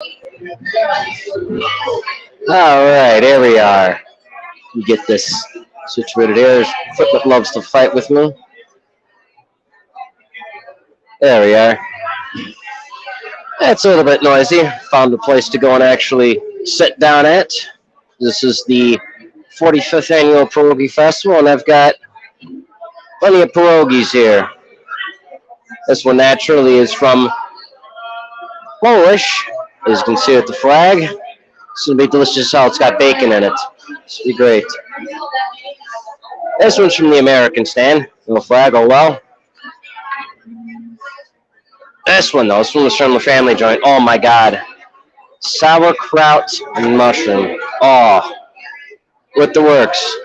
All right, here we are. We get this situated here. Footlet loves to fight with me. There we are. It's a little bit noisy. Found a place to go and actually sit down at. This is the 45th annual Perogi Festival, and I've got plenty of pierogies here. This one naturally is from Polish, as you can see with the flag. It's going to be delicious how it's got bacon in it. It's going to be great. This one's from the American stand. Little flag, oh well. This one, though, this one was from the family joint. Oh, my God. Sauerkraut and mushroom. Oh, with the works.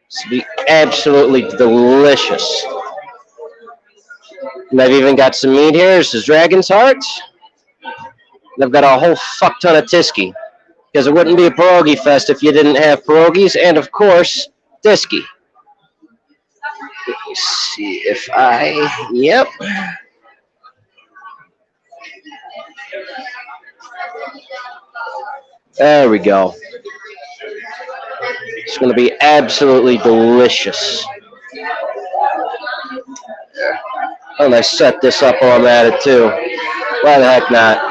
It's going to be absolutely delicious. And I've even got some meat here. This is dragon's heart. And I've got a whole fuck ton of Tiski. Because it wouldn't be a Perogi Fest if you didn't have pierogies and, of course, Tiski. Let me see if I... Yep. There we go. It's going to be absolutely delicious. And I set this up while I'm at it, too. Why the heck not?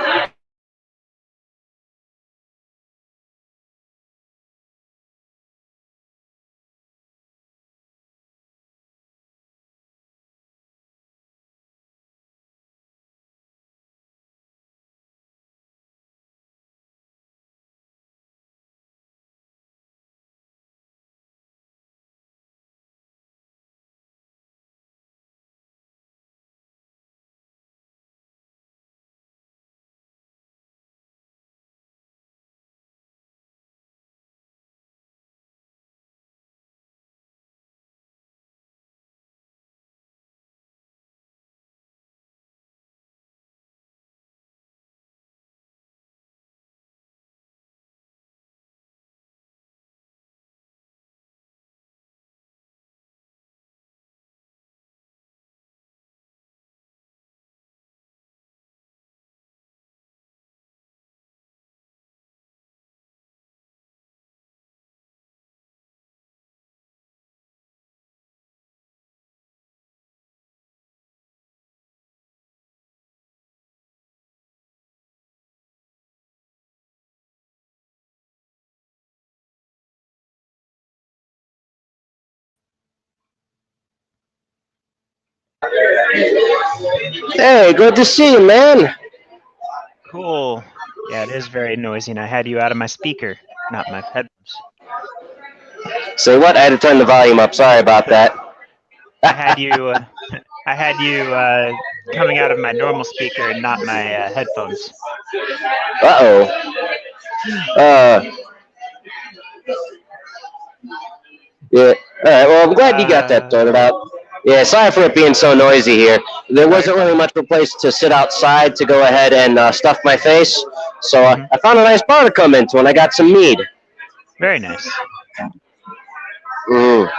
Hey, good to see you, man. Cool. Yeah, it is very noisy, and I had you out of my speaker, not my headphones. Say what? I had to turn the volume up. Sorry about that. I had you. I had you coming out of my normal speaker and not my headphones. Uh-oh. Yeah. All right. Well, I'm glad you got that sorted out. Yeah. Sorry for it being so noisy here. There wasn't really much of a place to sit outside to go ahead and stuff my face, so I found a nice bar to come into, and I got some mead. Very nice. Mm.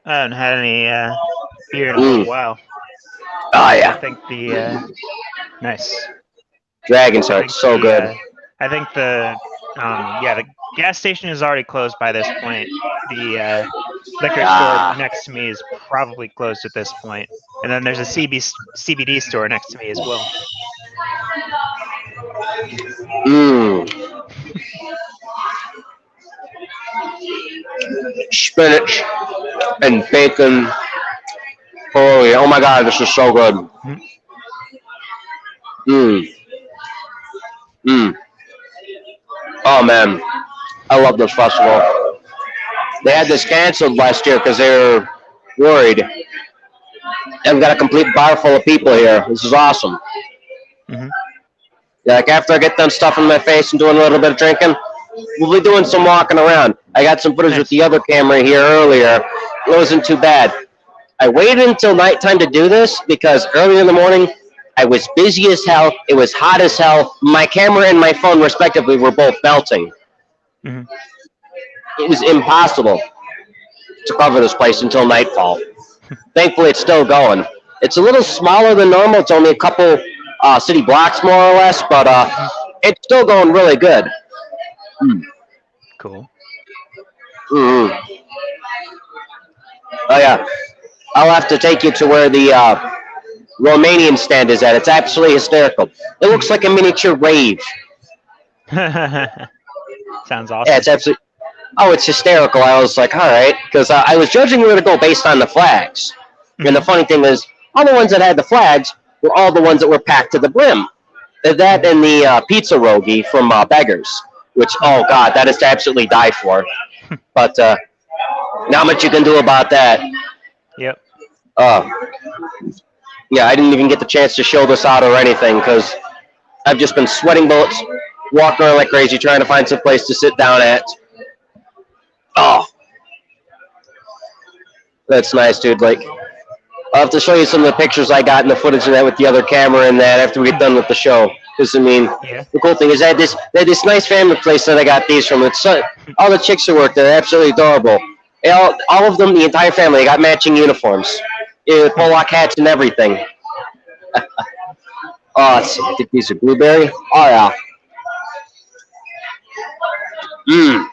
I haven't had any beer in a little while. Oh yeah. I think the nice. Dragon's Heart, so good. I think the the gas station is already closed by this point. The liquor store next to me is probably closed at this point, and then there's a CBD store next to me as well. Spinach and bacon. Holy, oh my God, this is so good. Oh man, I love this festival. They had this canceled last year because they were worried. I've got a complete bar full of people here. This is awesome. Yeah, like after I get done stuffing my face and doing a little bit of drinking, we'll be doing some walking around. I got some footage with the other camera here earlier. It wasn't too bad. I waited until nighttime to do this because early in the morning, I was busy as hell. It was hot as hell. My camera and my phone, respectively, were both melting. It was impossible to cover this place until nightfall. Thankfully, it's still going. It's a little smaller than normal. It's only a couple city blocks, more or less, but It's still going really good. Mm. Cool. Mm-hmm. Oh yeah, I'll have to take you to where the Romanian stand is at. It's absolutely hysterical. It looks like a miniature rave. Sounds Yeah, awesome. it's absolutely. Oh, it's hysterical. I was like, all right, because I was judging where to go based on the flags. And the funny thing is, all the ones that had the flags were all the ones that were packed to the brim. That and the pizza rogi from Beggars, which, oh god, that is to absolutely die for. But not much you can do about that. Yep. Uh, yeah, I didn't even get the chance to show this out or anything because I've just been sweating bullets, walking around like crazy, trying to find some place to sit down at. Oh, that's nice, dude. Like, I'll have to show you some of the pictures I got and the footage of that with the other camera and that after we get done with the show. Because, I mean, Yeah. the cool thing is they had this nice family place that I got these from. It's all the chicks who work there are absolutely adorable. All of them, the entire family, they got matching uniforms. Yeah, Pollock hats and everything. Oh, I think these are blueberry. Oh, yeah. Mmm.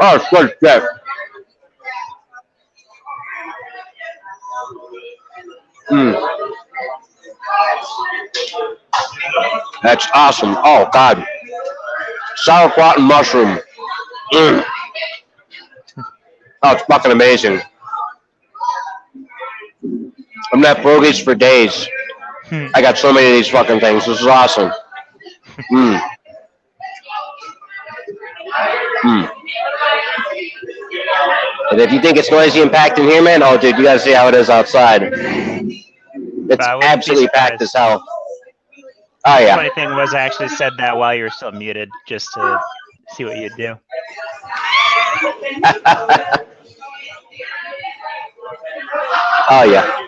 Oh, it's good shit. Mmm. That's awesome. Oh, God. Sauerkraut and mushroom. Mmm. Oh, it's fucking amazing. I'm not pierogies for days. I got so many of these fucking things. This is awesome. Mmm. Mmm. And if you think it's noisy and packed in here, man, oh, dude, you gotta see how it is outside. It's I wouldn't be absolutely packed surprised. as hell. Oh, The yeah. funny thing was, I actually said that while you were still muted, just to see what you'd do. Oh, yeah.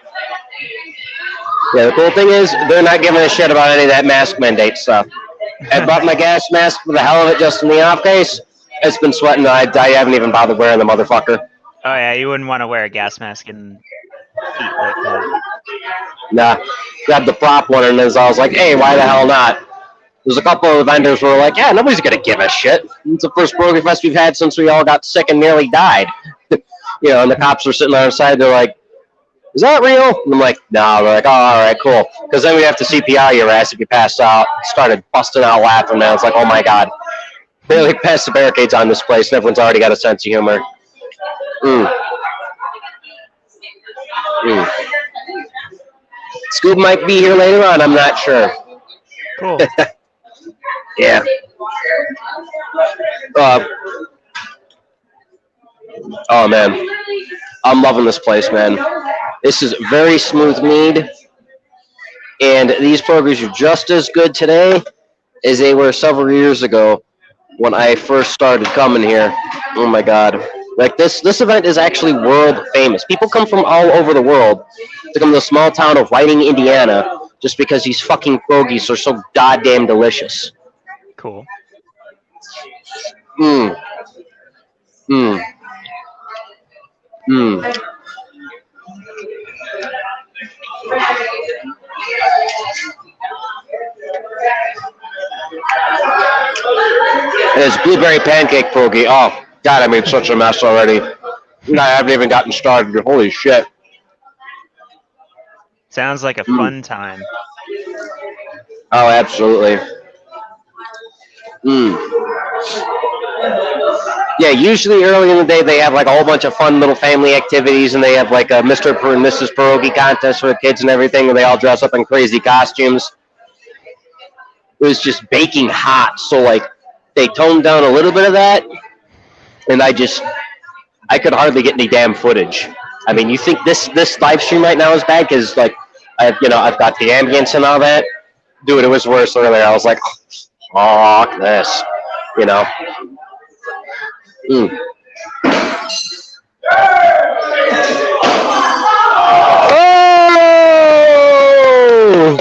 Yeah, the cool thing is, they're not giving a shit about any of that mask mandate stuff. I bought my gas mask for the hell of it just in the off case. It's been sweating. I haven't even bothered wearing the motherfucker. Oh yeah, you wouldn't want to wear a gas mask in heat like that. Nah. Grabbed the prop one, and then I was like, hey, why the hell not? There's a couple of vendors who were like, yeah, nobody's going to give a shit. It's the first Perogi Fest we've had since we all got sick and nearly died. And the cops were sitting on our side. They're like, is that real? And I'm like, no. They're like, oh, all right, cool. Because then we have to CPR your ass if you pass out. Started busting out laughing, man. It's like, oh, my God. Barely passed the barricades on this place, and everyone's already got a sense of humor. Mm. Mm. Scoob might be here later on. I'm not sure. Cool. Yeah. Oh, man. I'm loving this place, man. This is very smooth mead. And these pierogies are just as good today as they were several years ago when I first started coming here. Oh, my God. Like, this event is actually world famous. People come from all over the world to come to the small town of Whiting, Indiana, just because these fucking pierogies are so goddamn delicious. Cool. Mmm. Mmm. Mmm. And it's blueberry pancake pierogi. Oh, God, I made such a mess already. I haven't even gotten started. Holy shit. Sounds like a fun time. Oh, absolutely. Yeah, usually early in the day they have like a whole bunch of fun little family activities, and they have like a Mr. and Mrs. Pierogi contest for the kids and everything, and they all dress up in crazy costumes. It was just baking hot, so like they toned down a little bit of that, and I could hardly get any damn footage. I mean, you think this live stream right now is bad because like I've got the ambience and all that. Dude, it was worse earlier. I was like, fuck this, Mm. Oh!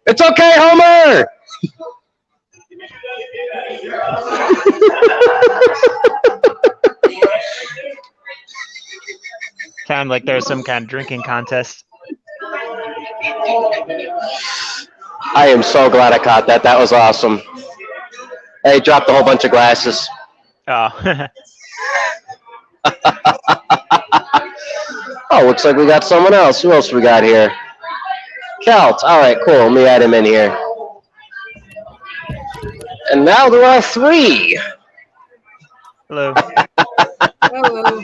It's okay, Homer. Sound like there was some kind of drinking contest. I am so glad I caught that. That was awesome. Hey, dropped a whole bunch of glasses. Oh. Oh, looks like we got someone else. Who else we got here? Kelt. All right, cool. Let me add him in here. And now there are 3. Hello. Hello.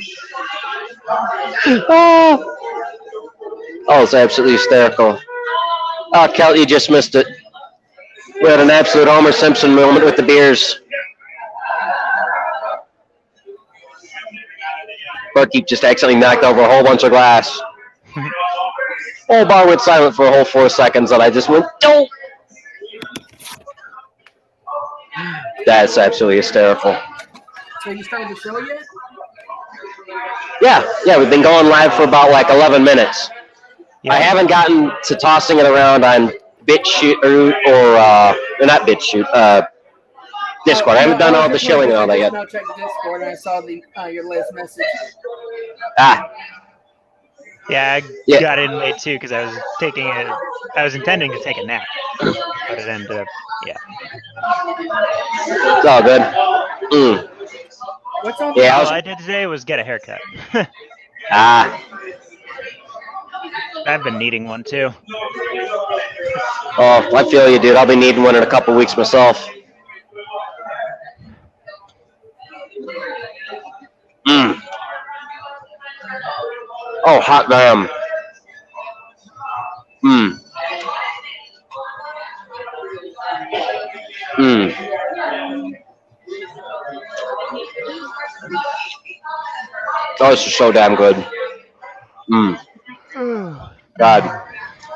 Oh, it's absolutely hysterical. Oh, Kelt, you just missed it. We had an absolute Homer Simpson moment with the beers. Barkeep just accidentally knocked over a whole bunch of glass. Whole bar went silent for a whole 4 seconds, and I just went, "Don't!" That's absolutely hysterical. So you started the show yet? Yeah, we've been going live for about like 11 minutes. Yeah. I haven't gotten to tossing it around on BitChute or not BitChute, Discord. I haven't done all the shilling and all that yet. I checked Discord and I saw your latest message. Yeah, I Yeah. got in late too because I was intending to take a nap, but it ended up, yeah. It's all good. What's on Yeah, All I did today was get a haircut. I've been needing one too. Oh, I feel you, dude. I'll be needing one in a couple weeks myself. Oh, hot damn. Oh, this is so damn good. God.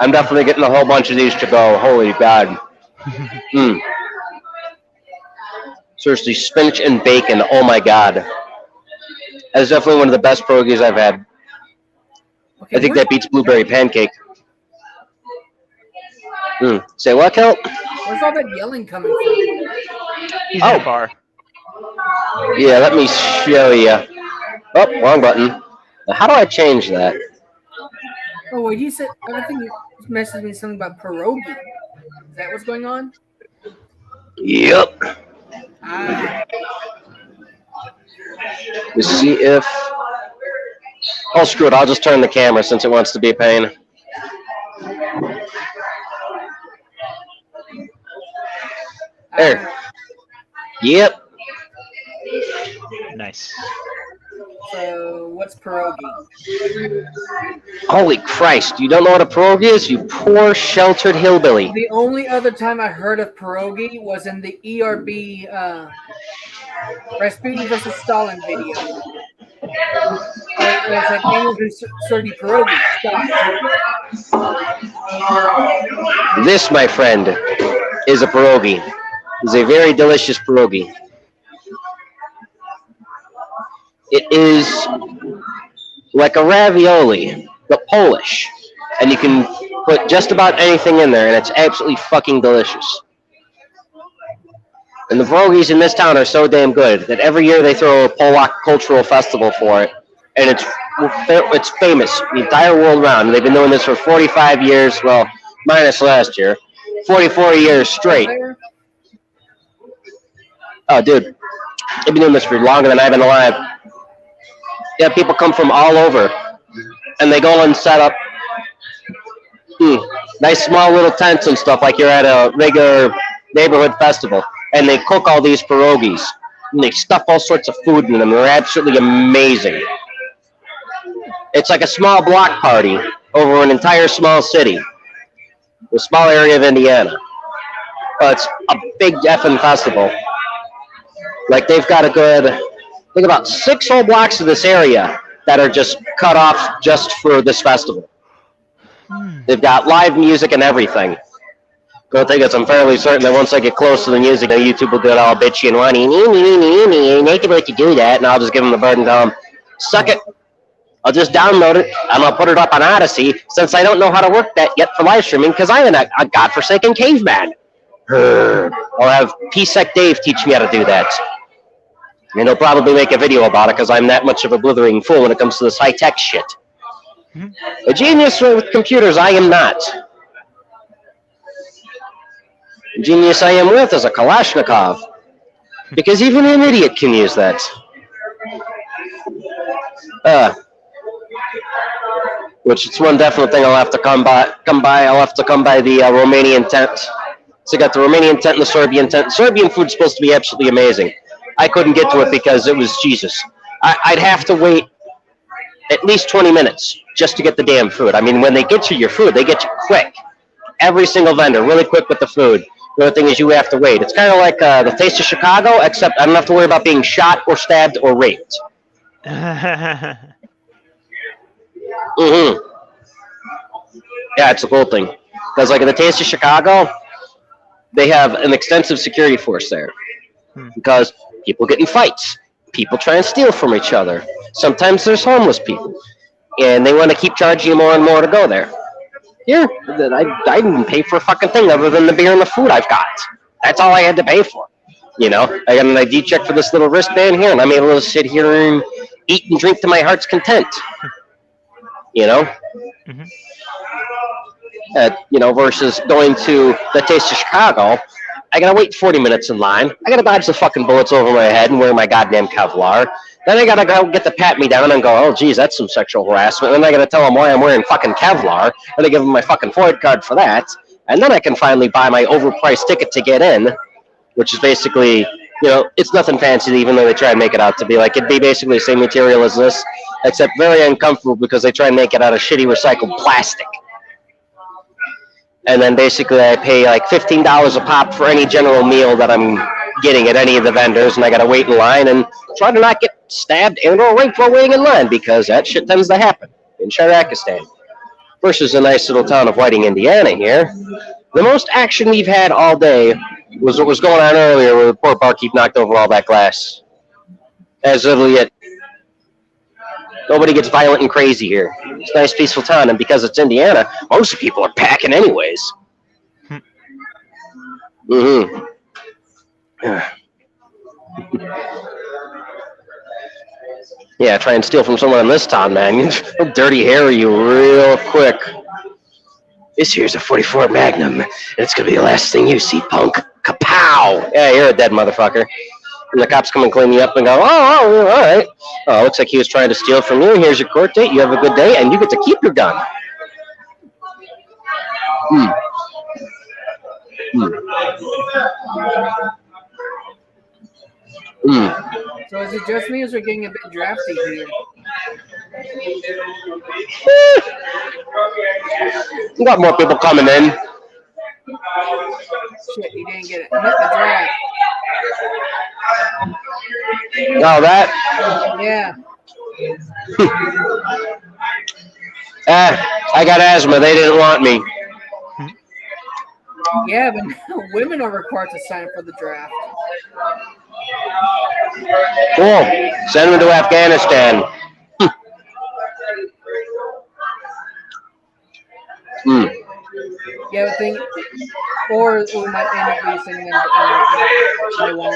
I'm definitely getting a whole bunch of these to go. Holy God. Seriously, spinach and bacon. Oh my God. That's definitely one of the best pierogies I've had. Okay, I think that beats blueberry pancake. Say what, Kel? Where's all that yelling coming from? He's in a bar. Yeah, let me show you. Oh, wrong button. How do I change that? Oh, well, you said, I think you messaged me something about Perogi. Is that what's going on? Yep. Let's see if... Oh, screw it. I'll just turn the camera since it wants to be a pain. There. Yep. Nice. So, what's Perogi? Holy Christ. You don't know what a pierogi is? You poor, sheltered hillbilly. The only other time I heard of Perogi was in the ERB Rasputin versus Stalin video. It's like anyone who's served you Perogi. Stop. This, my friend, is a pierogi. It's a very delicious pierogi. It is like a ravioli, but Polish. And you can put just about anything in there, and it's absolutely fucking delicious. And the pierogis in this town are so damn good that every year they throw a Polak cultural festival for it. And it's famous the entire world around. They've been doing this for 45 years, well, minus last year. 44 years straight. Oh, dude. They've been doing this for longer than I've been alive. Yeah, people come from all over. And they go and set up nice small little tents and stuff like you're at a regular neighborhood festival. And they cook all these pierogis. And they stuff all sorts of food in them. They're absolutely amazing. It's like a small block party over an entire small city. A small area of Indiana. It's a big effing festival. Like, they've got a good, I think about 6 whole blocks of this area that are just cut off just for this festival. They've got live music and everything. The thing is, I'm fairly certain that once I get close to the music, the YouTube will get all bitchy and whiny. They can let you do that, and I'll just give them the bird and tell them, suck it. I'll just download it, and I'll put it up on Odyssey, since I don't know how to work that yet for live streaming, because I'm a godforsaken caveman. I'll have PSEC Dave teach me how to do that. And he'll probably make a video about it, because I'm that much of a blithering fool when it comes to this high-tech shit. Mm-hmm. A genius with computers, I am not. The genius I am with is a Kalashnikov. Because even an idiot can use that. Which it's one definite thing I'll have to come by. I'll have to come by the Romanian tent. So I got the Romanian tent and the Serbian tent. Serbian food's supposed to be absolutely amazing. I couldn't get to it because it was Jesus. I'd have to wait at least 20 minutes just to get the damn food. I mean, when they get you your food, they get you quick. Every single vendor, really quick with the food. The other thing is you have to wait. It's kind of like the Taste of Chicago, except I don't have to worry about being shot or stabbed or raped. Mm-hmm. Yeah, it's a cool thing. Because like at the Taste of Chicago, they have an extensive security force there. Because people get in fights. People try and steal from each other. Sometimes there's homeless people. And they want to keep charging you more and more to go there. Here, I didn't pay for a fucking thing other than the beer and the food I've got. That's all I had to pay for. You know, I got an ID check for this little wristband here, and I'm able to sit here and eat and drink to my heart's content. You know? Mm-hmm. You know, versus going to the Taste of Chicago, I gotta wait 40 minutes in line. I gotta dodge the fucking bullets over my head and wear my goddamn Kevlar. Then I gotta go get the pat me down and go, oh, geez, that's some sexual harassment. And then I gotta tell them why I'm wearing fucking Kevlar. And I give them my fucking Floyd card for that. And then I can finally buy my overpriced ticket to get in, which is basically, you know, it's nothing fancy, even though they try and make it out to be like, it'd be basically the same material as this, except very uncomfortable because they try and make it out of shitty recycled plastic. And then basically I pay like $15 a pop for any general meal that I'm getting at any of the vendors, and I gotta wait in line and try to not get stabbed and or raped while waiting in line, because that shit tends to happen in Shirakistan. Versus the nice little town of Whiting, Indiana here. The most action we've had all day was what was going on earlier where the poor barkeep knocked over all that glass. That's literally it. Nobody gets violent and crazy here. It's a nice, peaceful town, and because it's Indiana, most people are packing anyways. Mm-hmm. Yeah, try and steal from someone in this town, man. They'll dirty hair you real quick. This here's a 44 Magnum, and it's gonna be the last thing you see, punk. Kapow! Yeah, you're a dead motherfucker. And the cops come and clean you up and go, oh, all right. Oh, looks like he was trying to steal from you. Here's your court date. You have a good day, and you get to keep your gun. So is it just me, or is it getting a bit drafty here? We got more people coming in. Shit, he didn't get it. Hit the draft. Oh, that? Yeah. I got asthma. They didn't want me. Yeah, but now women are required to sign up for the draft. Cool. Send them to Afghanistan. Yeah, I think, or we might end up using them to Taiwan.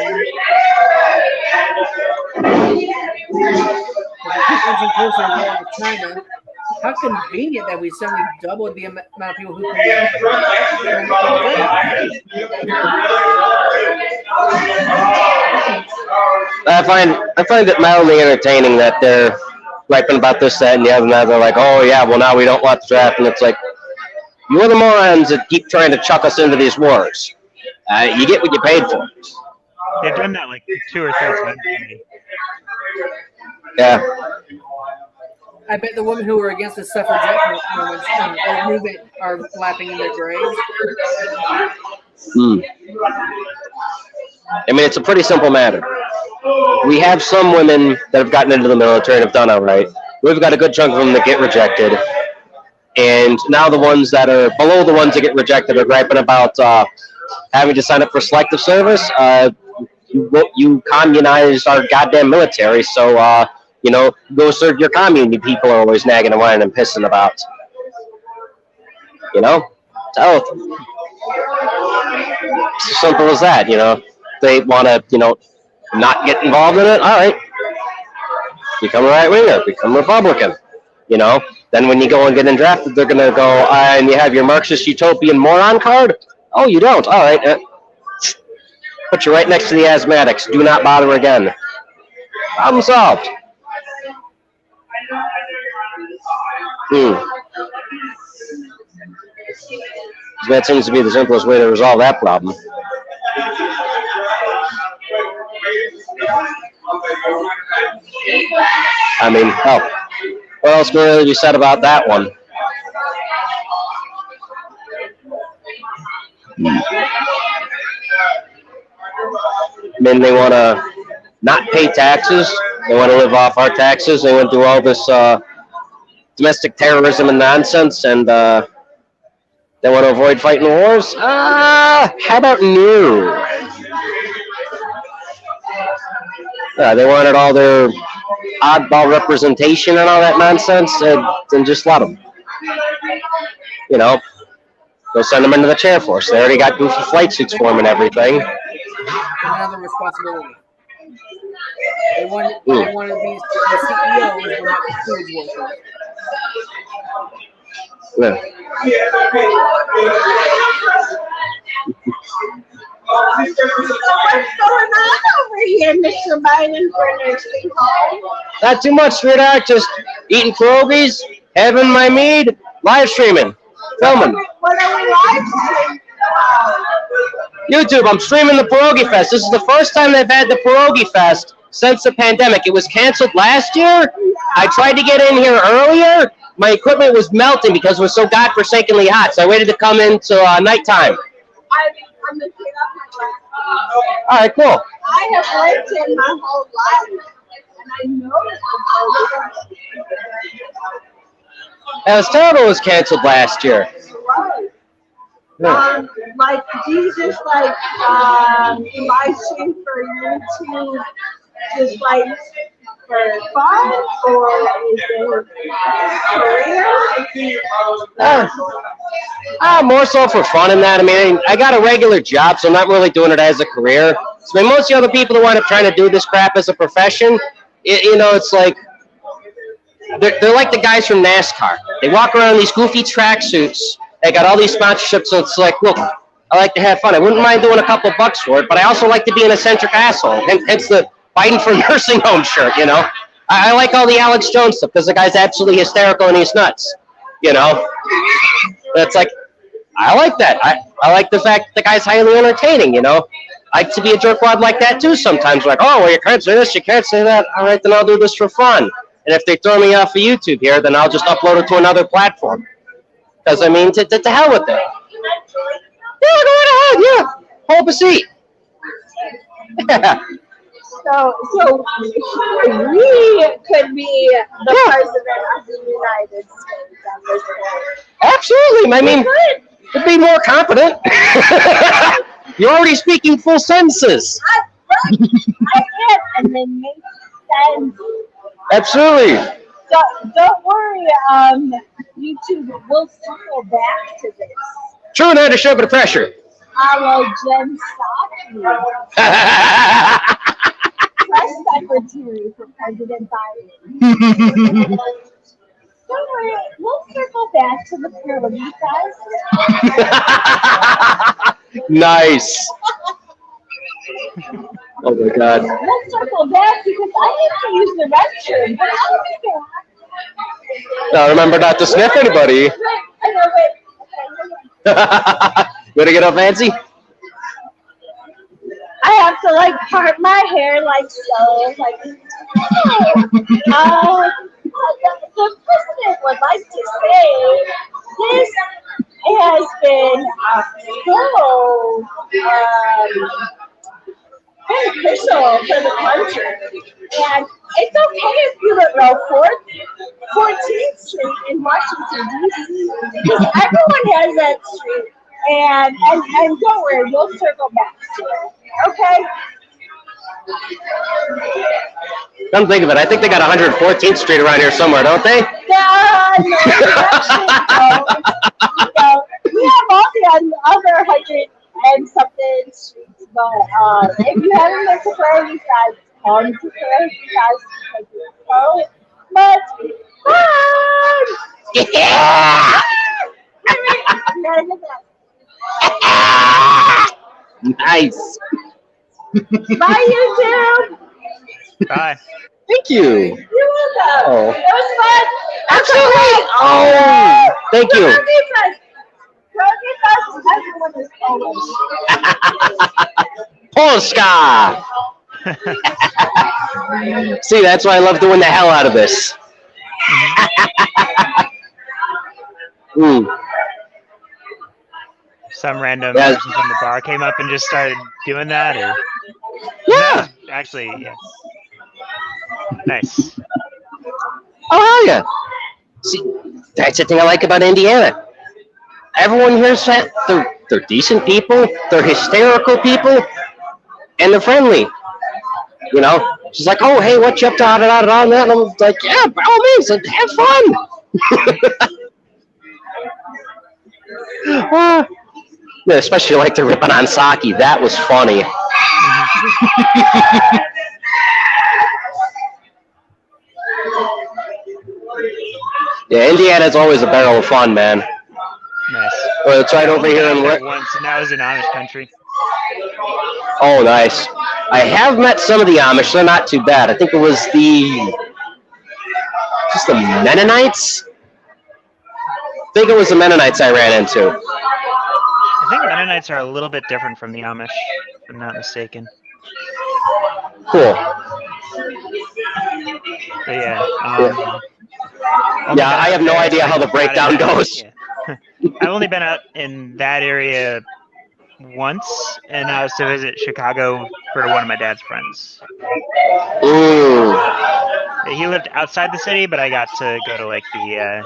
Because we keep inching closer and going to China. How convenient that we suddenly doubled the amount of people who can get I find it mildly entertaining that they're griping about this, that, and the other. Now they're like, oh yeah, well now we don't want the draft, and it's like, you're the morons that keep trying to chuck us into these wars. You get what you paid for. They've done that like 2 or 3 times already. Yeah. I bet the women who were against the suffragette movement are laughing in their graves. I mean, it's a pretty simple matter. We have some women that have gotten into the military and have done all right. We've got a good chunk of them that get rejected. And now the ones that are below the ones that get rejected are griping about having to sign up for selective service. You communized our goddamn military, so, you know, go serve your commune, you people are always nagging and whining and pissing about. You know? Tell them. It's as simple as that, you know. They want to, you know, not get involved in it. All right. Become a right-winger. Become a Republican. You know? Then when you go and get drafted, they're going to go, and you have your Marxist utopian moron card? Oh, you don't? All right. Put you right next to the asthmatics. Do not bother again. Problem solved. That seems to be the simplest way to resolve that problem. I mean, hell, what else can really be said about that one? I mean, they want to not pay taxes. They want to live off our taxes. They want to do all this domestic terrorism and nonsense, and they want to avoid fighting wars. How about new? They wanted all their oddball representation and all that nonsense, then just let them. You know, go send them into the chair force. They already got goofy flight suits for them and everything. Another responsibility. They want to be the CEOs, but not the food workers. Yeah. What's going on over here, Mr. Biden, for nursing home? Not too much, sweetheart. Just eating pierogies, having my mead, live streaming, filming. What are we live streaming? YouTube, I'm streaming the Perogi Fest. This is the first time they've had the Perogi Fest since the pandemic. It was canceled last year. I tried to get in here earlier. My equipment was melting because it was so godforsakenly hot, so I waited to come into nighttime. I'm going to take off my glasses. All right, cool. I have lived here my whole life, and I noticed It was terrible. It was canceled last year. Yeah. like, do you just like live stream for YouTube, just like for fun, or is it career? More so for fun and that. I mean, I got a regular job, so I'm not really doing it as a career. So I mean, most of the other people that wind up trying to do this crap as a profession, it's like they're like the guys from NASCAR. They walk around in these goofy tracksuits. They got all these sponsorships, so it's like, look, I like to have fun. I wouldn't mind doing a couple bucks for it, but I also like to be an eccentric asshole. Hence the Biden for nursing home shirt, I like all the Alex Jones stuff because the guy's absolutely hysterical and he's nuts, It's like, I like that. I like the fact that the guy's highly entertaining, I like to be a jerkwad like that too sometimes. Like, oh, well, you can't say this, you can't say that. All right, then I'll do this for fun. And if they throw me off of YouTube here, then I'll just upload it to another platform. Because, I mean, to hell with it. Yeah, go right ahead, yeah. Hold up a seat. So we could be the president of the United States on this point. Absolutely. I mean, to be more competent. You're already speaking full sentences. I am, and they make sense. Absolutely. Don't worry, YouTube will circle back to this. True, not to show the pressure. Our Jen Psaki, press secretary for President Biden. Don't worry, we'll circle back to the Perugi Fest. Nice. Oh my God. Let's circle back because I need to use the restroom, but I'll be back. Now remember not to sniff anybody. I know, but You wanna get all fancy? I have to like part my hair like so, like. The president would like to say this has been so beneficial for the country, and it's okay if you don't know 14th Street in Washington D.C. because everyone has that street, and don't worry, we'll circle back to it. Okay. Come think of it, I think they got 114th Street around here somewhere, don't they? No, we have all the other 100 and something streets, but if you haven't been to Perogi Fest, come to Perogi Fest because it's so much fun. Yeah! Nice. Bye, YouTube. Bye. Thank you. You're welcome. Oh. It was fun. Absolutely. Oh, thank you. Perogi Fest. Perogi Fest. Everyone is Polish. Polska. See, that's why I love doing the hell out of this. Some random Yeah. person from the bar came up and just started doing that, or Yeah. actually, yeah. Nice. Oh, hell yeah. See, that's the thing I like about Indiana. Everyone here's they're decent people, they're hysterical people, and they're friendly. You know, she's like, oh, hey, what you up to? Da, da, da, da, and that. And I'm like, yeah, by all means, like, have fun. Yeah, especially like the ripping on Saki. That was funny. Yeah, Indiana's always a barrel of fun, man. Nice. Well, it's right over Only here been in there once, and that was in Amish country. Oh, nice. I have met some of the Amish. They're not too bad. I think it was just the Mennonites. I think it was the Mennonites I ran into. I think Mennonites are a little bit different from the Amish, if I'm not mistaken. Cool. But yeah. Yeah, I have no idea how the breakdown goes. Yeah. I've only been out in that area once, and I was to visit Chicago for one of my dad's friends. Ooh. He lived outside the city, but I got to go to like the I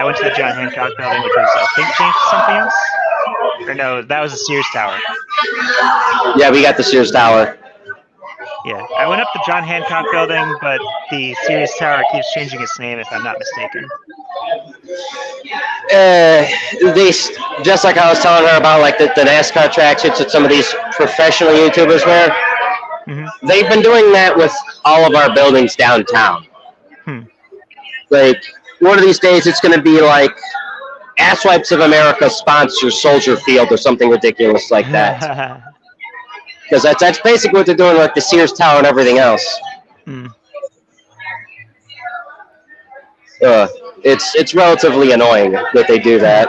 went to the John Hancock building, which was I think changed to something else. Or no, that was the Sears Tower. Yeah, we got the Sears Tower. Yeah, I went up the John Hancock building, but the Sears Tower keeps changing its name, if I'm not mistaken. They just like I was telling her about like the NASCAR tracks that some of these professional YouTubers wear. Mm-hmm. They've been doing that with all of our buildings downtown. Like one of these days, it's going to be like Asswipes of America sponsors Soldier Field or something ridiculous like that. Because that's basically what they're doing, like the Sears Tower and everything else. It's relatively annoying that they do that.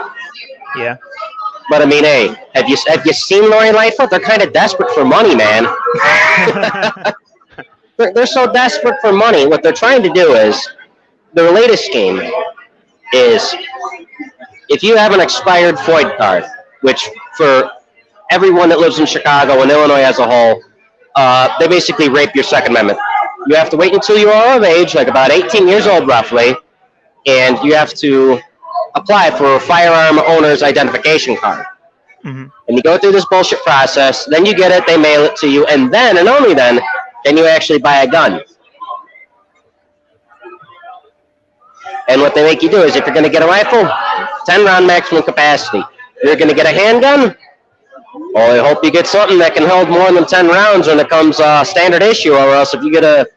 Yeah. But I mean, hey, have you seen Lori Lightfoot? They're kind of desperate for money, man. they're so desperate for money. What they're trying to do is their latest scheme is if you have an expired FOID card, which for everyone that lives in Chicago and Illinois as a whole, they basically rape your Second Amendment. You have to wait until you are of age, like about 18 years old roughly, and you have to apply for a firearm owner's identification card. And you go through this bullshit process, then you get it, they mail it to you, and then, and only then you actually buy a gun. And what they make you do is if you're going to get a rifle, 10-round maximum capacity. You're going to get a handgun, well, I hope you get something that can hold more than 10 rounds when it comes standard issue, or else if you get a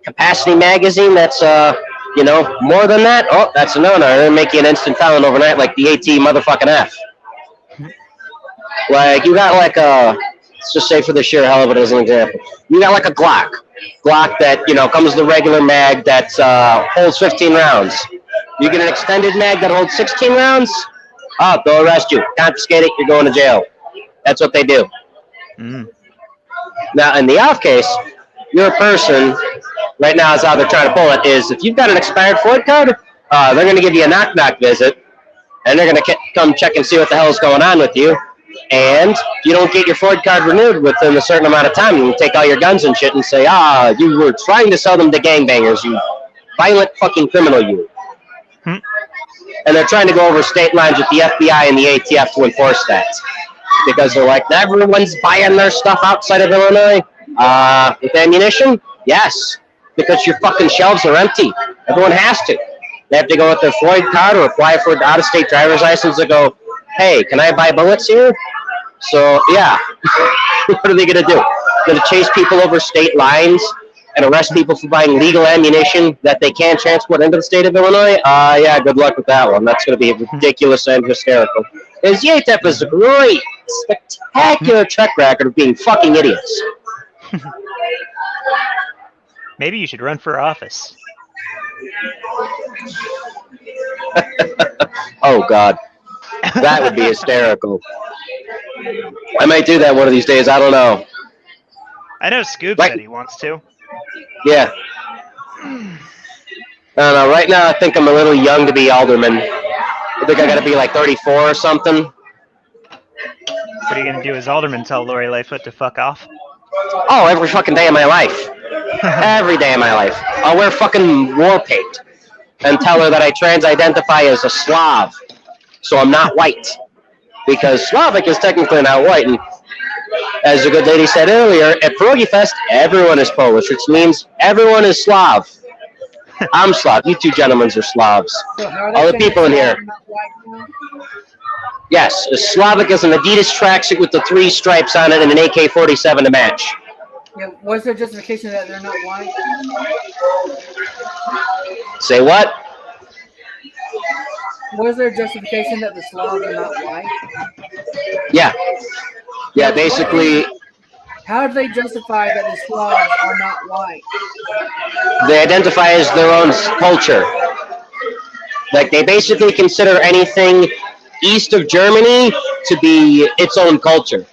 capacity magazine that's, more than that, oh, that's a no-no. They're going to make you an instant felon overnight like the AT motherfucking F. Like, you got like a, let's just say for the sheer hell of it as an example, you got like a Glock that, comes with a regular mag that holds 15 rounds. You get an extended mag that holds 16 rounds, oh, they'll arrest you, confiscate it, you're going to jail. That's what they do. Now, in the off case, you're a person, right now is how they're trying to pull it, is if you've got an expired FOID card, they're going to give you a knock-knock visit, and they're going to come check and see what the hell is going on with you. And if you don't get your FOID card renewed within a certain amount of time, you can take all your guns and shit and say, you were trying to sell them to gangbangers, you violent fucking criminal, you. And they're trying to go over state lines with the FBI and the ATF to enforce that. Because they're like, everyone's buying their stuff outside of Illinois with ammunition? Yes, because your fucking shelves are empty. Everyone has to. They have to go with their FOID card or apply for an out-of-state driver's license and go, hey, can I buy bullets here? So, yeah. What are they going to do? Going to chase people over state lines and arrest people for buying legal ammunition that they can't transport into the state of Illinois, yeah, good luck with that one. That's going to be ridiculous and hysterical. Because UTEP is a great, spectacular track record of being fucking idiots. Maybe you should run for office. Oh, God. That would be hysterical. I might do that one of these days. I don't know. I know Scoob Right. said he wants to. Yeah. I don't know. Right now, I think I'm a little young to be alderman. I think I got to be like 34 or something. What are you going to do as alderman? Tell Lori Lightfoot to fuck off? Oh, every fucking day of my life. Every day of my life. I'll wear fucking war paint and tell her that I trans-identify as a Slav, so I'm not white. Because Slavic is technically not white, and as the good lady said earlier, at Perogi Fest, everyone is Polish, which means everyone is Slav. I'm Slav. You two gentlemen are Slavs. So how are All they the people in here. saying not white now? Yes, a Slavic is an Adidas tracksuit with the 3 stripes on it and an AK-47 to match. Yeah, what's their justification that they're not white? Say what? What is their justification that the Slavs are not white? Yeah. Yeah, basically, How do they justify that the Slavs are not white? they identify as their own culture. Like, they basically consider anything east of Germany to be its own culture.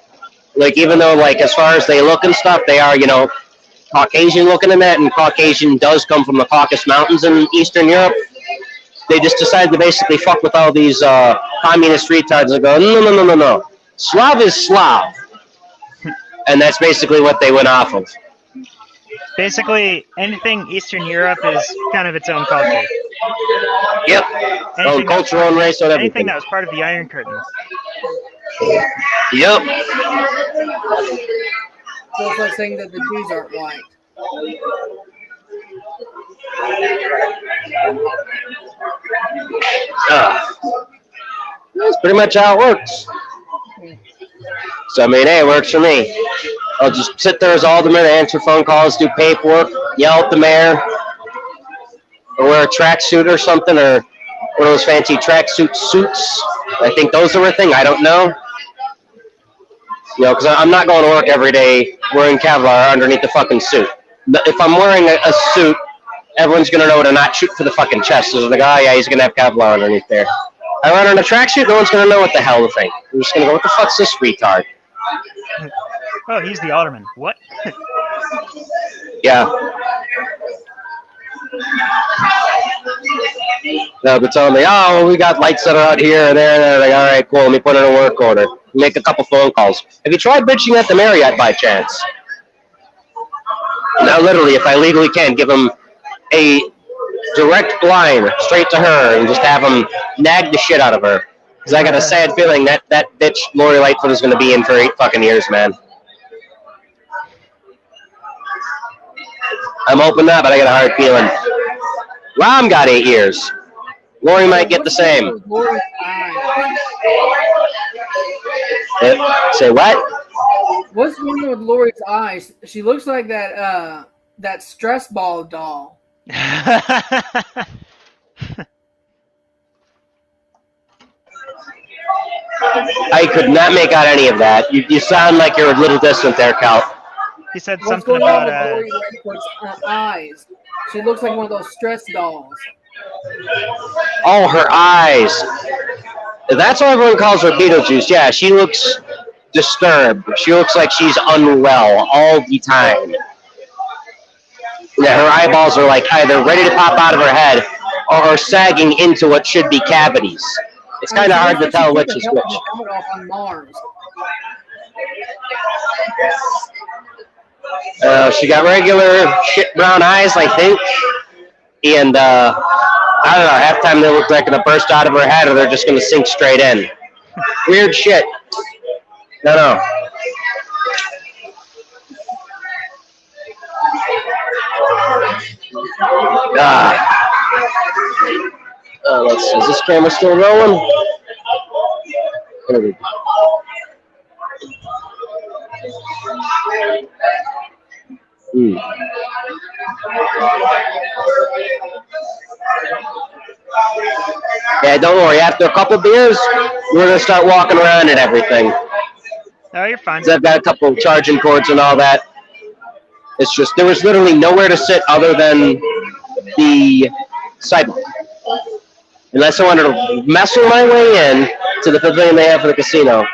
Like, even though, like, as far as they look and stuff, they are, you know, Caucasian looking in that, and Caucasian does come from the Caucasus Mountains in Eastern Europe. They just decided to basically fuck with all these communist retards and go, no. Slav is Slav. And that's basically what they went off of. Basically, anything Eastern Europe is kind of its own culture. Yep. Own Anything culture, own race, own everything. Anything that was part of the Iron Curtain. Yep. So it's like saying that the Jews aren't white. That's pretty much how it works. So, I mean, hey, it works for me. I'll just sit there as alderman, answer phone calls, do paperwork, yell at the mayor, or wear a tracksuit or something, or one of those fancy tracksuit suits. I think those are a thing. I don't know. You know, because I'm not going to work every day wearing Kevlar underneath the fucking suit. If I'm wearing a suit, everyone's going to know to not shoot for the fucking chest. So they're like, oh, yeah, he's going to have Kevlar underneath there. I run in a tracksuit, no one's going to know what the hell to think. They're just going to go, what the fuck's this retard? Oh, he's the alderman. What? Yeah. No, but telling me, oh, well, we got lights that are out here and there. And they're like, all right, cool, let me put in a work order. Make a couple phone calls. Have you tried bitching at the Marriott by chance? Now, literally, if I legally can, give them a direct line straight to her and just have them nag the shit out of her. Because I got a sad feeling that bitch Lori Lightfoot is going to be in for 8 fucking years, man. I'm hoping not, but I got a hard feeling. Rom got 8 years. Lori might get the same. Lori's eyes? Say what? What's wrong with Lori's eyes? She looks like that stress ball doll. I could not make out any of that. You sound like you're a little distant there, Cal. He said What's something going on about with Lori Lightfoot's eyes? She looks like one of those stress dolls. Oh, her eyes. That's why everyone calls her Beetlejuice. Yeah, she looks disturbed. She looks like she's unwell all the time. Yeah, her eyeballs are like either ready to pop out of her head or sagging into what should be cavities. It's kind of hard to tell which is which. Off on Mars. She got regular shit brown eyes, I think. And, I don't know, half the time they look like they're going to burst out of her head or they're just going to sink straight in. Weird shit. No. Let's see, is this camera still rolling? There we go. Mm. Yeah, don't worry. After a couple beers, we're gonna start walking around and everything. Oh, you're fine. 'Cause I've got a couple charging cords and all that. It's just there was literally nowhere to sit other than the sidewalk, unless I wanted to muscle my way in to the pavilion they have for the casino.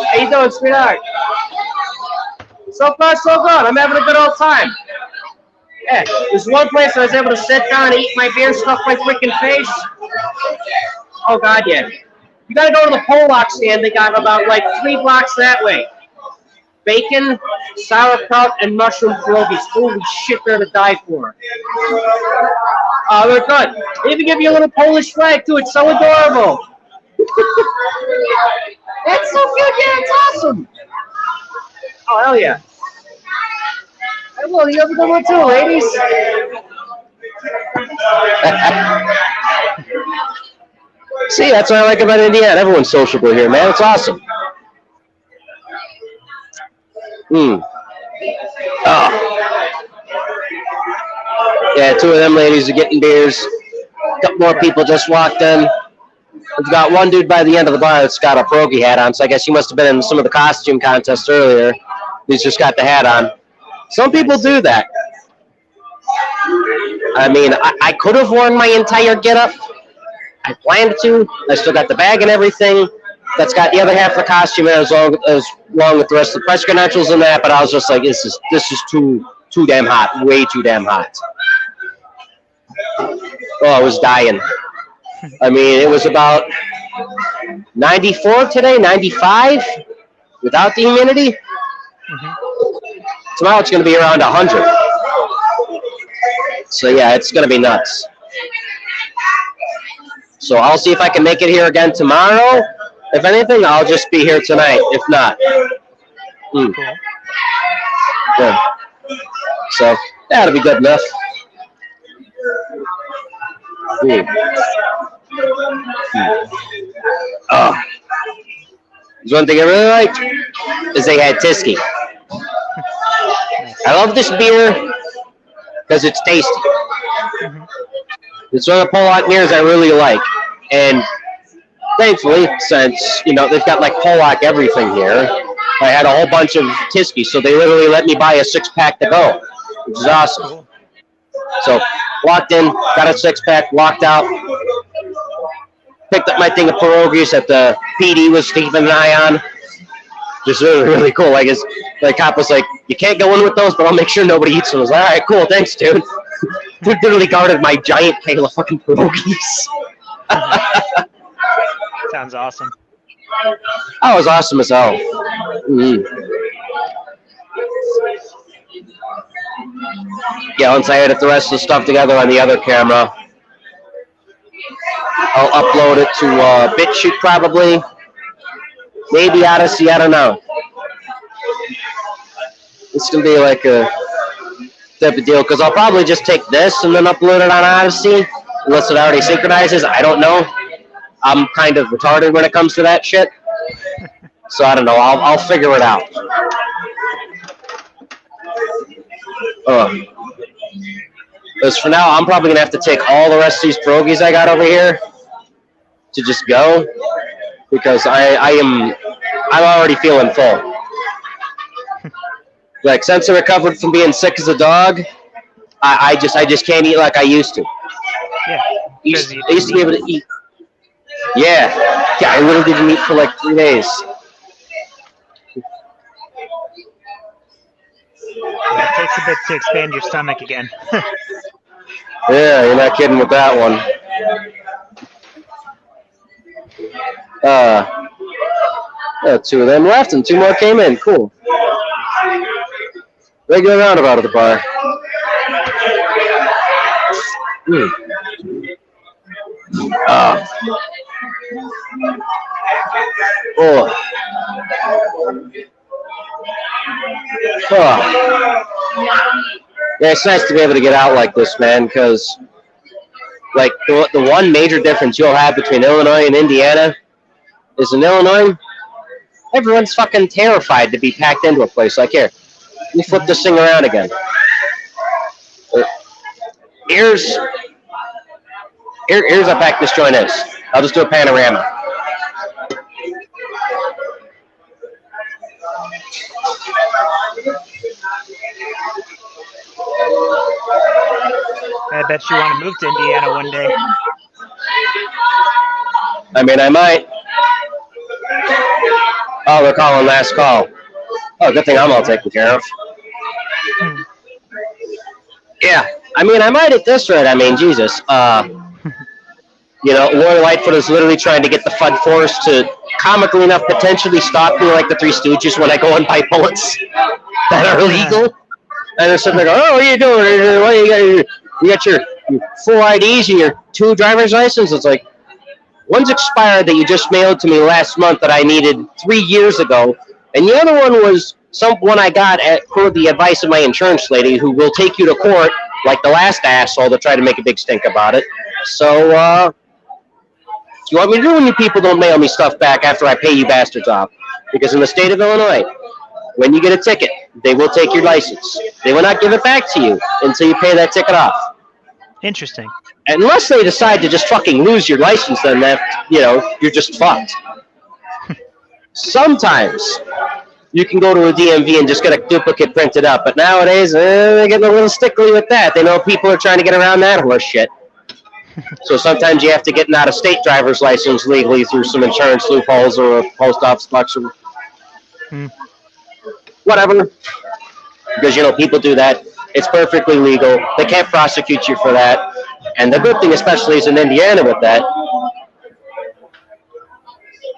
How you doing, sweetheart? So far, so good. I'm having a good old time. Yeah, there's one place I was able to sit down and eat my beer, stuff my freaking face. Oh, God, yeah. You gotta go to the Pollock stand. They got about, like, 3 blocks that way. Bacon, sauerkraut, and mushroom pierogies. Holy shit, they're to die for. Oh, they're good. They even give you a little Polish flag, too. It's so adorable. It's so good, yeah, it's awesome. Oh, hell yeah. Hey, well, you have a good one, too, ladies. See, that's what I like about Indiana. Everyone's sociable here, man. It's awesome. Oh. Yeah, 2 of them ladies are getting beers. A couple more people just walked in. We've got one dude by the end of the bar that's got a Perogi hat on, so I guess he must have been in some of the costume contests earlier. He's just got the hat on. Some people do that. I mean, I could have worn my entire getup. I planned to. I still got the bag and everything. That's got the other half of the costume as long with the rest of the press credentials and that. But I was just like, this is too damn hot, way too damn hot. Oh, I was dying. I mean, it was about 94 today, 95 without the humidity. Mm-hmm. Tomorrow it's going to be around 100. So yeah, it's going to be nuts. So I'll see if I can make it here again tomorrow. If anything, I'll just be here tonight. If not, Cool. yeah. So that'll be good enough. Oh, there's one thing I really liked is they had Tyskie. I love this beer because it's tasty. Mm-hmm. It's one of the Pollock beers I really like, and thankfully, since they've got like Pollock everything here, I had a whole bunch of Tyskie, so they literally let me buy a 6-pack to go, which is awesome. Cool. So walked in, got a 6-pack, walked out, picked up my thing of pierogies that the PD was keeping an eye on. Just really, really cool. Like the cop was like, "You can't go in with those, but I'll make sure nobody eats them." I was like, "All right, cool, thanks, dude." Dude literally guarded my giant pail of fucking pierogies. Sounds awesome. Oh, it was awesome as hell. Mm-hmm. Yeah, once I edit the rest of the stuff together on the other camera, I'll upload it to BitChute probably. Maybe Odyssey, I don't know. It's going to be like a type of deal, because I'll probably just take this and then upload it on Odyssey, unless it already synchronizes. I don't know. I'm kind of retarded when it comes to that shit. So I don't know. I'll figure it out. Because for now, I'm probably going to have to take all the rest of these pierogies I got over here to just go, because I'm already feeling full. Like, since I recovered from being sick as a dog, I just can't eat like I used to. Yeah. I used to be able to eat. Yeah, I literally didn't eat for like 3 days. Yeah, it takes a bit to expand your stomach again. Yeah, you're not kidding with that one. Yeah, 2 of them left and 2 more came in. Cool. Regular roundabout of the bar. Oh. Yeah, it's nice to be able to get out like this, man, because like the one major difference you'll have between Illinois and Indiana is in Illinois, everyone's fucking terrified to be packed into a place like here. Let me flip this thing around again. Here's how packed this joint is. I'll just do a panorama. I bet you want to move to Indiana one day. I mean, I might. Oh, they're calling last call. Oh, good thing I'm all taken care of. Yeah, I mean, I might at this rate. I mean, Jesus. Lori Lightfoot is literally trying to get the Fud Force to, comically enough, potentially stop me like the Three Stooges when I go and buy bullets that are illegal. And they're sitting there going, oh, what are you doing? What you got your full IDs and your 2 driver's license? It's like, one's expired that you just mailed to me last month that I needed 3 years ago. And the other one was one I got per the advice of my insurance lady, who will take you to court like the last asshole to try to make a big stink about it. So, you want me to do when you people don't mail me stuff back after I pay you bastards off? Because in the state of Illinois, when you get a ticket, they will take your license. They will not give it back to you until you pay that ticket off. Interesting. Unless they decide to just fucking lose your license, then you're just fucked. Sometimes you can go to a DMV and just get a duplicate printed up, but nowadays they're getting a little stickly with that. They know people are trying to get around that horse shit. So sometimes you have to get an out-of-state driver's license legally through some insurance loopholes or a post office box or whatever. Because, people do that. It's perfectly legal. They can't prosecute you for that. And the good thing, especially, is in Indiana with that,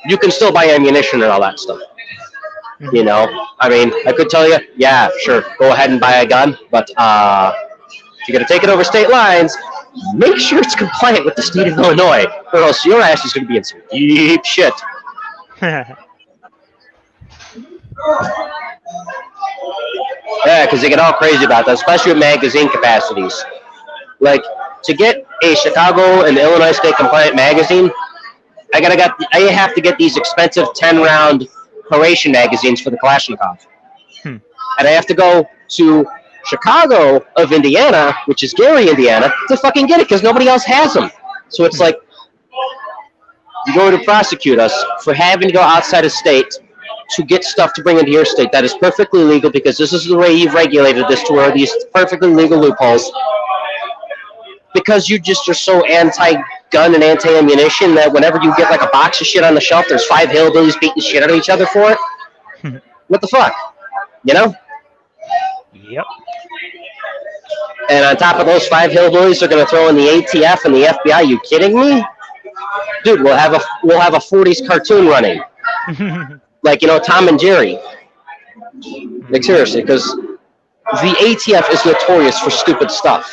you can still buy ammunition and all that stuff. I mean, I could tell you, yeah, sure, go ahead and buy a gun, but if you're going to take it over state lines, make sure it's compliant with the state of Illinois, or else your ass is going to be in some deep shit. Yeah, because they get all crazy about that, especially with magazine capacities. Like, to get a Chicago and Illinois state compliant magazine, I have to get these expensive 10-round Horatian magazines for the Kalashnikov. And I have to go to Chicago of Indiana, which is Gary, Indiana, to fucking get it because nobody else has them. So it's like, you're going to prosecute us for having to go outside of state to get stuff to bring into your state. That is perfectly legal because this is the way you've regulated this, to where these perfectly legal loopholes. Because you just are so anti-gun and anti-ammunition that whenever you get like a box of shit on the shelf, there's 5 hillbillies beating shit out of each other for it. What the fuck? Yep. And on top of those 5 hillbillies, they're going to throw in the ATF and the FBI. You kidding me? Dude, we'll have a 40s cartoon running. Like, Tom and Jerry. Like, seriously, because the ATF is notorious for stupid stuff.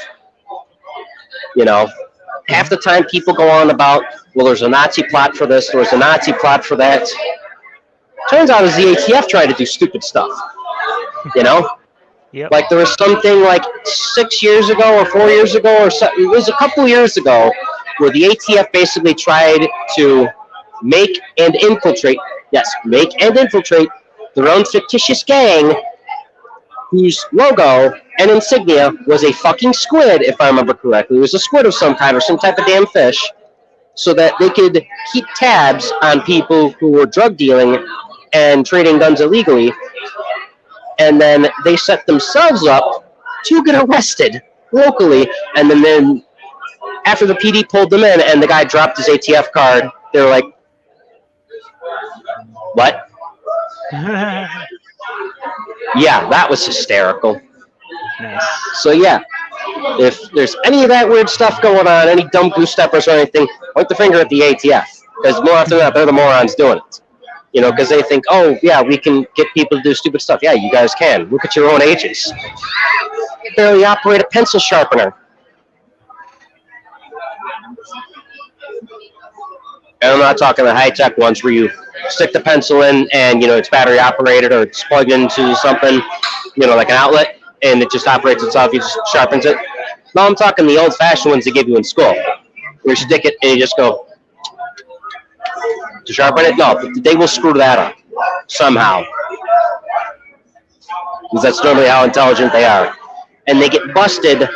Half the time people go on about, well, there's a Nazi plot for this, there's a Nazi plot for that. Turns out it was the ATF trying to do stupid stuff. Yep. Like, there was something like 6 years ago or 4 years ago, or so, it was a couple years ago, where the ATF basically tried to make and infiltrate their own fictitious gang whose logo and insignia was a fucking squid, if I remember correctly. It was a squid of some kind or some type of damn fish, so that they could keep tabs on people who were drug dealing and trading guns illegally. And then they set themselves up to get arrested locally. And then after the PD pulled them in and the guy dropped his ATF card, they were like, what? Yeah, that was hysterical. Nice. So yeah, if there's any of that weird stuff going on, any dumb goose steppers or anything, point the finger at the ATF. Because more often than not, they're the morons doing it. Because they think, oh, yeah, we can get people to do stupid stuff. Yeah, you guys can. Look at your own agents. You barely operate a pencil sharpener. And I'm not talking the high-tech ones where you stick the pencil in and, it's battery operated or it's plugged into something, like an outlet, and it just operates itself. You just sharpens it. No, I'm talking the old-fashioned ones they give you in school. Where you stick it and you just go, to sharpen it? No, but they will screw that up somehow. because that's normally how intelligent they are. And they get busted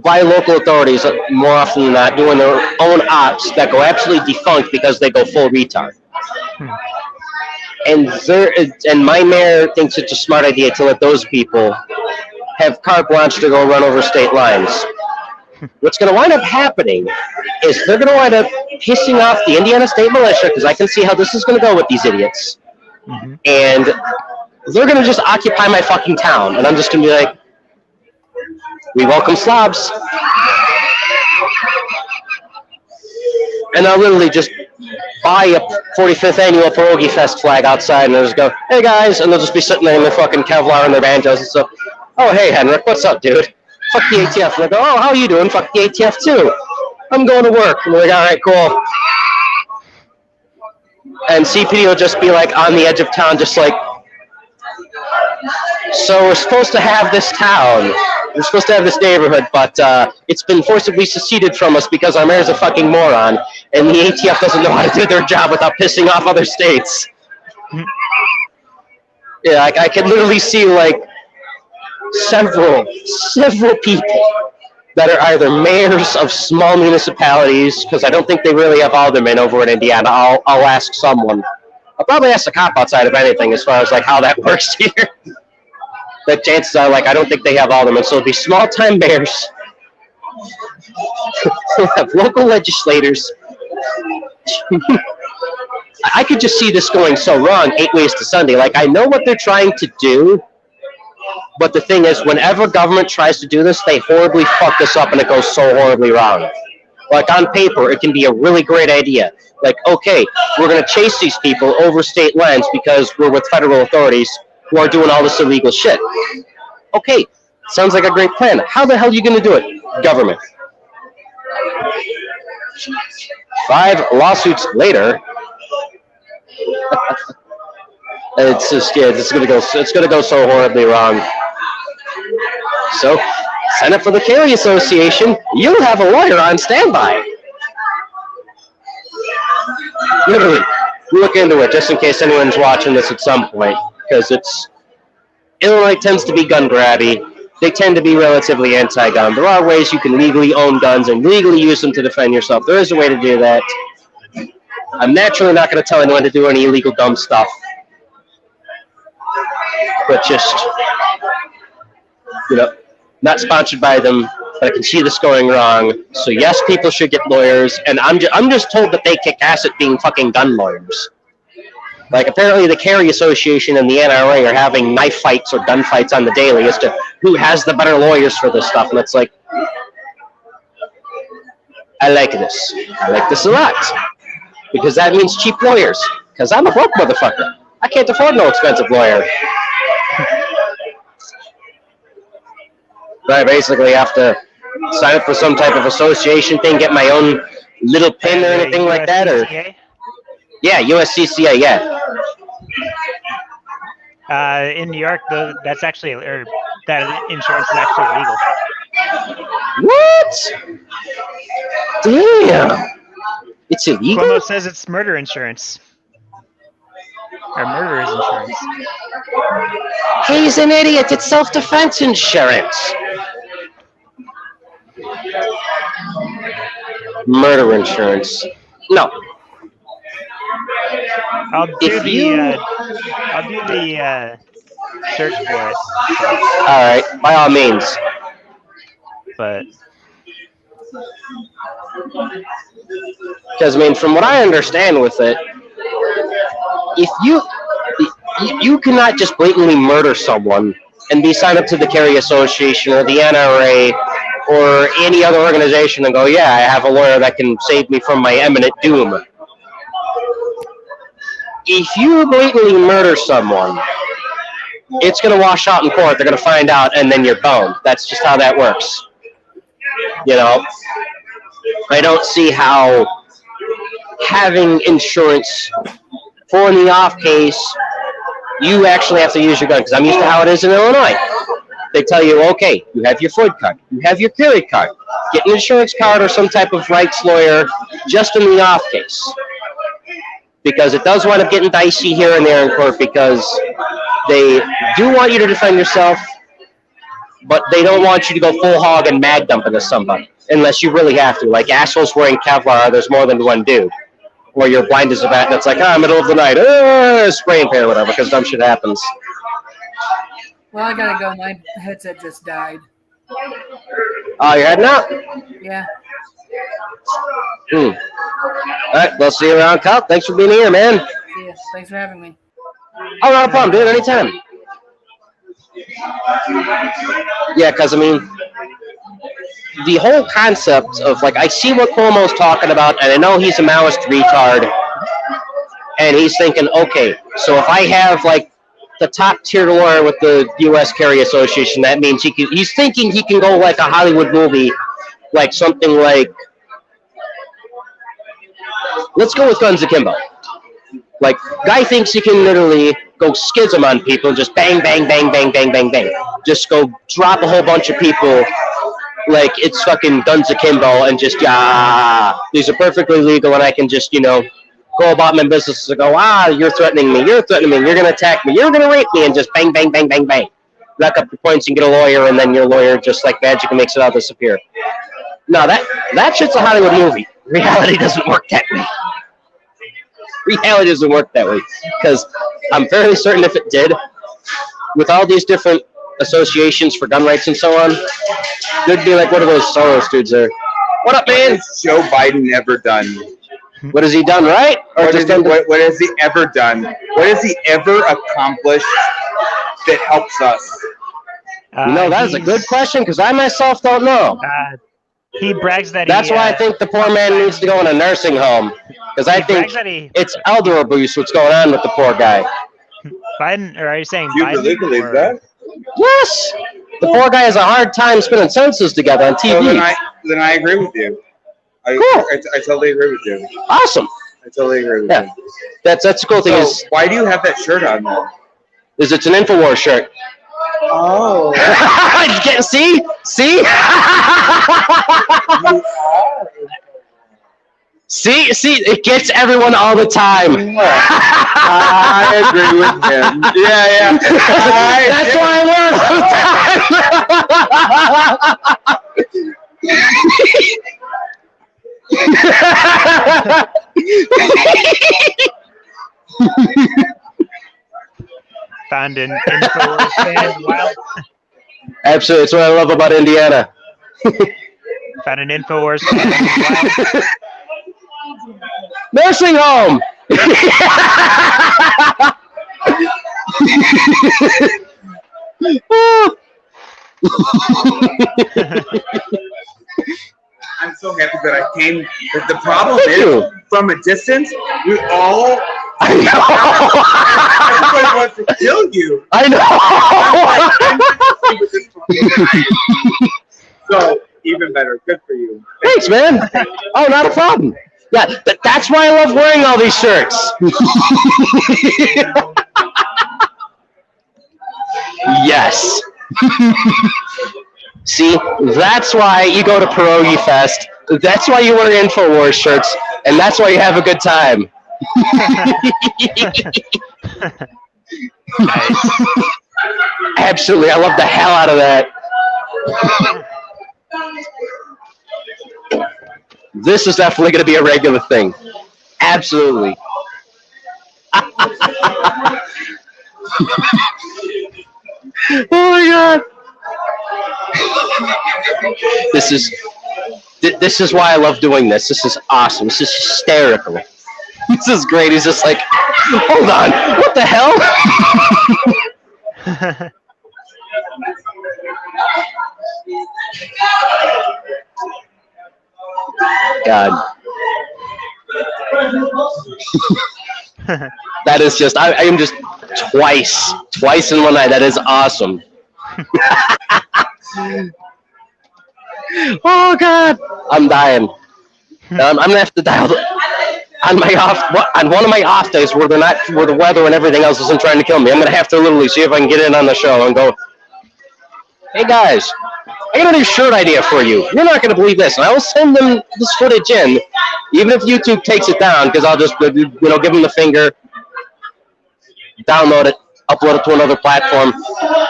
by local authorities more often than not, doing their own ops that go absolutely defunct because they go full retard. And my mayor thinks it's a smart idea to let those people have carte blanche to go run over state lines. What's going to wind up happening is they're going to wind up pissing off the Indiana State Militia, because I can see how this is going to go with these idiots. And they're going to just occupy my fucking town. And I'm just going to be like, we welcome slobs. And I'll literally just buy a 45th annual Perogi Fest flag outside, and they'll just go, hey guys, and they'll just be sitting there in their fucking Kevlar and their banjos and stuff. Oh, hey Henrik, what's up, dude? Fuck the ATF. And they go, oh, how you doing? Fuck the ATF too. I'm going to work. And they're like, all right, cool. And CPD will just be like on the edge of town, just like, so we're supposed to have this town. We're supposed to have this neighborhood, but it's been forcibly seceded from us because our mayor's a fucking moron, and the ATF doesn't know how to do their job without pissing off other states. Yeah, I can literally see, like, several people that are either mayors of small municipalities, because I don't think they really have aldermen over in Indiana. I'll ask someone. I'll probably ask the cop outside of anything as far as, like, how that works here. But chances are, like, I don't think they have aldermen. So it'll be small-time mayors. We'll have local legislators. I could just see this going so wrong 8 ways to Sunday. Like, I know what they're trying to do, but the thing is, whenever government tries to do this, they horribly fuck this up, and it goes so horribly wrong. Like, on paper, it can be a really great idea. Like, okay, we're going to chase these people over state lines because we're with federal authorities who are doing all this illegal shit. Okay, sounds like a great plan. How the hell are you going to do it? Government. 5 lawsuits later, it's just, yeah, it's going to go so horribly wrong. So, sign up for the Carry Association. You'll have a lawyer on standby. Literally, look into it just in case anyone's watching this at some point, because Illinois tends to be gun grabby. They tend to be relatively anti-gun. There are ways you can legally own guns and legally use them to defend yourself. There is a way to do that. I'm naturally not going to tell anyone to do any illegal dumb stuff. But just, not sponsored by them, but I can see this going wrong. So yes, people should get lawyers, and I'm just told that they kick ass at being fucking gun lawyers. Like, apparently the Carry Association and the NRA are having knife fights or gun fights on the daily as to who has the better lawyers for this stuff, and it's like, I like this. I like this a lot. Because that means cheap lawyers. Because I'm a broke motherfucker. I can't afford no expensive lawyer. But I basically have to sign up for some type of association thing, get my own little pin or anything like that, or... Yeah, USCCA, yeah. In New York, though, that insurance is actually illegal. What? Damn. It's illegal? Cuomo says it's murder insurance. Or murderer's insurance. He's an idiot. It's self-defense insurance. Murder insurance. No. I'll do the search for it. All right, by all means. But because I mean, from what I understand with it, if you cannot just blatantly murder someone and be signed up to the Carry Association or the NRA or any other organization and go, yeah, I have a lawyer that can save me from my imminent doom. If you blatantly murder someone, it's going to wash out in court. They're going to find out, and then you're boned. That's just how that works. I don't see how having insurance for in the off case, you actually have to use your gun. Because I'm used to how it is in Illinois. They tell you, okay, you have your Floyd card, you have your carry card, get an insurance card or some type of rights lawyer just in the off case. Because it does wind up getting dicey here and there in court because They do want you to defend yourself, but they don't want you to go full hog and mag dump into somebody unless you really have to. Like assholes wearing Kevlar, there's more than one dude. Or you're blind as a bat, and it's like, middle of the night, spray and pray or whatever, because dumb shit happens. Well, I gotta go. My headset just died. Oh, you're heading out? Yeah. All right, we'll see you around, Cal. Thanks for being here, man. See ya. Thanks for having me. Oh, not a problem, dude. Anytime. Yeah, because, I mean, the whole concept of, like, I see what Cuomo's talking about, and I know he's a Maoist retard, and he's thinking, okay, so if I have, like, the top-tier lawyer with the U.S. Carry Association, that means he's thinking he can go, like, a Hollywood movie, like something like, let's go with Guns Akimbo. Like, guy thinks he can literally go schism on people and just bang, bang, bang, bang, bang, bang, bang. Just go drop a whole bunch of people like it's fucking Guns Akimbo and just, these are perfectly legal and I can just, go about my business and go, you're threatening me, you're going to attack me, you're going to rape me, and just bang, bang, bang, bang, bang. Rack up your points and get a lawyer, and then your lawyer just like magic makes it all disappear. No, that shit's a Hollywood movie. Reality doesn't work that way. Reality doesn't work that way. Because I'm fairly certain if it did, with all these different associations for gun rights and so on, there'd be like one of those Soros dudes there. What up, man? What has Joe Biden ever done? What has he done right? Or What has he ever done? What has he ever accomplished that helps us? That is a good question because I myself don't know. He brags that That's why I think the poor man needs to go in a nursing home because I think it's elder abuse what's going on with the poor guy. Biden, or are you saying You Biden? really believe that? Yes! The poor guy has a hard time spinning sentences together on TV. So then I agree with you. Cool. I totally agree with you. Awesome. I totally agree with you. That's the cool thing is why do you have that shirt on then? it's an InfoWars shirt. Oh. See? See, it gets everyone all the time. I agree with him. Yeah. That's why I Found an InfoWars fan wild. Absolutely, that's what I love about Indiana. Found an InfoWars fan wild. Nursing home. I'm so happy that I came. But the problem is, from a distance, we all. I know. Everybody wants to kill you. I know. So even better. Good for you. Thanks, man. Oh, not a problem. Yeah, that's why I love wearing all these shirts. Yes. See, that's why you go to Perogi Fest. That's why you wear InfoWars shirts, and that's why you have a good time. Nice. Absolutely, I love the hell out of that. This is definitely going to be a regular thing. Absolutely. Oh my god. This is why I love doing this. This is awesome. This is hysterical. This is great. He's just like, hold on, what the hell? God. That is just, I am just twice in one night. That is awesome. Oh God, I'm dying. I'm gonna have to dial on one of my off days where the weather and everything else isn't trying to kill me. I'm gonna have to literally see if I can get in on the show and go, hey guys, I got a new shirt idea for you. You're not gonna believe this, and I will send them this footage in, even if YouTube takes it down, because I'll just give them the finger, download it, upload it to another platform,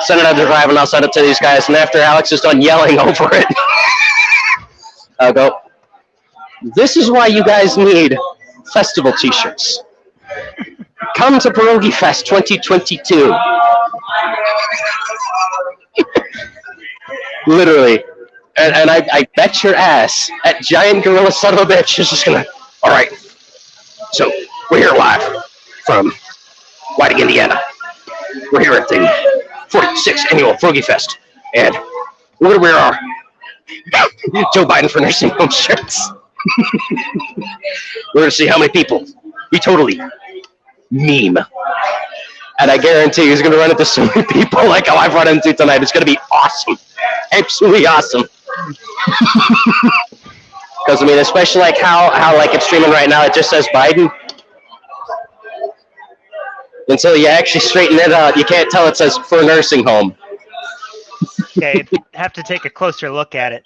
send it on the drive, and I'll send it to these guys. And after Alex is done yelling over it, I'll go, this is why you guys need festival t-shirts. Come to Perogi Fest 2022. Literally. And I bet your ass that giant gorilla son of a bitch is just gonna, all right, so we're here live from Whiting, Indiana. We're here at the 46th annual Perogi Fest, and we're gonna wear our Joe Biden for nursing home shirts. We're gonna see how many people we totally meme. And I guarantee he's gonna run into so many people like how I've run into tonight. It's gonna be awesome. Absolutely awesome. Because I mean, especially like how like it's streaming right now, it just says Biden. Until you actually straighten it out, you can't tell it says for nursing home. Yeah, you have to take a closer look at it.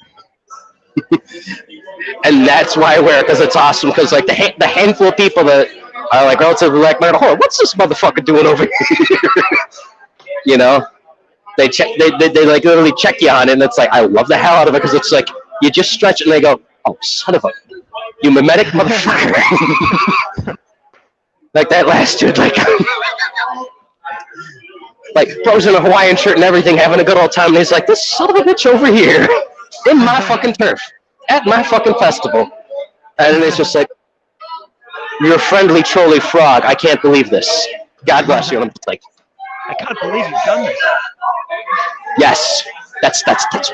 And that's why I wear it, because it's awesome. Because like the handful of people that are like relatively like-minded, oh, what's this motherfucker doing over here? You know, they like literally check you on it, and it's like I love the hell out of it because it's like you just stretch it and they go, oh, son of a, you mimetic motherfucker. Like that last dude, like bro's in a Hawaiian shirt and everything, having a good old time, and he's like, this son of a bitch over here in my fucking turf at my fucking festival, and then it's just like, you're a friendly trolly frog. I can't believe this. God bless you. And I'm just like, I can't believe you've done this. yes, that's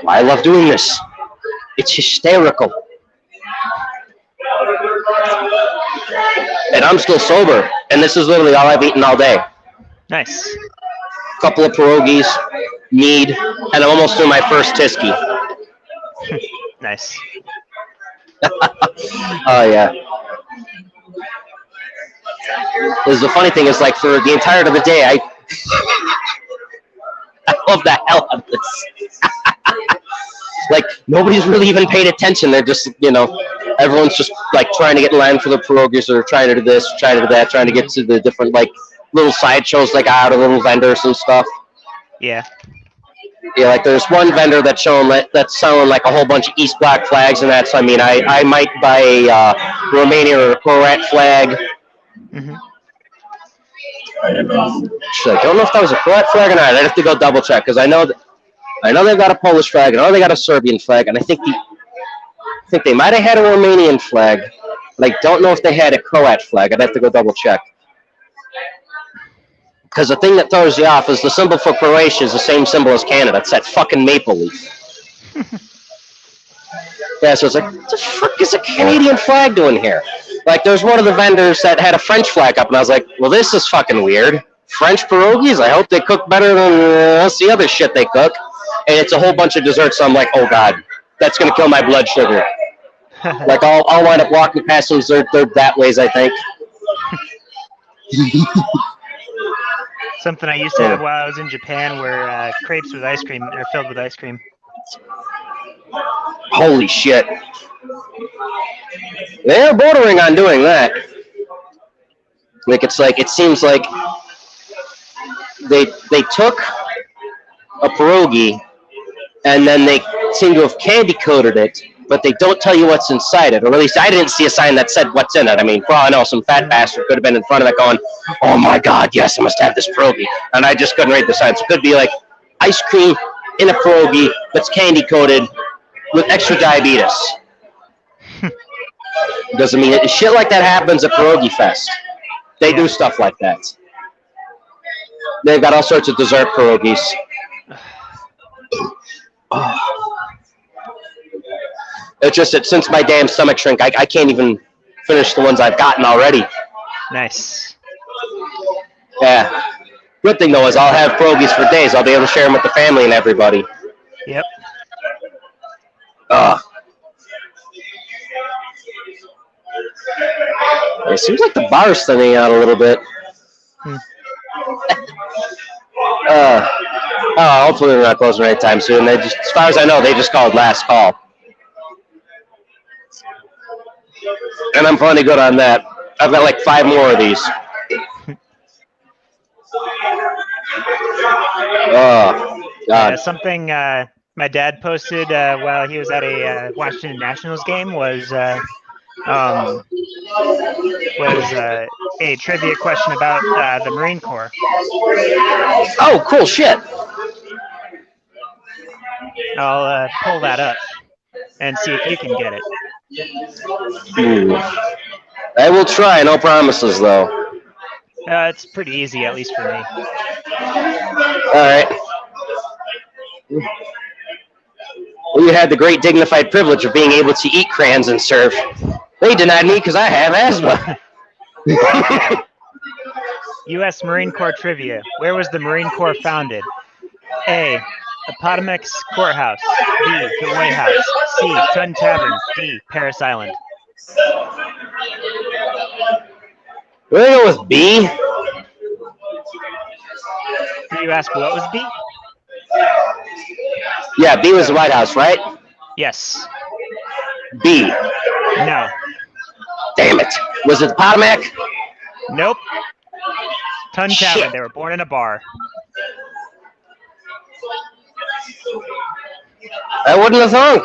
why I love doing this. It's hysterical. And I'm still sober, and this is literally all I've eaten all day. Nice. Couple of pierogies, mead, and I'm almost through my first tisky. Nice. Oh yeah. Because the funny thing is, like, for the entirety of the day, I love the hell out of this. Like, nobody's really even paid attention. They're just, you know, everyone's just, like, trying to get in line for the pierogies, or trying to do this, trying to do that, trying to get to the different, like, little sideshows they got, or little vendors and stuff. Yeah. Yeah, like, there's one vendor that's selling, like, a whole bunch of East Bloc flags and that, so, I mean, I might buy a Romanian or a Croat flag. Mm-hmm. I don't know if that was a Croat flag or not. I'd have to go double check, because I know they've got a Polish flag, and I know they got a Serbian flag, and I think they might have had a Romanian flag, but I don't know if they had a Croat flag. I'd have to go double check. Because the thing that throws you off is the symbol for Croatia is the same symbol as Canada. It's that fucking maple leaf. Yeah, so it's like, what the fuck is a Canadian flag doing here? Like, there's one of the vendors that had a French flag up, and I was like, well, this is fucking weird. French pierogies? I hope they cook better than the other shit they cook. And it's a whole bunch of desserts, so I'm like, oh, God, that's going to kill my blood sugar. Like, I'll wind up walking past some dessert that ways, I think. Something I used to have while I was in Japan were crepes with ice cream, or filled with ice cream. Holy shit. They're bordering on doing that. Like, it seems like they took a pierogi and then they seem to have candy coated it, but they don't tell you what's inside it. Or at least I didn't see a sign that said what's in it. I mean, for all I know, some fat bastard could have been in front of it going, oh my God, yes, I must have this pierogi. And I just couldn't read the sign. So it could be like ice cream in a pierogi that's candy coated with extra diabetes. Because, I mean, shit like that happens at Perogi Fest. They do stuff like that. They've got all sorts of dessert pierogies. It's just that since my damn stomach shrink, I can't even finish the ones I've gotten already. Nice. Yeah. Good thing, though, is I'll have pierogies for days. I'll be able to share them with the family and everybody. Yep. It seems like the bar's thinning out a little bit. Hopefully they're not closing anytime soon. They just, as far as I know, they just called last call. And I'm plenty good on that. I've got like 5 more of these. Oh, Yeah, God. something my dad posted while he was at a Washington Nationals game um, was a trivia question about the Marine Corps. Oh, cool shit. I'll pull that up and see if you can get it. Hmm. I will try. No promises, though. It's pretty easy, at least for me. All right. You had the great dignified privilege of being able to eat crayons and serve. They denied me because I have asthma. Okay. U.S. Marine Corps trivia. Where was the Marine Corps founded? A. Appomattox Courthouse. B. The White House. C. Tun Tavern. D. Paris Island. We're gonna go with B. Did you ask what was B? Yeah, B was the White House, right? Yes. B. No. Damn it. Was it the Potomac? Nope. Tun Shit. Tavern. They were born in a bar. I wouldn't have thunk.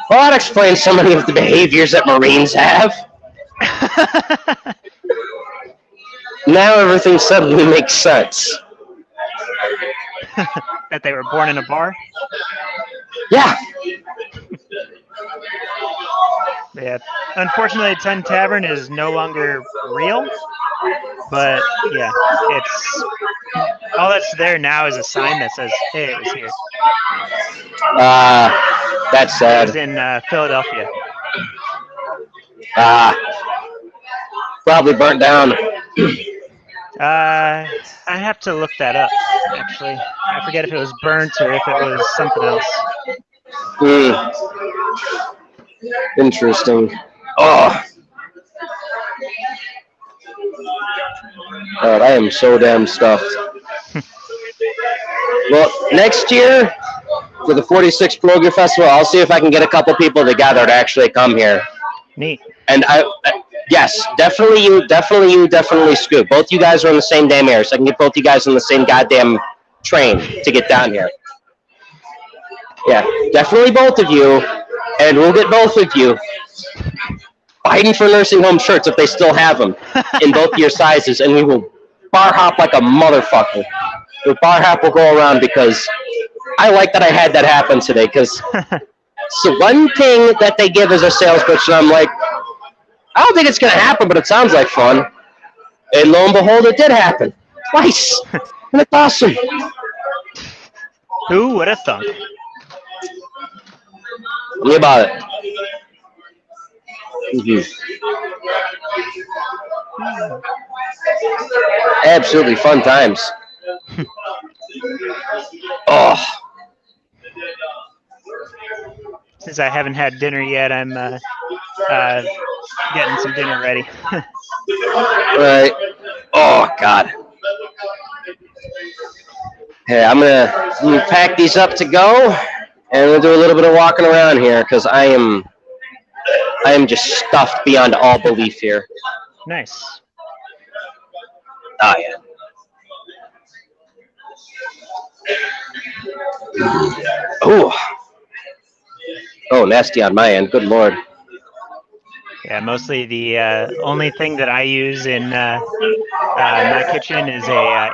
Well, that explains so many of the behaviors that Marines have. Now everything suddenly makes sense. That they were born in a bar? Yeah. Yeah. Unfortunately, Tun Tavern is no longer real. But yeah, it's all that's there now is a sign that says, "Hey, it was here." That's It was sad. in Philadelphia. Probably burnt down. I have to look that up. Actually, I forget if it was burnt or if it was something else. Interesting. Oh. God, I am so damn stuffed. Well, next year for the 46th Perogi Festival, I'll see if I can get a couple people together to actually come here. Neat. And yes, definitely you, Scoop. Both you guys are in the same damn area, so I can get both you guys in the same goddamn train to get down here. Yeah, definitely both of you, and we'll get both of you fighting for nursing home shirts if they still have them in both your sizes, and we will bar hop like a motherfucker. The bar hop will go around because I like that I had that happen today, because it's the one thing that they give as a sales pitch, and I'm like, I don't think it's going to happen, but it sounds like fun. And lo and behold, it did happen. Twice. And it's awesome. Who would have thunk? Tell me about it. Absolutely fun times. Oh. Since I haven't had dinner yet, I'm getting some dinner ready. Right. Oh, God. Hey, I'm gonna pack these up to go, and we'll do a little bit of walking around here, because I am just stuffed beyond all belief here. Nice. Oh, yeah. Oh. Oh, nasty on my end. Good Lord. Yeah, mostly the only thing that I use in my kitchen is a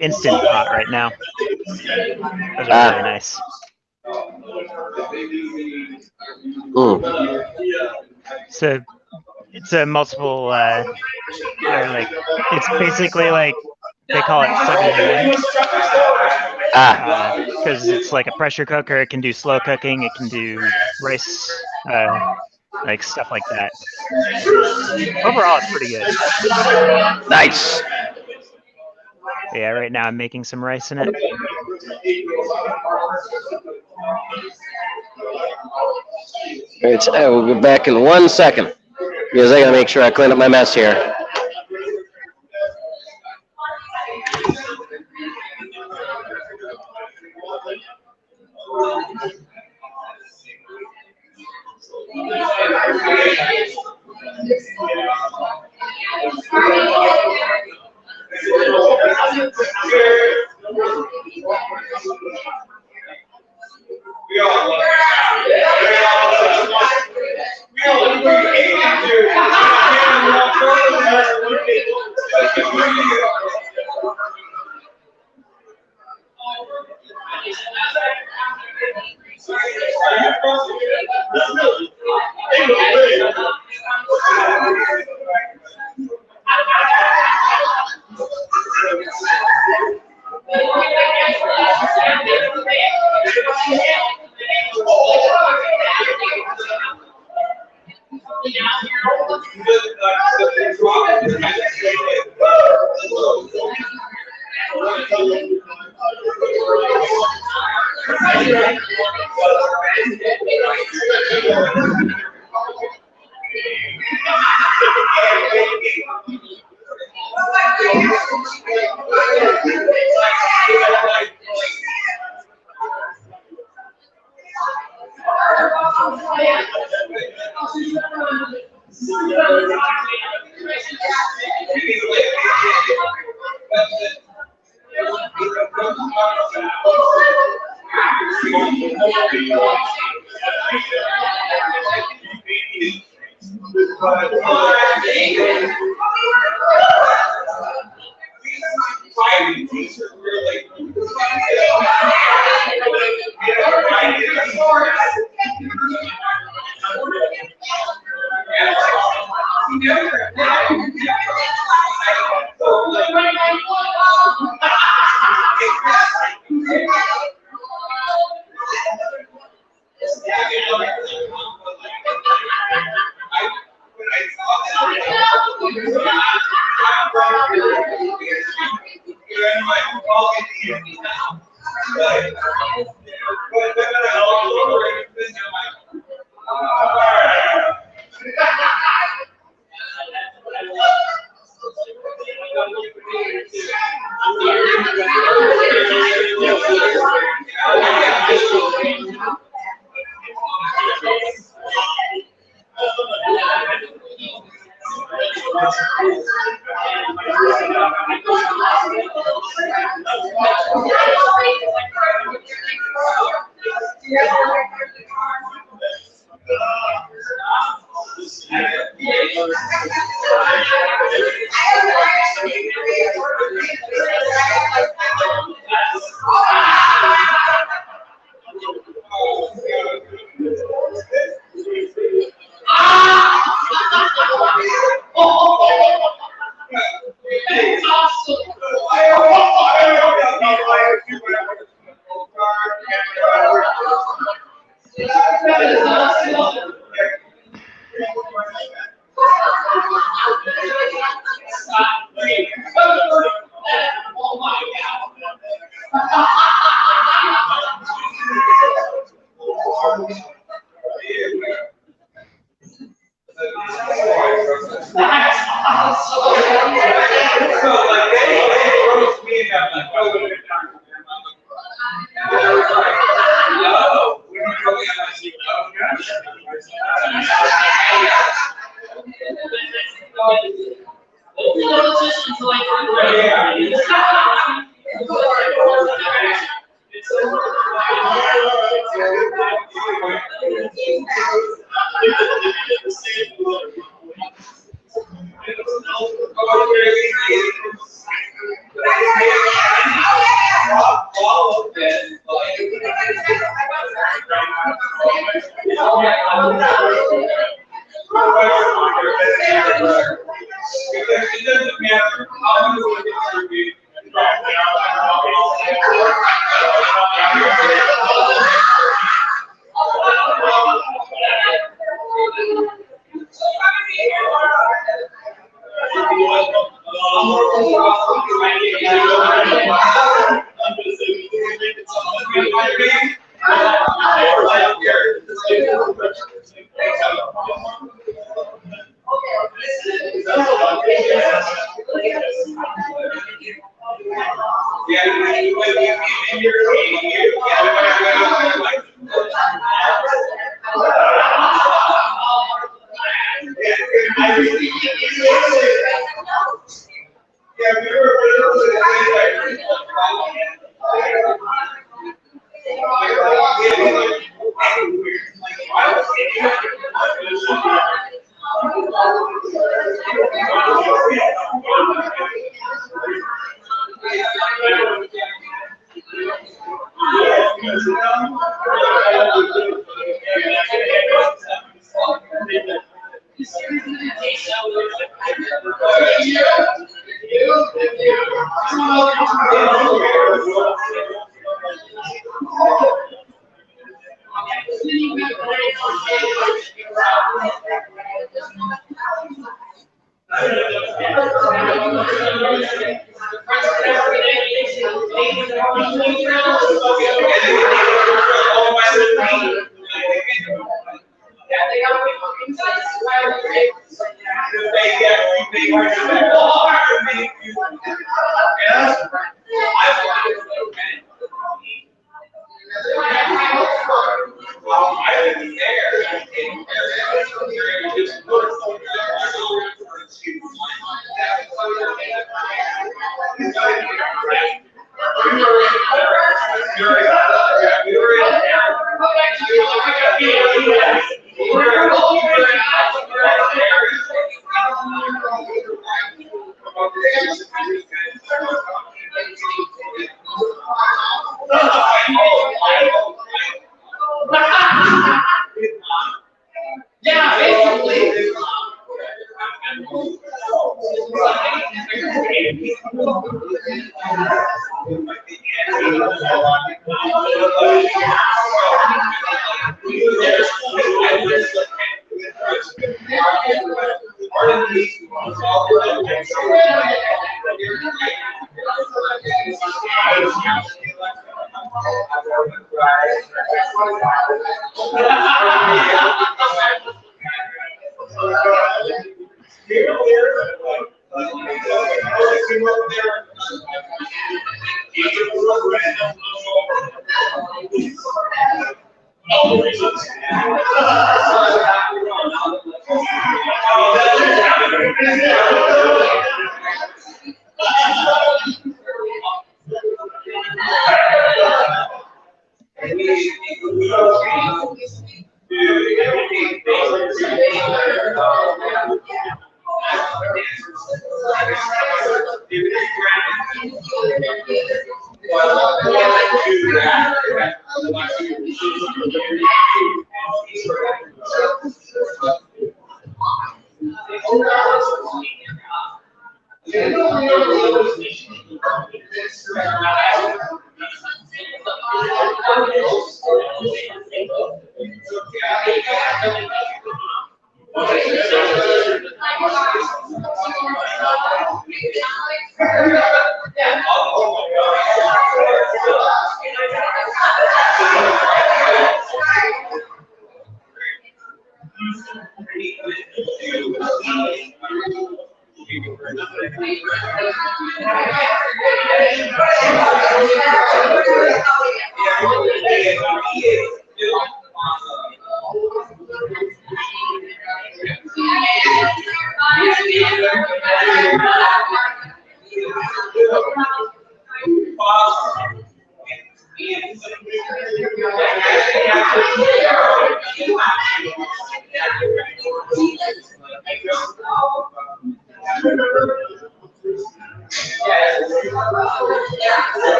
instant pot right now. Those are really nice. So it's a multiple, or like it's basically like they call it 7-in-1. Because it's like a pressure cooker. It can do slow cooking. It can do rice, like stuff like that. Overall, it's pretty good. Nice. Yeah, right now I'm making some rice in it. Alright, I will be back in 1 second, because I gotta make sure I clean up my mess here.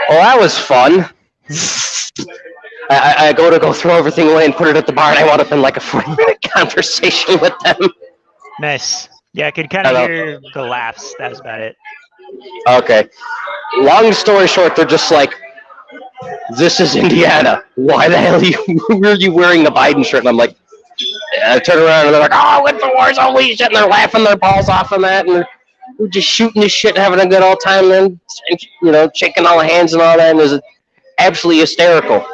Well, that was fun. I go throw everything away and put it at the bar, and I wound up in like a 40-minute conversation with them. Nice. Yeah, I could kind of Hello. hear the laughs. That was about it. Okay. Long story short, they're just like, "This is Indiana. Why the hell are you wearing a Biden shirt?" And I'm like, I turn around and they're like, "Oh, with the wars, holy shit!" And they're laughing their balls off on that, and we're just shooting this shit, having a good old time, and shaking all the hands and all that, and it was absolutely hysterical.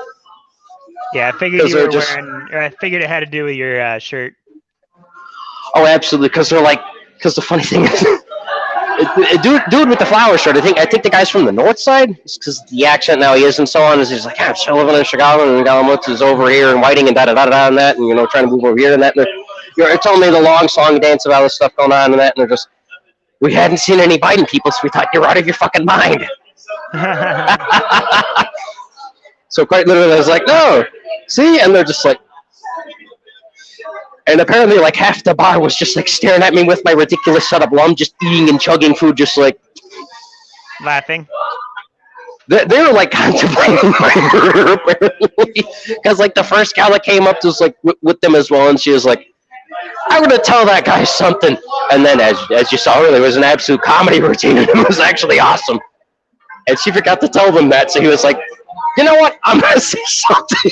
Yeah, I figured 'Cause you they're were just- wearing. Or I figured it had to do with your shirt. Oh, absolutely. Because they're like, because the funny thing is, dude with the flower shirt. I think the guy's from the north side. Because the accent now he is and so on is he's like, yeah, I'm still living in Chicago and Galamutz is over here and Whiting and da da da da and that and trying to move over here and that. And you're telling me the long song and dance about all this stuff going on and that and they're just, we hadn't seen any Biden people, so we thought you were out of your fucking mind. So quite literally, I was like, no, see, and they're just like, and apparently like half the bar was just like staring at me with my ridiculous setup while I'm just eating and chugging food, just like Laughing. they were like contemplating my murder apparently, because like the first gal that came up was like with them as well, and she was like, I'm gonna tell that guy something, and then as you saw earlier, it was an absolute comedy routine, and it was actually awesome. And she forgot to tell them that, so he was like, you know what, I'm gonna say something.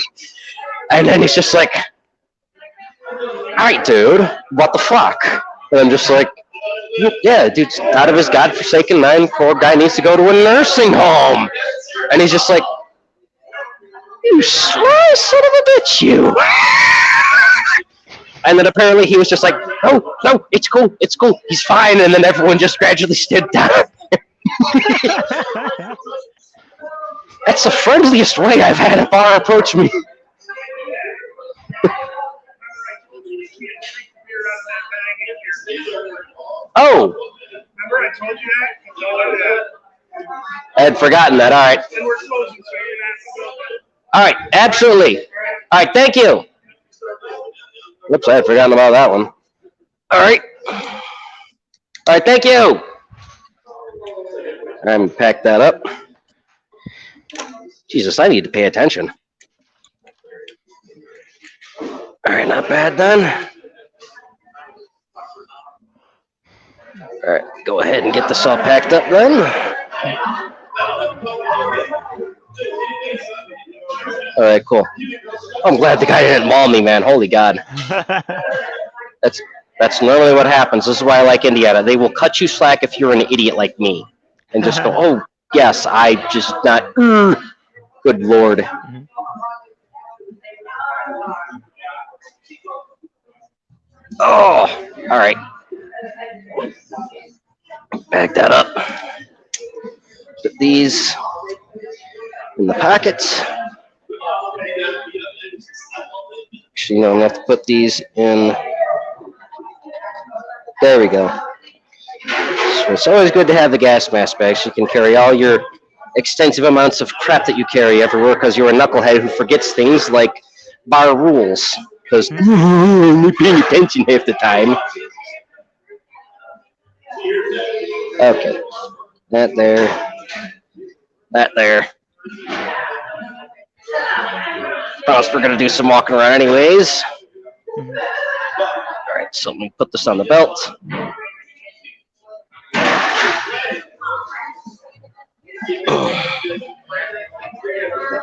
And then he's just like, all right, dude, what the fuck? And I'm just like, yeah, dude's out of his godforsaken mind. Poor guy needs to go to a nursing home. And he's just like, you sly son of a bitch, you. And then apparently he was just like, no, it's cool, he's fine. And then everyone just gradually stood down. That's the friendliest way I've had a bar approach me. Oh. Remember I told you that? I had forgotten that. All right. And we're closing, so you're gonna have to go. All right. Absolutely. All right. Thank you. Whoops, I had forgotten about that one. All right. All right. Thank you. I'm pack that up. Jesus, I need to pay attention. All right. Not bad then. All right, go ahead and get this all packed up then. All right, cool. I'm glad the guy didn't maul me, man. Holy God. That's normally what happens. This is why I like Indiana. They will cut you slack if you're an idiot like me. And just go, oh, yes, I just not. Good Lord. Oh, all right. Bag that up. Put these in the pockets. Actually, no, I'm going to have to put these in. There we go. So it's always good to have the gas mask bags. You can carry all your extensive amounts of crap that you carry everywhere because you're a knucklehead who forgets things like bar rules. Because I'm not paying attention half the time. Okay. That there. That there. Plus, we're going to do some walking around anyways. Alright, so let me put this on the belt.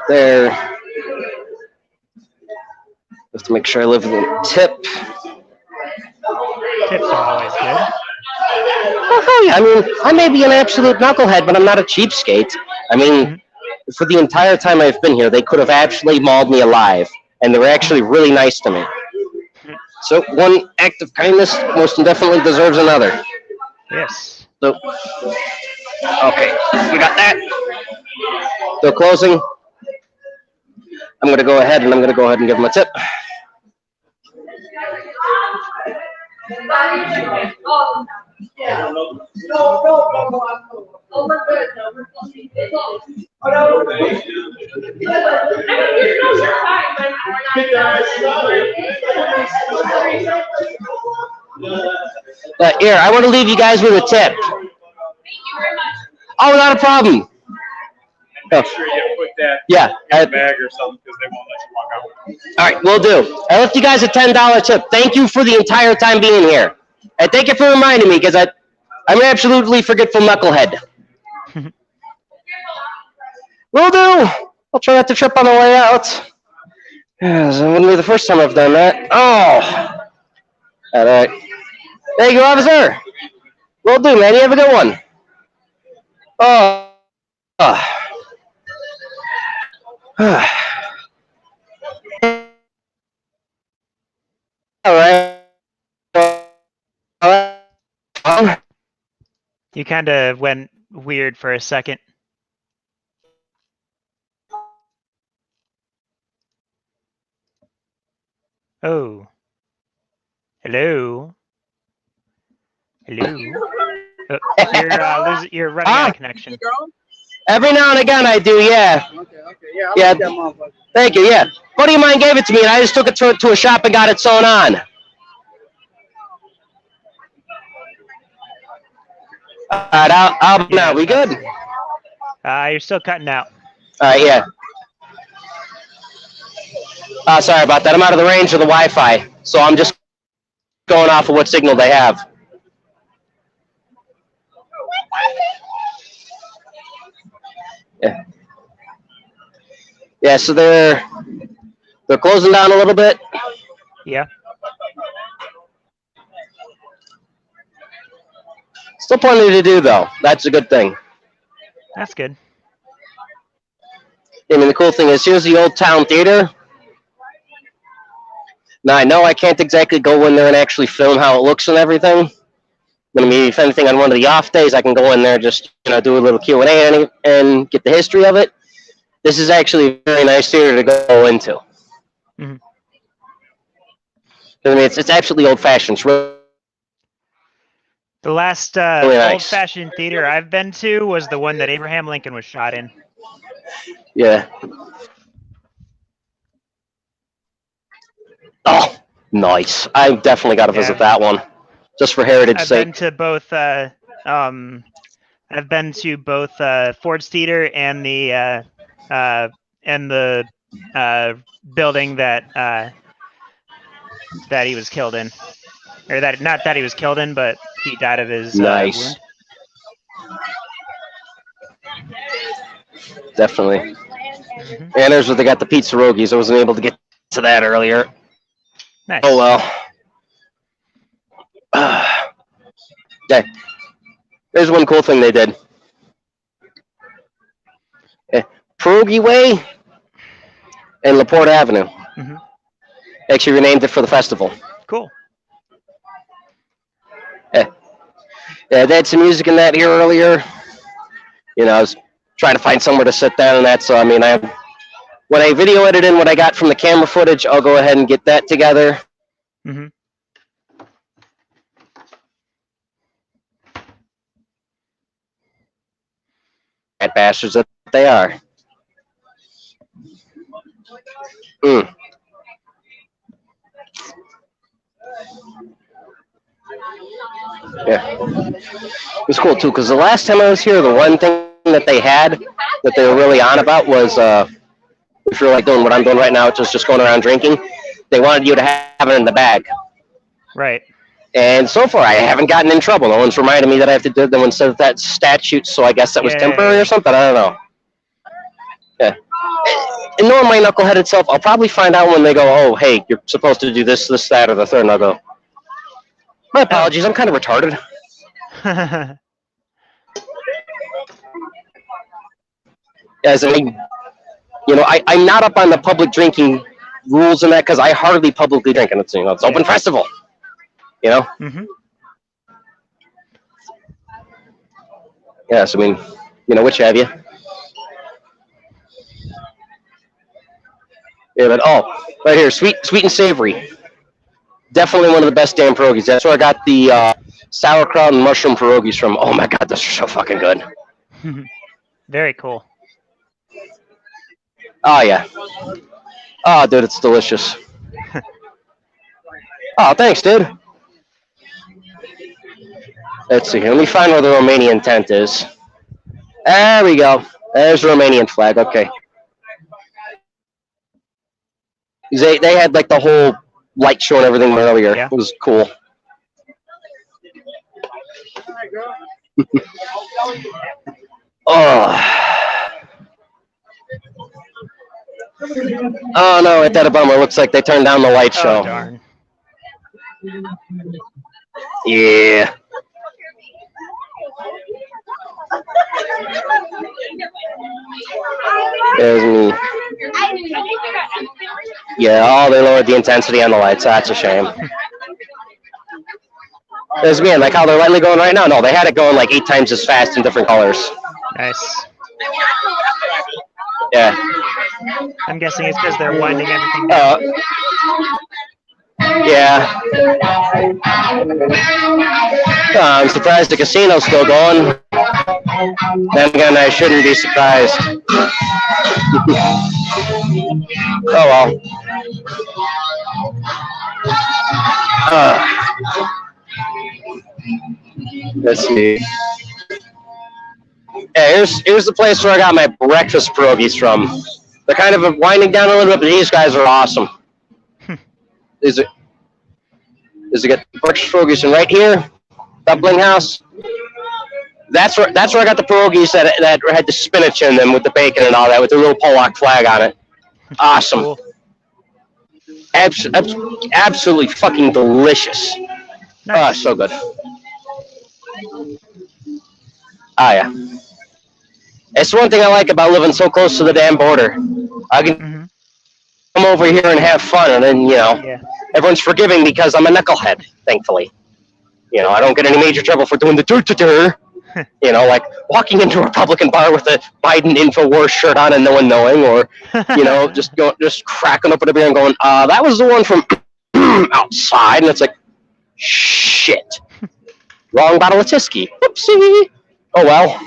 There. Have to make sure I live with a tip. Tips are always good. Oh, yeah. I mean, I may be an absolute knucklehead, but I'm not a cheapskate. I mean, for the entire time I've been here, they could have actually mauled me alive, and they were actually really nice to me. So one act of kindness most definitely deserves another. Yes. So, okay, we got that. They're closing. I'm going to go ahead and give them a tip. Here, I want to leave you guys with a tip. Oh, not a problem. Make sure you put that Yeah. in a bag or something because they won't let you walk out with it. All right, will do. I left you guys a $10 tip. Thank you for the entire time being here. And thank you for reminding me, because I'm an absolutely forgetful knucklehead. Will do. I'll try not to trip on the way out. It wouldn't be the first time I've done that. Oh. All right. There you go, officer. Will do, man. You have a good one. Oh. You kind of went weird for a second. Oh. Hello. Hello. Oh, you're running out of connection. Every now and again I do, yeah. Okay. Yeah, I Yeah. like that motherfucker. Thank you, yeah. A buddy of mine gave it to me, and I just took it to a shop and got it sewn on. All right, I'll Yeah, now. We good? You're still cutting out. All right, yeah. Sorry about that. I'm out of the range of the Wi-Fi, so I'm just going off of what signal they have. Yeah. Yeah, so they're closing down a little bit. Yeah. Still plenty to do, though. That's a good thing. That's good. I mean, the cool thing is, here's the Old Town Theater. Now, I know I can't exactly go in there and actually film how it looks and everything. But I mean, if anything, on one of the off days, I can go in there, just do a little Q&A and get the history of it. This is actually a very nice theater to go into. Mhm. I mean, it's absolutely old-fashioned. It's really The last nice. old-fashioned theater I've been to was the one that Abraham Lincoln was shot in. Yeah. Oh, nice. I definitely got to visit that one, just for heritage I've sake. been to both. I've been to both Ford's Theater and the building that he was killed in, or that not that he was killed in, but he died of his Nice. wound. Definitely. Mhm. And there's where they got the Pierogies. I wasn't able to get to that earlier. Nice. Oh well. Okay. There's one cool thing they did. Perugi Way and LaPorte Avenue. Mhm. Actually renamed it for the festival. Cool. Yeah, they had some music in that here earlier. I was trying to find somewhere to sit down and that. So I mean, when I video edited in what I got from the camera footage, I'll go ahead and get that together. Mm-hmm. Bad bastards that they are. Yeah. It was cool too, because the last time I was here, the one thing that they had that they were really on about was if you're like doing what I'm doing right now, just going around drinking, they wanted you to have it in the bag. Right. And so far, I haven't gotten in trouble. No one's reminded me that I have to do them instead of that statute, so I guess that was temporary or something. I don't know. Yeah. And knowing my knucklehead itself, I'll probably find out when they go, oh, hey, you're supposed to do this, this, that, or the third, and I'll go, my apologies, I'm kind of retarded. As I mean, I'm not up on the public drinking rules and that because I hardly publicly drink, and it's open festival. Mm-hmm. Yes, I mean, which have you? Yeah, but right here, sweet and savory. Definitely one of the best damn pierogies. That's where I got the sauerkraut and mushroom pierogies from. Oh my god, those are so fucking good. Very cool. Oh yeah. Oh, dude, it's delicious. Oh, thanks, dude. Let's see here. Let me find where the Romanian tent is. There we go. There's the Romanian flag. Okay. They had like the whole light show and everything earlier. Yeah. It was cool. Oh no, ain't that a bummer? Looks like they turned down the light show. Oh, darn. Yeah. There's me. Yeah, they lowered the intensity on the lights. That's a shame. There's me, like how they're lightly going right now. No, they had it going like 8 times as fast in different colors. Nice. Yeah. I'm guessing it's because they're winding everything down. Yeah. I'm surprised the casino's still going. Then again, I shouldn't be surprised. Oh well. Let's see. Yeah, here's the place where I got my breakfast pierogies from. They're kind of winding down a little bit, but these guys are awesome. Is it get breakfast pierogies and right here, Dumpling House. That's where I got the pierogies that had the spinach in them with the bacon and all that, with the little Polak flag on it. Awesome. Cool. Absolutely fucking delicious. Nice. So good. Yeah. It's one thing I like about living so close to the damn border. I can come over here and have fun, and then, everyone's forgiving because I'm a knucklehead, thankfully. I don't get any major trouble for doing the dur-dur-dur. Like walking into a Republican bar with a Biden InfoWars shirt on and no one knowing, or, just cracking open a beer and going, that was the one from outside, and it's like, shit. Wrong bottle of Tyskie. Oopsie. Oh, well.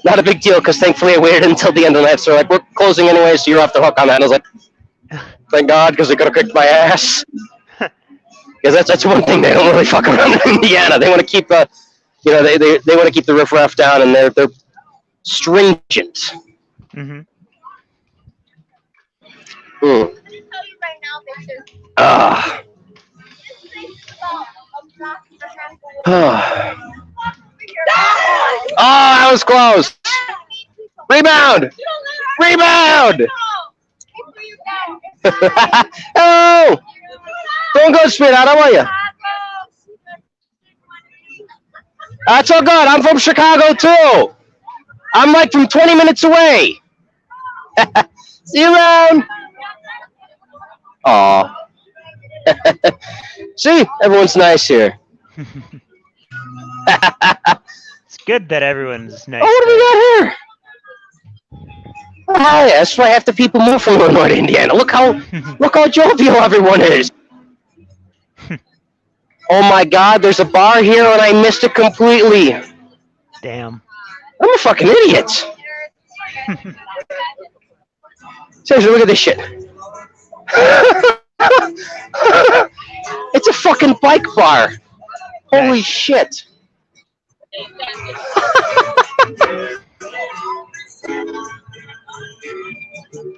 Not a big deal, because thankfully I waited until the end of the night, so like, we're closing anyway, so you're off the hook on that. And I was like, thank God, because they could have kicked my ass. Because that's one thing they don't really fuck around in Indiana. They want to keep they want to keep the riffraff down, and they're stringent. That was close. Rebound! Rebound! Oh! Doing good, sweetheart. How are you? That's all good. I'm from Chicago, too. I'm like from 20 minutes away. See you around. Aw. See? Everyone's nice here. It's good that everyone's nice. Oh, what do we got here? Oh, yeah, that's why half the people move from Illinois to Indiana. Look how jovial everyone is. Oh my God, there's a bar here and I missed it completely. Damn. I'm a fucking idiot. Seriously, look at this shit. It's a fucking bike bar. Holy shit.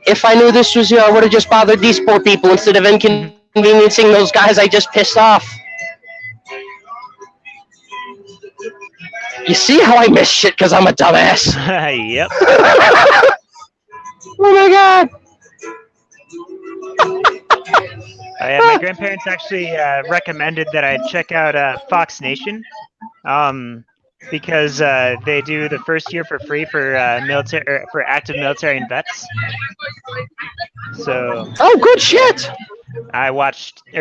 If I knew this was here, I would have just bothered these poor people instead of inconveniencing those guys I just pissed off. You see how I miss shit because I'm a dumbass? Yep. Oh my God. Yeah, my grandparents actually recommended that I check out Fox Nation, because they do the first year for free for active military and vets. So. Oh, good shit.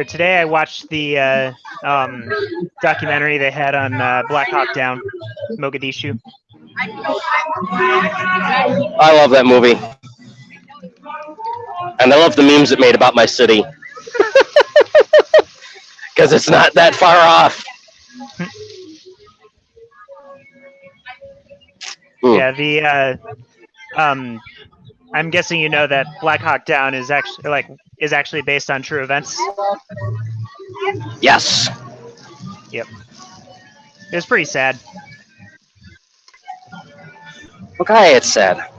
Today I watched the documentary they had on Black Hawk Down, Mogadishu. I love that movie. And I love the memes it made about my city. Because it's not that far off. Yeah, I'm guessing you know that Black Hawk Down is actually based on true events. Yes. Yep. It was pretty sad. Okay, it's sad.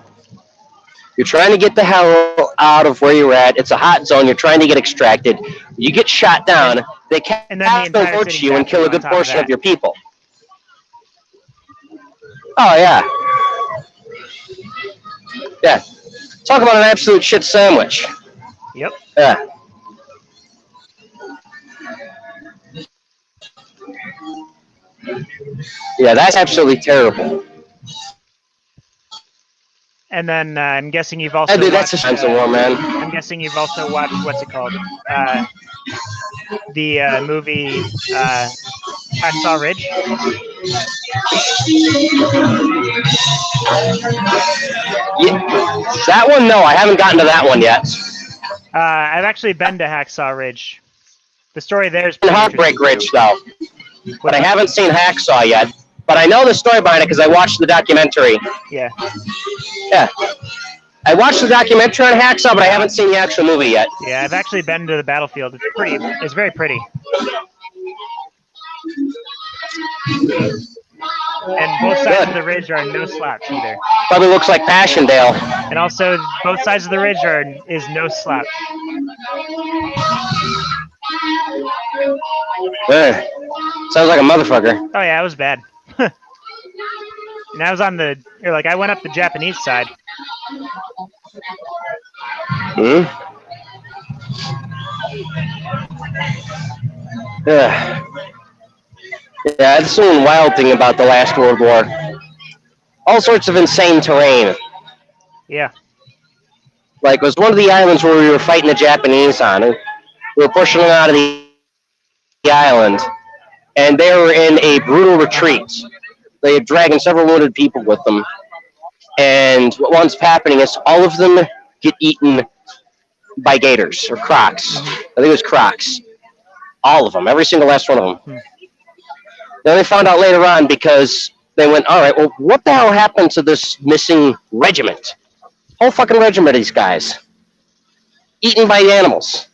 You're trying to get the hell out of where you're at. It's a hot zone. You're trying to get extracted. You get shot down. They can't approach you and kill a good portion of your people. Oh, yeah. Yeah. Talk about an absolute shit sandwich. Yep. Yeah. Yeah, that's absolutely terrible. And then I'm guessing you've also Hey, dude, that's a sense of war, man. I'm guessing you've also watched, what's it called? the movie Hacksaw Ridge? Yeah, that one, no, I haven't gotten to that one yet. I've actually been to Hacksaw Ridge. The story there is And pretty Heartbreak interesting, Ridge, too. though. But I What's that? haven't seen Hacksaw yet. But I know the story behind it because I watched the documentary. Yeah. Yeah. I watched the documentary on Hacksaw, but I haven't seen the actual movie yet. Yeah, I've actually been to the battlefield. It's pretty. It's very pretty. And both sides of the ridge are no slouch either. Probably looks like Passchendaele. And also, both sides of the ridge is no slouch. Sounds like a motherfucker. Oh yeah, it was bad. And I was on the, or like I went up the Japanese side. Hmm? Yeah. Yeah, that's the one wild thing about the last World War. All sorts of insane terrain. Yeah. Like, it was one of the islands where we were fighting the Japanese on. We were pushing them out of the island, and they were in a brutal retreat. They had dragging several wounded people with them. And what winds up happening is all of them get eaten by gators or crocs. I think it was crocs. All of them, every single last one of them. Then they found out later on because they went, all right, well, what the hell happened to this missing regiment? Whole fucking regiment of these guys. Eaten by the animals.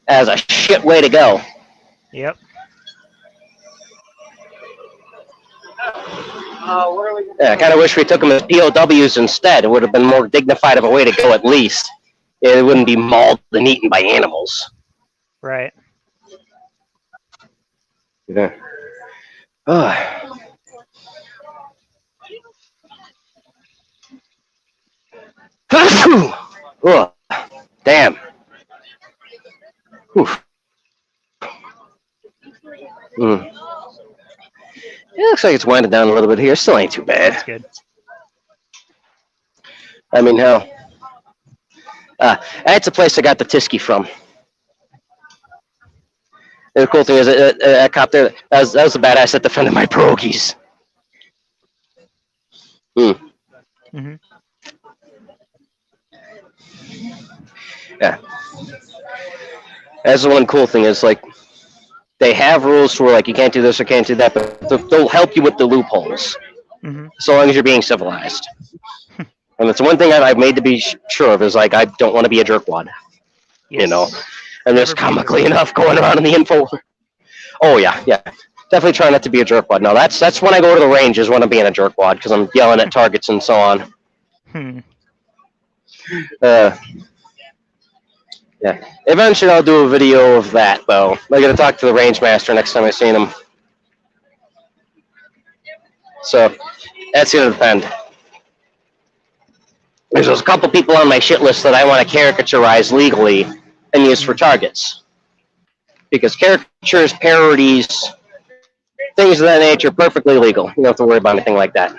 As a shit way to go. Yep. Yeah, I kind of wish we took them as POWs instead. It would have been more dignified of a way to go at least. It wouldn't be mauled and eaten by animals. Right. Yeah. Oh. Oh, damn. Oof. Mm. It looks like it's winding down a little bit here. Still ain't too bad. That's good. I mean, hell. That's a place I got the Tisky from. And the cool thing is, that cop there, that was a badass that defended my Perogis. Mm-hmm. Yeah. That's the one cool thing is, like, they have rules for, like, you can't do this or can't do that, but they'll help you with the loopholes. Mm-hmm. So long as you're being civilized. And that's one thing I've made to be sure of is, like, I don't want to be a jerkwad. Yes. You know? And there's Never be a comically jerkwad. enough going around in the info. Oh, yeah. Definitely try not to be a jerkwad. No, that's when I go to the range is when I'm being a jerkwad, because I'm yelling at targets and so on. Yeah. Eventually I'll do a video of that, though. I gotta talk to the range master next time I see him. So, that's gonna depend. There's a couple people on my shit list that I want to caricaturize legally and use for targets. Because caricatures, parodies, things of that nature are perfectly legal. You don't have to worry about anything like that.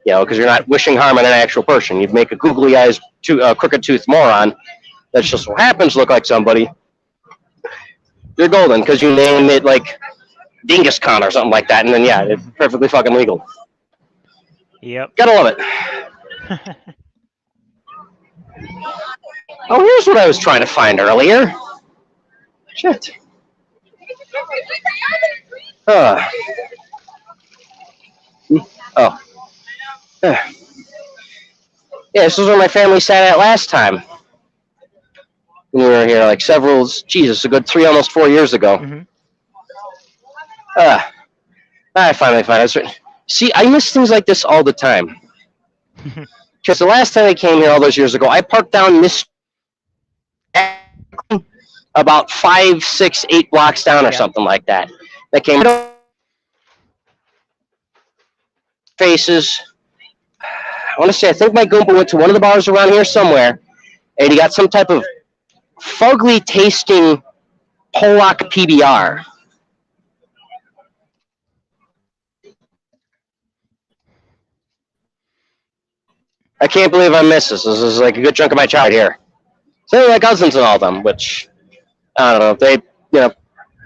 You know, because you're not wishing harm on an actual person. You'd make a googly-eyed, crooked-toothed moron that just so happens to look like somebody. You're golden, because you name it, like, Dingus Khan or something like that, and then, yeah, it's perfectly fucking legal. Yep. Gotta love it. Oh, here's what I was trying to find earlier. Shit. Oh. Yeah, this was where my family sat at last time. When we were here, like Jesus, a good 3, almost 4 years ago. Mm-hmm. I finally found it. See, I miss things like this all the time. Because the last time I came here all those years ago, I parked down this about 5, 6, 8 blocks down or something like that. That came faces. I want to say, I think my Goomba went to one of the bars around here somewhere, and he got some type of fugly tasting Polak PBR. I can't believe I missed this. This is like a good chunk of my childhood here. So my cousins and all them, which I don't know. They,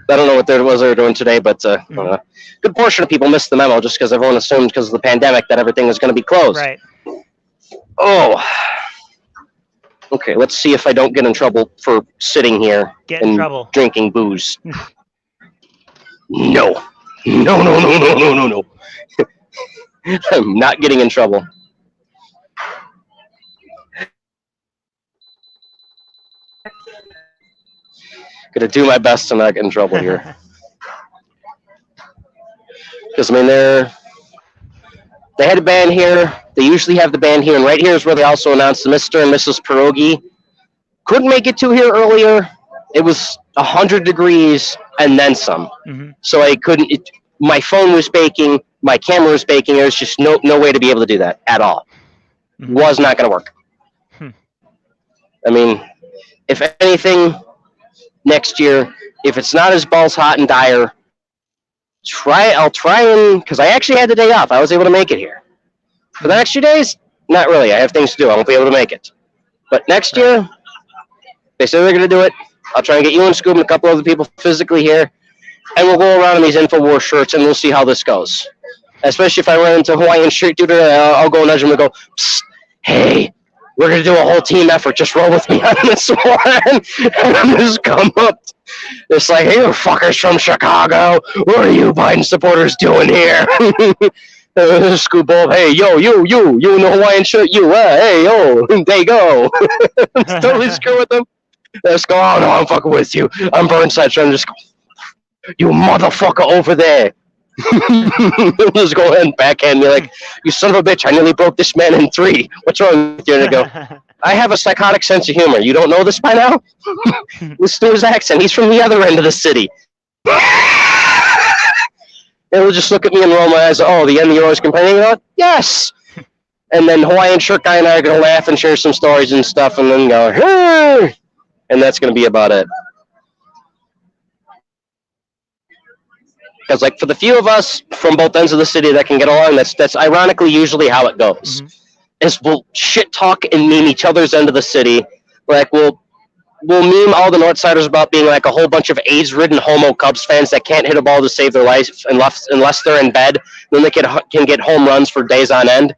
I don't know what they were doing today, but I don't know. Good portion of people missed the memo just because everyone assumed because of the pandemic that everything was going to be closed. Right. Oh. Okay, let's see if I don't get in trouble for sitting here Get in and trouble. drinking booze. No. No. I'm not getting in trouble. Gonna do my best to not get in trouble here. Because, I mean, they had a band here. They usually have the band here. And right here is where they also announced the Mr. and Mrs. Perogi. Couldn't make it to here earlier. It was 100 degrees and then some. So I couldn't. My phone was baking. My camera was baking. There was just no way to be able to do that at all. Was not going to work. I mean, if anything, next year, if it's not as balls hot and dire, I'll try and, because I actually had the day off. I was able to make it here. For the next few days, not really. I have things to do. I won't be able to make it. But next year, they said they're going to do it. I'll try and get you and Scoob and a couple other people physically here, and we'll go around in these InfoWars shirts, and we'll see how this goes. Especially if I run into a Hawaiian shirt dude, I'll go nudge him and go, psst, hey, we're going to do a whole team effort. Just roll with me on this one. And just come up. It's like, hey, you fuckers from Chicago. What are you Biden supporters doing here? Scoop up, hey, yo, you in the Hawaiian shirt, you, hey, yo, there you go. Totally screw with them. Let's go, oh, no, I'm fucking with you. I'm Burnside, so I'm just, you motherfucker over there. Just go ahead and backhand me like, you son of a bitch, I nearly broke this man in 3. What's wrong with you? And I go, I have a psychotic sense of humor. You don't know this by now? Listen to his accent. He's from the other end of the city. And he'll just look at me and roll my eyes. Oh, the end you're always complaining about? Yes. And then Hawaiian shirt guy and I are going to laugh and share some stories and stuff and then go, hey! And that's going to be about it. Because, like, for the few of us from both ends of the city that can get along, that's ironically usually how it goes. Is we'll shit talk and meme each other's end of the city. Like, we'll meme all the Northsiders about being like a whole bunch of AIDS-ridden homo Cubs fans that can't hit a ball to save their life unless they're in bed. Then they can get home runs for days on end.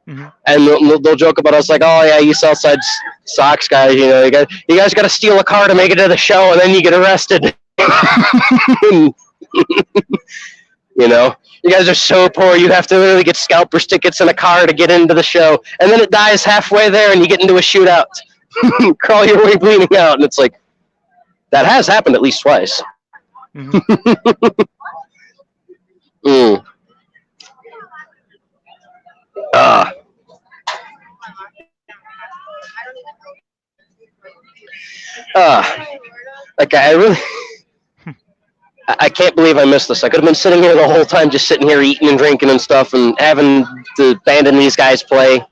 And they'll joke about us like, oh yeah, you Southside Sox guys, you know, you guys got to steal a car to make it to the show, and then you get arrested. You know, you guys are so poor, you have to literally get scalpers tickets and a car to get into the show, and then it dies halfway there, and you get into a shootout. Crawl your way bleeding out, and it's like, that has happened at least twice. Like, I can't believe I missed this. I could have been sitting here the whole time, just sitting here eating and drinking and stuff, and having the band and these guys play.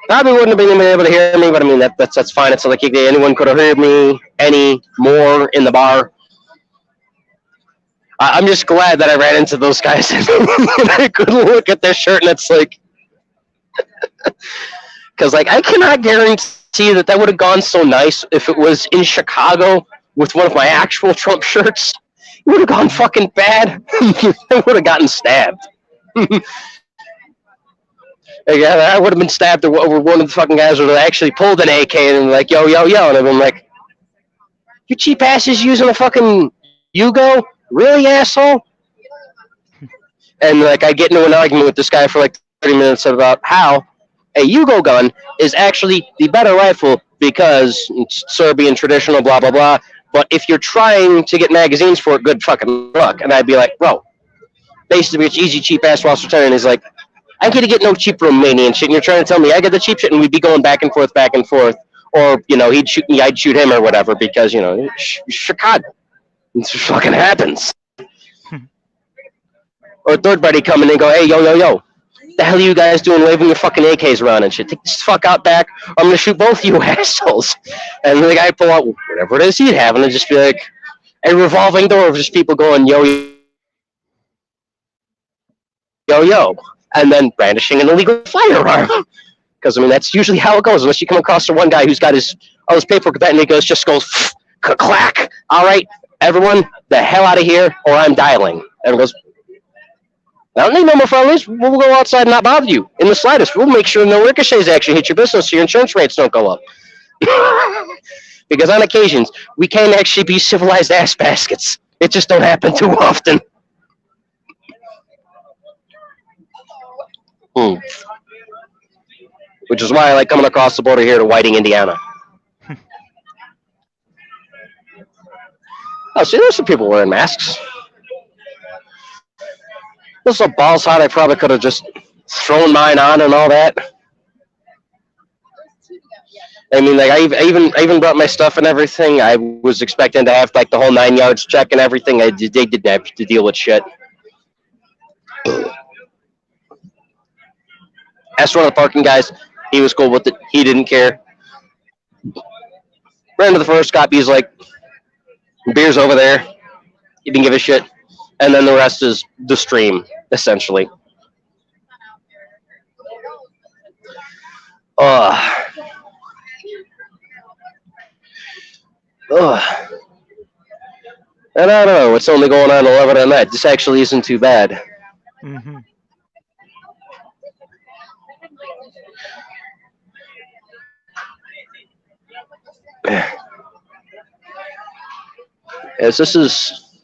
Probably wouldn't have been able to hear me, but I mean, that's fine. It's not like anyone could have heard me any more in the bar. I'm just glad that I ran into those guys and I couldn't look at their shirt, and it's like, because like I cannot guarantee that would have gone so nice if it was in Chicago with one of my actual Trump shirts. It would have gone fucking bad. I would have gotten stabbed. Yeah, I would have been stabbed over one of the fucking guys would have actually pulled an AK and like, yo, and I've been like, you cheap asses using a fucking Yugo? Really, asshole? And like, I get into an argument with this guy for like 30 minutes about how a Yugo gun is actually the better rifle because it's Serbian traditional, blah, blah, blah. But if you're trying to get magazines for it, good fucking luck. And I'd be like, bro, basically it's easy, cheap ass while returning. He's like, I get to get no cheap Romanian shit, and you're trying to tell me I get the cheap shit, and we'd be going back and forth. Or, you know, he'd shoot me, I'd shoot him or whatever, because, you know, Chicago. It fucking happens. Or a third buddy come in and go, hey, yo. The hell are you guys doing waving your fucking AKs around and shit? Take this fuck out back. I'm going to shoot both you assholes. And the guy pull out whatever it is he'd have, and it'd just be like a revolving door of just people going, yo. And then brandishing an illegal firearm. Because, I mean, that's usually how it goes, unless you come across the one guy who's got all his paperwork with that, and he just goes, clack. All right, everyone, the hell out of here, or I'm dialing. Everyone goes, I don't need no more felonies. We'll go outside and not bother you in the slightest. We'll make sure no ricochets actually hit your business so your insurance rates don't go up. Because on occasions, we can actually be civilized ass baskets. It just don't happen too often. Which is why I like coming across the border here to Whiting, Indiana. Oh, see, there's some people wearing masks. This is so balls hot, I probably could have just thrown mine on and all that. I mean, like, I even brought my stuff and everything. I was expecting to have, like, the whole 9 yards check and everything. They didn't have to deal with shit. Asked one of the parking guys. He was cool with it. He didn't care. Ran to the first cop. He's like, beer's over there. He didn't give a shit. And then the rest is the stream, essentially. And I don't know, it's only going on 11 on that. This actually isn't too bad. Mm-hmm. As this is,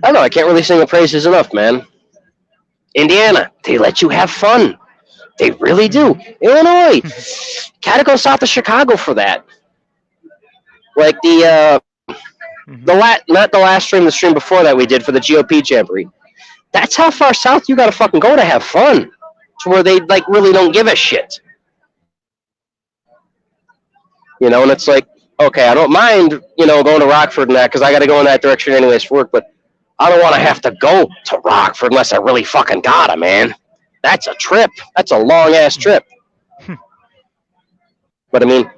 I don't know, I can't really sing the praises enough, man. Indiana, they let you have fun. They really do. Illinois, gotta go south of Chicago for that. Like not the last stream, the stream before that we did for the GOP Jamboree. That's how far south you gotta fucking go to have fun. To where they, like, really don't give a shit. You know, and it's like, okay, I don't mind, you know, going to Rockford and that, because I got to go in that direction anyways for work, but I don't want to have to go to Rockford unless I really fucking gotta, man. That's a trip. That's a long-ass trip. But, I mean,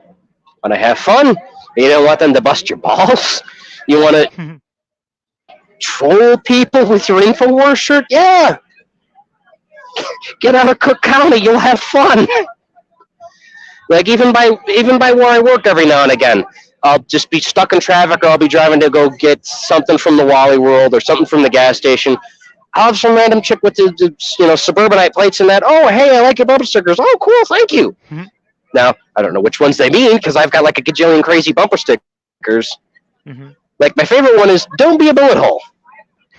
want to have fun? You don't want them to bust your balls? You want to troll people with your InfoWars shirt? Yeah. Get out of Cook County. You'll have fun. Like, even by where I work every now and again, I'll just be stuck in traffic, or I'll be driving to go get something from the Wally World or something from the gas station. I'll have some random chick with the suburbanite plates and that. Oh, hey, I like your bumper stickers. Oh, cool, thank you. Mm-hmm. Now, I don't know which ones they mean, because I've got like a gajillion crazy bumper stickers. Mm-hmm. Like, my favorite one is, don't be a bullet hole.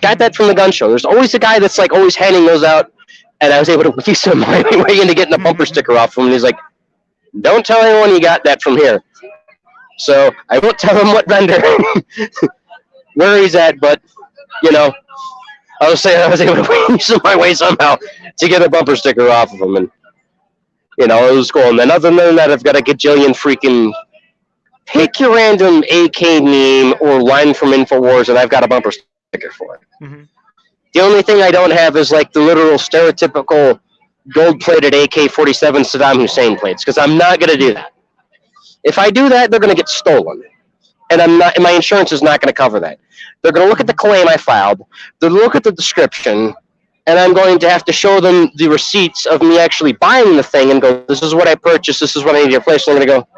Got that from the gun show. There's always a guy that's, like, always handing those out, and I was able to weasel him my way into getting a bumper sticker off him, and he's like, don't tell anyone you got that from here. So I won't tell him what vendor, where he's at, but, you know, I was able to weasel my way somehow to get a bumper sticker off of him, and, you know, it was cool. And then other than that, I've got a gajillion freaking, pick your random AK meme or line from InfoWars, and I've got a bumper sticker for it. Mm-hmm. The only thing I don't have is, like, the literal stereotypical gold-plated AK-47 Saddam Hussein plates, because I'm not going to do that. If I do that, they're going to get stolen, and my insurance is not going to cover that. They're going to look at the claim I filed, they'll look at the description, and I'm going to have to show them the receipts of me actually buying the thing and go, this is what I purchased, this is what I need to replace. So I'm going to go,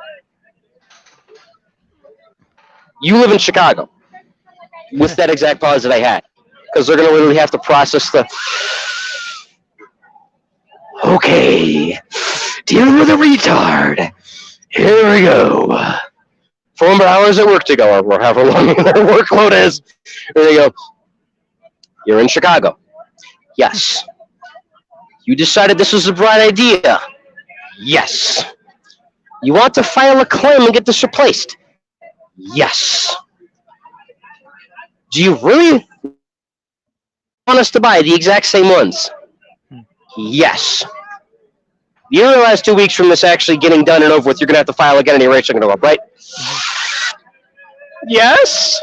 you live in Chicago, with that exact pause that I had, because they're going to literally have to process the, okay, deal with a retard. Here we go. 4 more hours at work to go, or however long their workload is. There you go. You're in Chicago. Yes. You decided this was a bright idea. Yes. You want to file a claim and get this replaced. Yes. Do you really want us to buy the exact same ones? Yes. You realize 2 weeks from this actually getting done and over with, you're going to have to file again and your rates are going to go up, right? Yes.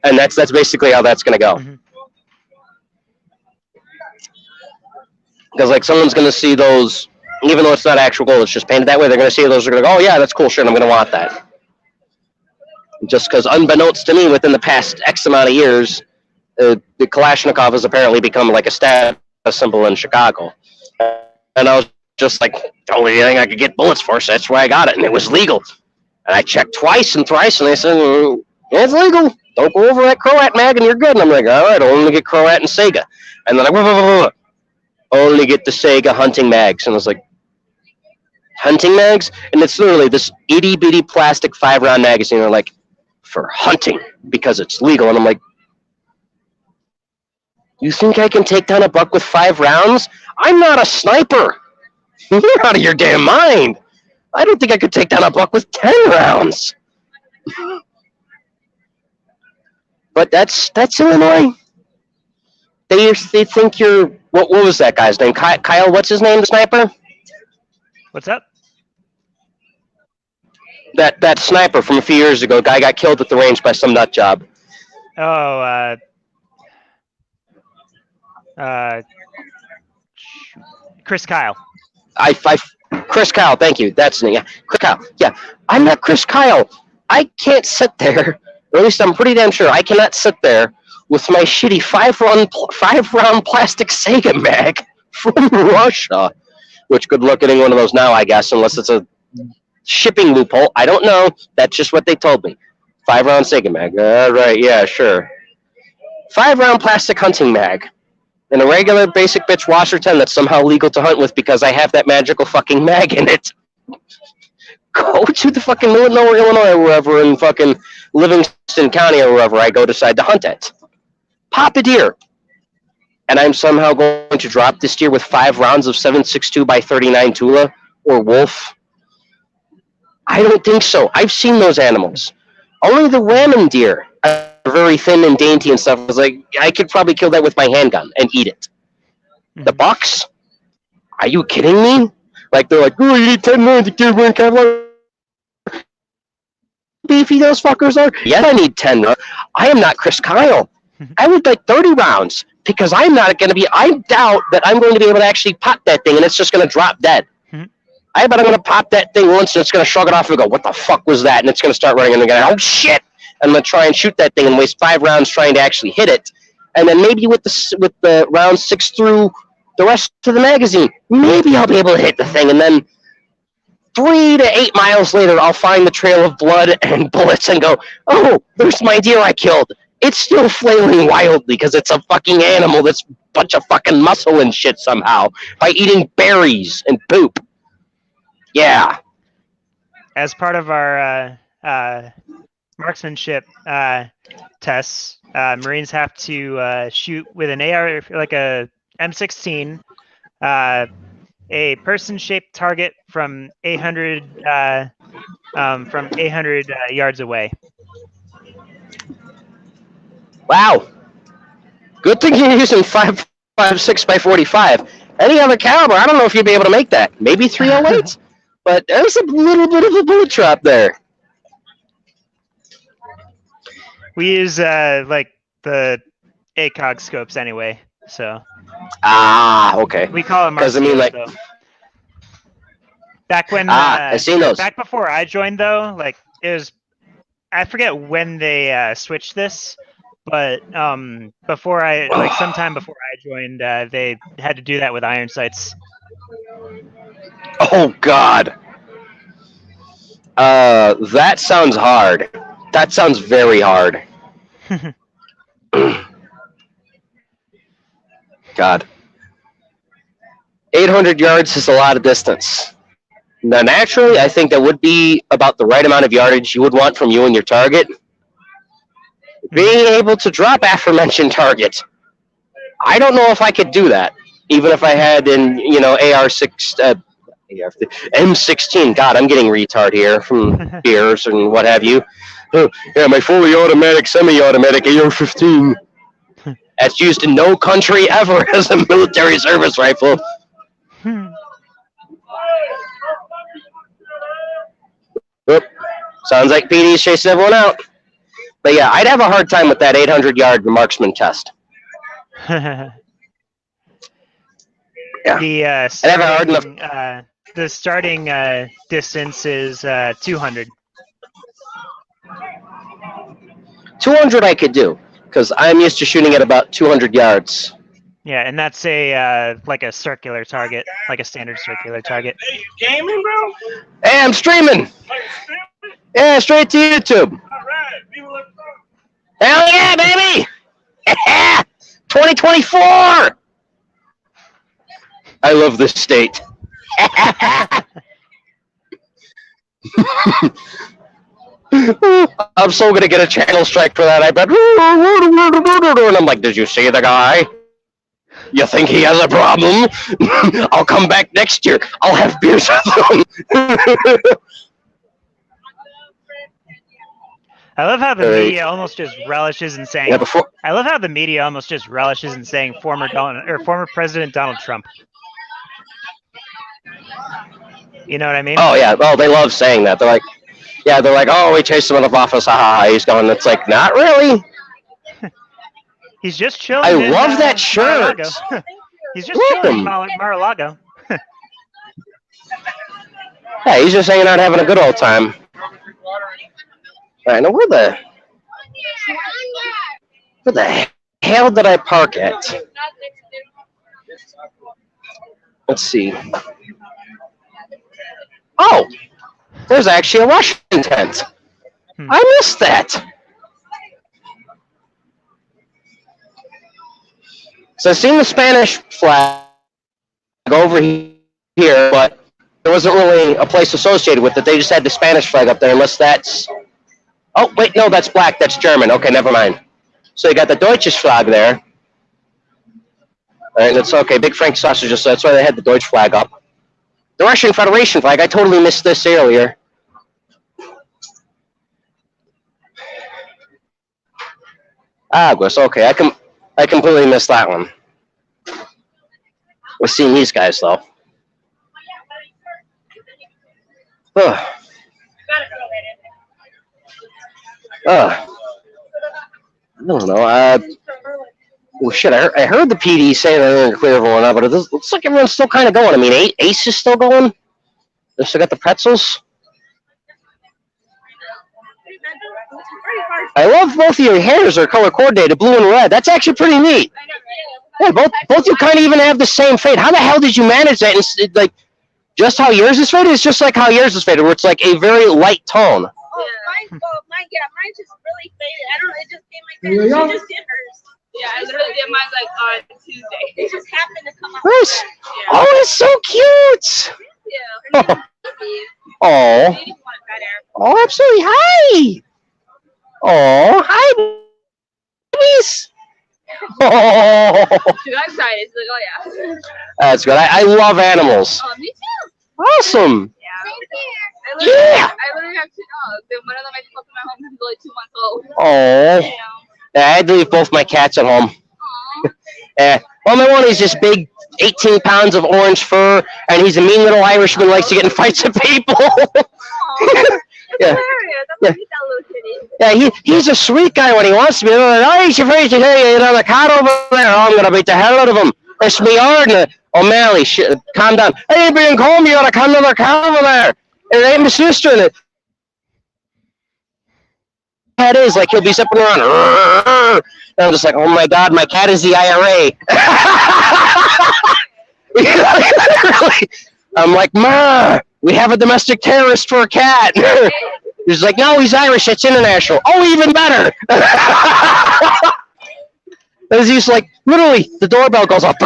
And that's basically how that's going to go. Because, like, someone's going to see those, even though it's not actual gold, it's just painted that way, they're going to see those, they're going to go, oh, yeah, that's cool shit, I'm going to want that. Just because, unbeknownst to me, within the past X amount of years, the Kalashnikov has apparently become, like, a status symbol in Chicago. And I was just like, the only thing I could get bullets for, so that's why I got it, and it was legal. And I checked twice and thrice, and they said, it's legal. Don't go over that Croat mag, and you're good. And I'm like, all right, I'll only get Croat and Sega. And then I only get the Sega hunting mags. And I was like, hunting mags? And it's literally this itty-bitty plastic 5-round magazine. They're like, for hunting, because it's legal. And I'm like, you think I can take down a buck with 5 rounds? I'm not a sniper. You're out of your damn mind. I don't think I could take down a buck with 10 rounds. But that's Illinois. They think you're what was that guy's name? Kyle, what's his name, the sniper? What's up? That sniper from a few years ago, guy got killed at the range by some nut job. Oh, Chris Kyle. Chris Kyle, thank you. That's the name. Yeah, Chris Kyle. Yeah, I'm not Chris Kyle. I can't sit there, or at least I'm pretty damn sure I cannot sit there with my shitty 5-round plastic Sega mag from Russia. Which good luck getting one of those now, I guess, unless it's a shipping loophole. I don't know. That's just what they told me. 5-round Sega mag. Right, yeah, sure. 5-round plastic hunting mag. And a regular basic bitch Washington that's somehow legal to hunt with because I have that magical fucking mag in it. Go to the fucking middle of nowhere, Illinois, or wherever in fucking Livingston County or wherever I go decide to hunt it. Pop a deer. And I'm somehow going to drop this deer with 5 rounds of 7.62 by 39 Tula or wolf. I don't think so. I've seen those animals. Only the ramming deer are very thin and dainty and stuff. I was like, I could probably kill that with my handgun and eat it. The bucks? Are you kidding me? Like, they're like, oh, you need 10 rounds to kill one Kevlar. Beefy those fuckers are? Yes, I need 10 rounds. I am not Chris Kyle. I would like 30 rounds because I'm not going to be, I doubt that I'm going to be able to actually pop that thing and it's just going to drop dead. I bet I'm going to pop that thing once and it's going to shrug it off and go, what the fuck was that? And it's going to start running and they're going, oh shit! And I'm going to try and shoot that thing and waste 5 rounds trying to actually hit it. And then maybe with the round 6 through the rest of the magazine, maybe I'll be able to hit the thing. And then 3 to 8 miles later, I'll find the trail of blood and bullets and go, oh, there's my deer I killed. It's still flailing wildly because it's a fucking animal that's a bunch of fucking muscle and shit somehow by eating berries and poop. Yeah. As part of our marksmanship tests, Marines have to shoot with an AR, like a M16, a person-shaped target from 800 yards away. Wow. Good thing you're using 5.56 by 45. Any other caliber, I don't know if you'd be able to make that. Maybe 308, but there's a little bit of a bullet drop there. We use like the ACOG scopes anyway, so. Ah, okay. We call them because I mean, like, though. Back when I seen those. back before I joined though, like it was, I forget when they switched this, but before I sometime before I joined, they had to do that with iron sights. Oh God. That sounds hard. That sounds very hard. God. 800 yards is a lot of distance. Now, naturally, I think that would be about the right amount of yardage you would want from you and your target. Being able to drop aforementioned targets, I don't know if I could do that, even if I had an, M16. God, I'm getting retard here from beers and what have you. Yeah, my fully automatic, semi-automatic AR-15. That's used in no country ever as a military service rifle. Oop. Sounds like PD's chasing everyone out. But yeah, I'd have a hard time with that 800-yard marksman test. Yeah. The starting distance is 200. 200 I could do, because I'm used to shooting at about 200 yards. Yeah, and that's a like a circular target, like a standard circular target. Hey, you gaming, bro? Hey, I'm streaming. Yeah, straight to YouTube. All right. People look fun. Hell yeah, baby! 2024! I love this state. I'm so gonna get a channel strike for that, I bet. And I'm like, did you see the guy? You think he has a problem? I'll come back next year. I'll have beers with him. I love how the Right. media almost just relishes in saying. Yeah, before. I love how the media almost just relishes in saying former President Donald Trump. You know what I mean? Oh yeah. Oh, they love saying that. They're like, yeah. They're like, oh, we chased him out of office. Ha He's going. It's like, not really. He's just chilling. I in, love that shirt. Mar-a-Lago. He's just chilling in Mar-a-Lago. Yeah, he's just hanging out, having a good old time. All right, now where the hell did I park at? Let's see. Oh, there's actually a Russian tent. I missed that. So I've seen the Spanish flag over here, but there wasn't really a place associated with it. They just had the Spanish flag up there, unless that's... Oh, wait, no, that's black. That's German. Okay, never mind. So you got the Deutsches flag there. All right, that's okay. Big Frank sausages, so that's why they had the Deutsch flag up. The Russian Federation flag, I totally missed this earlier. Aguas, okay, I completely missed that one. We're seeing these guys, though. Ugh. I don't know. Oh shit! I heard the PD say that they're going to clear everyone up, but it looks like everyone's still kind of going. I mean, Ace is still going. They still got the pretzels. I love both of your hairs are color coordinated, blue and red. That's actually pretty neat. Yeah, both you kind of even have the same fade. How the hell did you manage that? And like, just how yours is faded? It's just like how yours is faded, where it's like a very light tone. Oh, mine just really faded. I don't know, it just came like that. She just did hers. Yeah, I literally did mine like on Tuesday. It just happened to come out. Nice. Yeah. Oh, it's so cute. Yeah. Oh. Oh, absolutely. Hi. Oh, hi, babies. Oh. She got excited. She's like, oh yeah. That's good. I love animals. Oh, me too. Awesome. Yeah. I literally have two dogs. And one of them I just left in my home because he's only 2 months old. Oh. Yeah, I had to leave both my cats at home. Well, my one is just big, 18 pounds of orange fur, and he's a mean little Irishman, likes to get in fights with people. Yeah. Yeah, he's a sweet guy when he wants to be. Oh, he's afraid to tell you, the cat over there. Oh, I'm going to beat the hell out of him. It's me, Arden. O'Malley, calm down. Hey, being calm, you got to come to the cat over there. It ain't my sister in it. Cat is like he'll be zipping around. And I'm just like, oh my god, my cat is the IRA. Literally. I'm like, Ma, we have a domestic terrorist for a cat. He's like, no, he's Irish. It's international. Oh, even better. And he's like, literally, the doorbell goes off.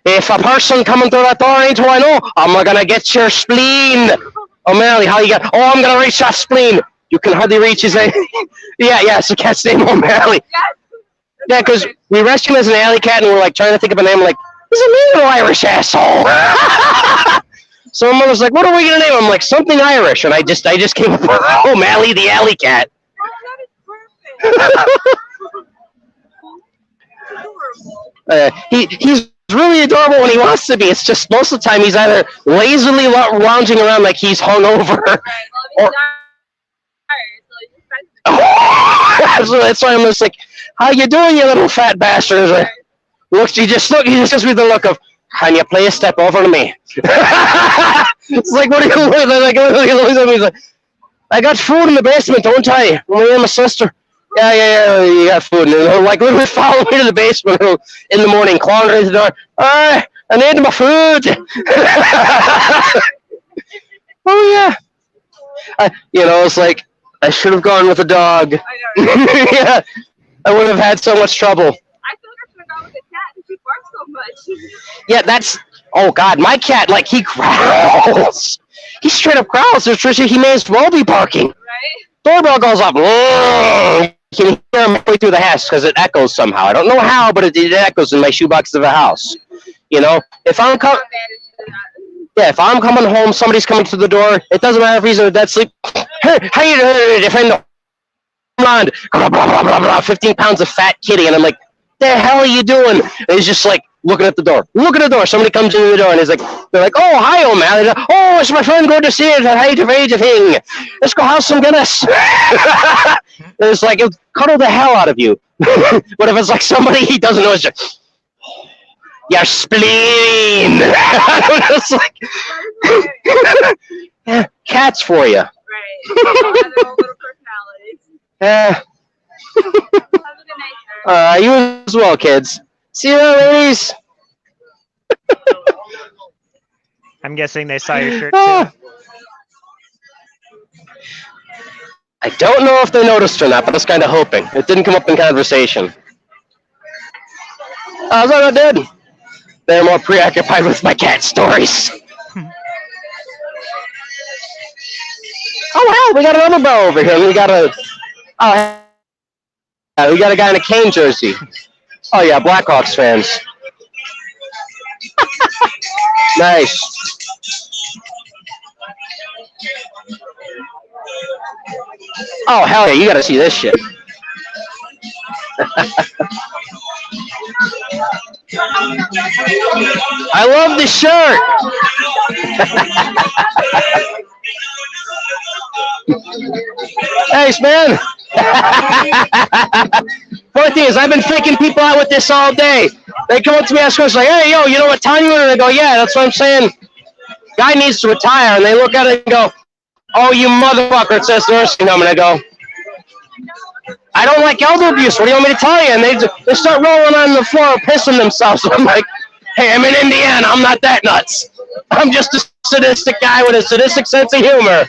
If a person coming through that door ain't who I know, I'm gonna get your spleen. O'Malley, how you got? Oh, I'm gonna reach that spleen. You can hardly reach his name. Yeah, it's the cat's name, O'Malley. Yeah, because we rescued him as an alley cat, and we're like trying to think of a name. Like, he's a mean little Irish asshole. So my mother's like, what are we gonna name him? I'm like, something Irish, and I just came up with O'Malley the alley cat. He's really adorable when he wants to be. It's just most of the time he's either lazily lounging around like he's hungover. So that's why I'm just like, how you doing, you little fat bastard? He just gives me the look of, can you play a step over to me? It's like, what are you doing? Like, he's like, I got food in the basement, don't I? Me and my sister. Yeah, you got food. And they'll like literally follow me to the basement in the morning, clawing at the door. I need my food. Oh yeah. It's like I should have gone with a dog. Yeah, I would have had so much trouble. I feel like I should have gone with a cat because he barks so much. Yeah, oh God, my cat, like, he growls. He straight up growls. So Trisha, he may as well be barking. Right? Doorbell goes off. You can hear him halfway through the house because it echoes somehow. I don't know how, but it echoes in my shoebox of a house. If I'm coming home, somebody's coming to the door. It doesn't matter if he's in a dead sleep. Hey, how you doing? Defend the 15 pounds of fat kitty, and I'm like, the hell are you doing? And he's just like looking at the door. Look at the door. Somebody comes into the door, and they're like, oh, hi, old man. Like, oh, it's my friend. Good to see you. Hey, thing. Let's go have some Guinness. It's like, it'll cuddle the hell out of you. But if it's like somebody he doesn't know, it's just, your spleen. It's like, yeah, cats for you. Right. They have their own little personalities. Yeah. Have a good night, sir. You as well, kids. See you later, ladies. I'm guessing they saw your shirt Ah. too. I don't know if they noticed or not, but I was kind of hoping. It didn't come up in conversation. I was like, I did. They're more preoccupied with my cat stories. Oh, hell, we got another bro over here. We got a guy in a Kane jersey. Oh, yeah, Blackhawks fans. Nice. Oh, hell yeah, you got to see this shit. I love this shirt. Thanks, man. Funny thing is, I've been faking people out with this all day. They come up to me, ask questions like, hey, yo, you know what time you in? And I go, yeah, that's what I'm saying. Guy needs to retire. And they look at it and go, oh, you motherfucker, it says nursing home. And I go, I don't like elder abuse. What do you want me to tell you? And they start rolling on the floor, pissing themselves. I'm like, hey, I'm in Indiana. I'm not that nuts. I'm just a sadistic guy with a sadistic sense of humor.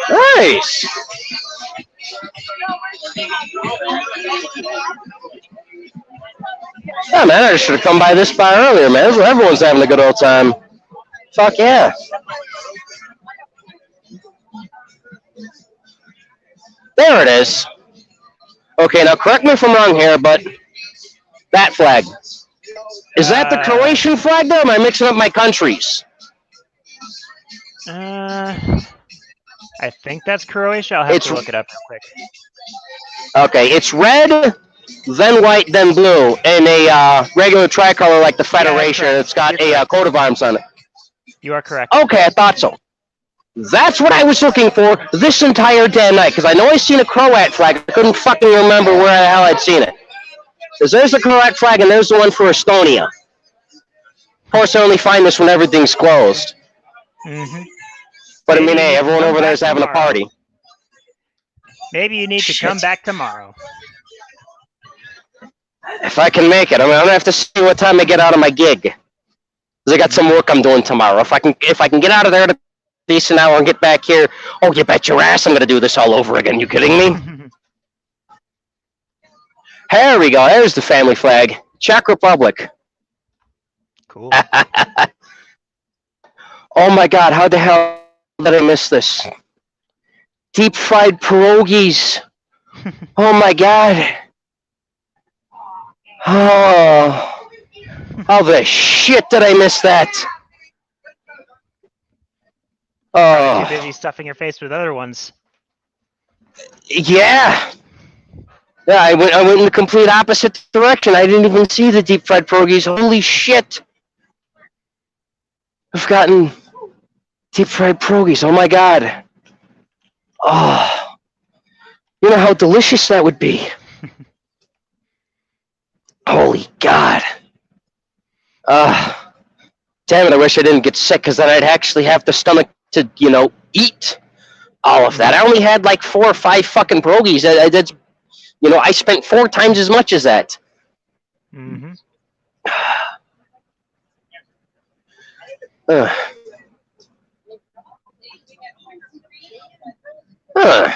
Nice. Yeah, man, I just should have come by this bar earlier, man. This is where everyone's having a good old time. Fuck yeah. There it is. Okay, now correct me if I'm wrong here, but that flag. Is that the Croatian flag, though? Or am I mixing up my countries? I think that's Croatia. I'll have to look it up real quick. Okay, it's red, then white, then blue, in a regular tricolor like the Federation. Yeah, It's got a coat of arms on it. You are correct. Okay, I thought so. That's what I was looking for this entire damn night, because I know I seen a Croat flag. I couldn't fucking remember where the hell I'd seen it. Because there's a Croat flag, and there's the one for Estonia. Of course, I only find this when everything's closed. Mm-hmm. But I mean, hey, everyone over there is having a party. Maybe you need to come back tomorrow. If I can make it, I'm gonna have to see what time I get out of my gig. Because I got some work I'm doing tomorrow. If I can get out of there at a decent hour and get back here, oh, you bet your ass I'm gonna do this all over again. You kidding me? There we go. There's the family flag. Czech Republic. Cool. Oh my God! How the hell did I miss this? Deep fried pierogies. Oh my God. Oh, how the shit did I miss that? Probably Oh, too busy stuffing your face with other ones. yeah. Yeah, I went in the complete opposite direction. I didn't even see the deep fried pierogies. Holy shit. I've gotten deep fried pierogies. Oh my God. Oh, you know how delicious that would be. Holy God. Damn it, I wish I didn't get sick, because then I'd actually have the stomach to, eat all of that. I only had like 4 or 5 fucking pierogies. I did, I spent 4 times as much as that. Mm-hmm. Huh.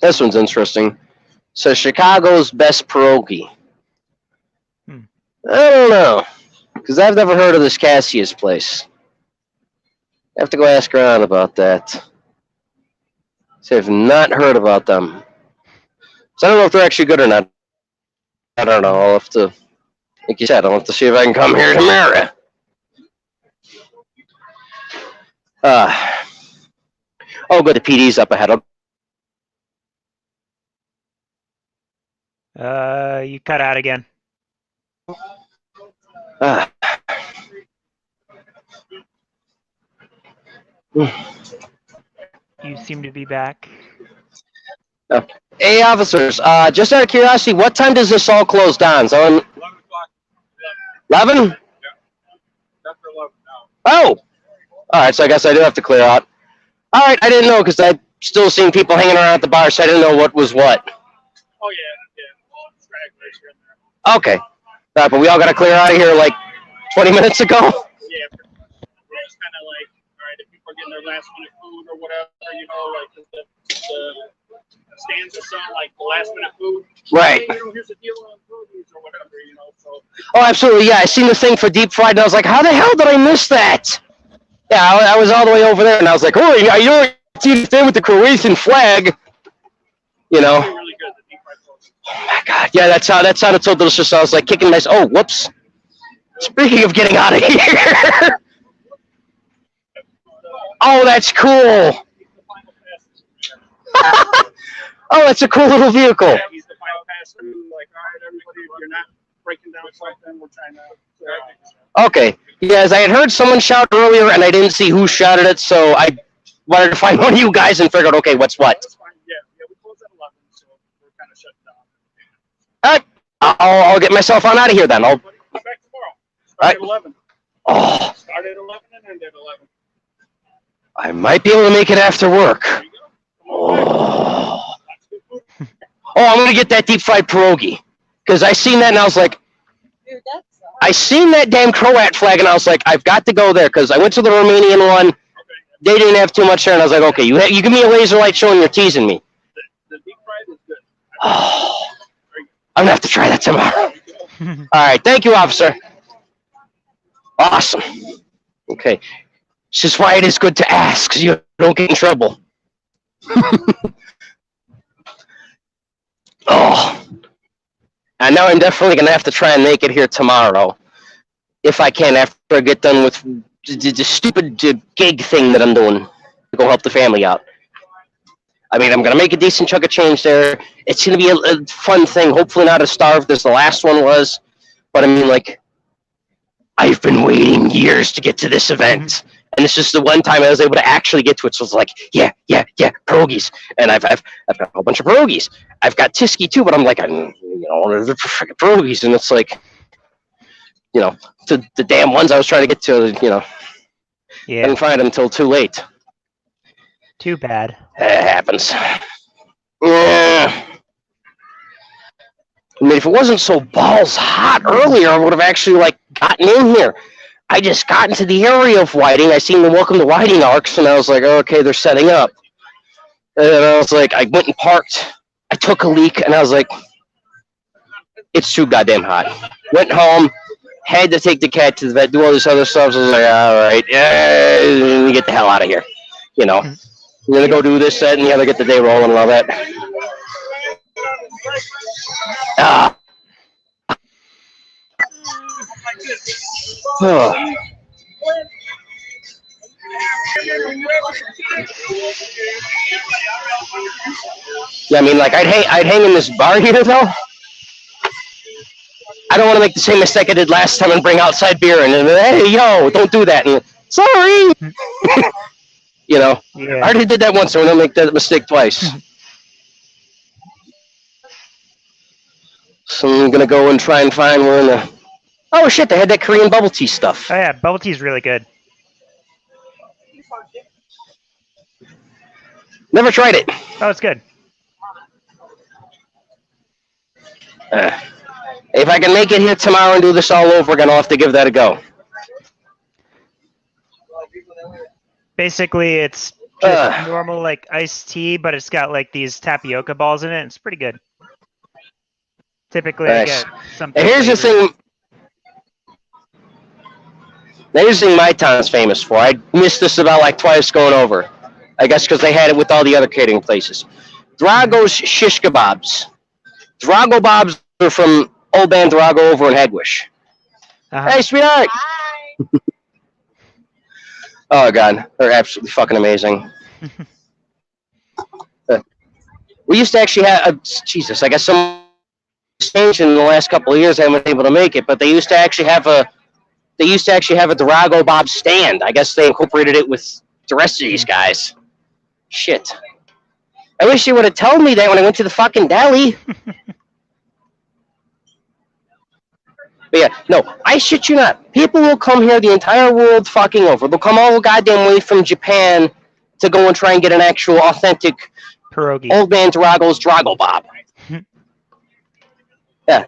This one's interesting. So Chicago's best pierogi. Hmm. I don't know, because I've never heard of this Cassius place. I have to go ask around about that. So I've not heard about them. So I don't know if they're actually good or not. I don't know. I'll have to, like you said, I'll have to see if I can come here tomorrow. Oh, good. The PD's up ahead. You cut out again. You seem to be back. Hey, officers. Just out of curiosity, what time does this all close down? So 11 o'clock. 11? After 11 now. Oh. All right. So I guess I do have to clear out. All right. I didn't know because I've still seen people hanging around at the bar, so I didn't know what was what. Oh, yeah. Stragglers here and there. Okay. All right, but we all got to clear out of here like 20 minutes ago. Yeah. We're just kind of like, all right, if people are getting their last minute food or whatever, like the stands are selling like the last minute food. Right. Hey, here's a deal on foodies or whatever, so. Oh, absolutely. Yeah, I seen the thing for deep fried, and I was like, how the hell did I miss that? Yeah, I was all the way over there, and I was like, oh, you're team thing with the Croatian flag. Really good, the deep fried food. Oh my God. Yeah, that sounded so delicious. I was like kicking myself. Oh, whoops. Speaking of getting out of here. Oh, that's cool. Oh, that's a cool little vehicle. Yeah, he's the final pass through, like, all right, everybody, if you're not breaking down something, we're trying to. Okay. Yes, I had heard someone shout earlier, and I didn't see who shouted it, so I wanted to find one of you guys and figure out, okay, what's what. That's fine. Yeah, we close at 11, so we're kind of shut down. All right. I'll get myself on out of here then. Back tomorrow. Start at 11. Oh, Start at 11 and end at 11. I might be able to make it after work. There you go. Oh, I'm going to get that deep fried pierogi. Because I seen that and I was like, Dude, that's I seen that damn Croat flag and I was like, I've got to go there because I went to the Romanian one. They didn't have too much there and I was like, okay, you give me a laser light show and you're teasing me. The deep fried is good. Oh, I'm going to have to try that tomorrow. All right. Thank you, officer. Awesome. Okay. This is why it is good to ask, so you don't get in trouble. Oh. And now I'm definitely going to have to try and make it here tomorrow. If I can, after I get done with the stupid gig thing that I'm doing. To go help the family out. I mean, I'm going to make a decent chunk of change there. It's going to be a fun thing. Hopefully not as starved as the last one was. But I mean, like, I've been waiting years to get to this event. And this is the one time I was able to actually get to it. So it's like, yeah, pierogies. And I've got a whole bunch of pierogies. I've got Tiski too, but I'm like, the freaking pierogies. And it's like, the damn ones I was trying to get to, I didn't find them until too late. Too bad. It happens. Yeah. I mean, if it wasn't so balls hot earlier, I would have actually, gotten in here. I just got into the area of Whiting. I seen the Welcome to Whiting arcs, and I was like, oh, okay, they're setting up. And I was like, I went and parked. I took a leak, and I was like, it's too goddamn hot. Went home, had to take the cat to the vet, do all this other stuff. So I was like, all right, get the hell out of here. You're going to go do this, that, and the other, get the day rolling and all that. Oh. Yeah, I mean, I'd hang in this bar here, though. I don't want to make the same mistake I did last time and bring outside beer and hey, yo, don't do that. And sorry. Yeah. I already did that once, so I don't make that mistake twice. So I'm gonna go and try and find one. Oh shit! They had that Korean bubble tea stuff. Oh yeah, bubble tea is really good. Never tried it. Oh, it's good. If I can make it here tomorrow and do this all over again, I'll have to give that a go. Basically, it's just normal like iced tea, but it's got like these tapioca balls in it. It's pretty good. Typically, I Nice. get something. And here's the flavored. thing. Here's the thing my town's famous for. I missed this about like twice going over. I guess because they had it with all the other catering places. Drago's shish kebabs. Drago Bobs are from Old Man Drago over in Headwish. Uh-huh. Hey, sweetheart. Oh, God. They're absolutely fucking amazing. We used to actually have... Jesus, I guess some changed in the last couple of years. I haven't been able to make it, but they used to actually have a... They used to actually have a Drago Bob stand. I guess they incorporated it with the rest of these guys. Shit. I wish they would have told me that when I went to the fucking deli. But yeah, no, I shit you not. People will come here the entire world fucking over. They'll come all the goddamn way from Japan to go and try and get an actual authentic Pierogi. Old Man Drago's Drago Bob. Yeah.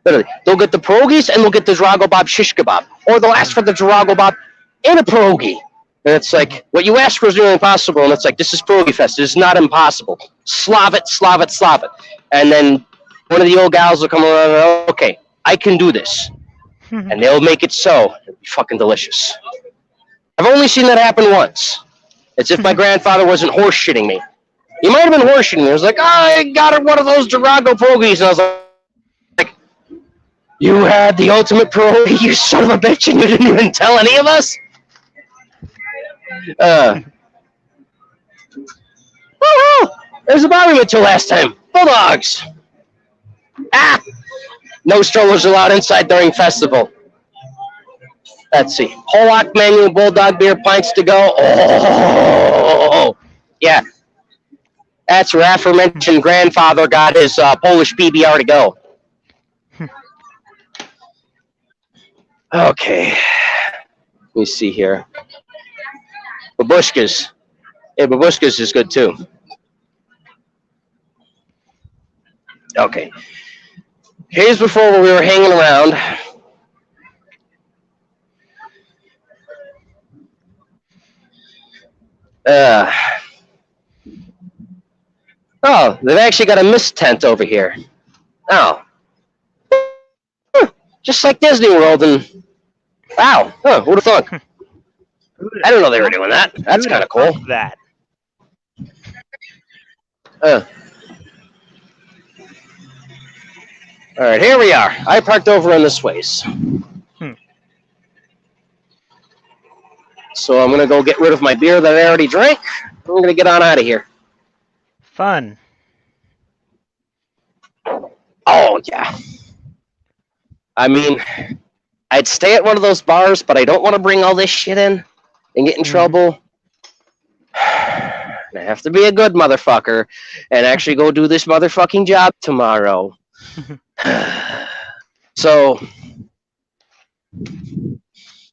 Literally. They'll get the pierogies and they'll get the Drago Bob shish kebab. Or they'll ask for the Drago Bob and a pierogi. And it's like, what you asked for is really impossible. And it's like, this is Perogi Fest. It's not impossible. Slav it, Slav it, Slav it. And then one of the old gals will come around, okay, I can do this. And they'll make it so. It'll be fucking delicious. I've only seen that happen once. It's if my grandfather wasn't horse shitting me. He might have been horse shitting me. He was like, oh, I got her one of those Drago pierogies. And I was like, you had the ultimate pierogi, you son of a bitch, and you didn't even tell any of us? Oh, there's a bar we went to last time. Bulldogs. Ah! No strollers allowed inside during festival. Let's see. Polak menu, bulldog beer, pints to go. Oh, yeah. That's where aforementioned grandfather got his Polish PBR to go. Okay. Let me see here. Babushkas. Yeah, Babushkas is good too. Okay. Here's before we were hanging around. Oh, they've actually got a mist tent over here. Oh. Just like Disney World and... Wow. Huh, who'd have thought? I didn't know they were doing that. That's kind of cool. That. All right, here we are. I parked over in this ways. So I'm going to go get rid of my beer that I already drank. I'm going to get on out of here. Fun. Oh, yeah. I mean, I'd stay at one of those bars, but I don't want to bring all this shit in and get in trouble. I have to be a good motherfucker and actually go do this motherfucking job tomorrow. So,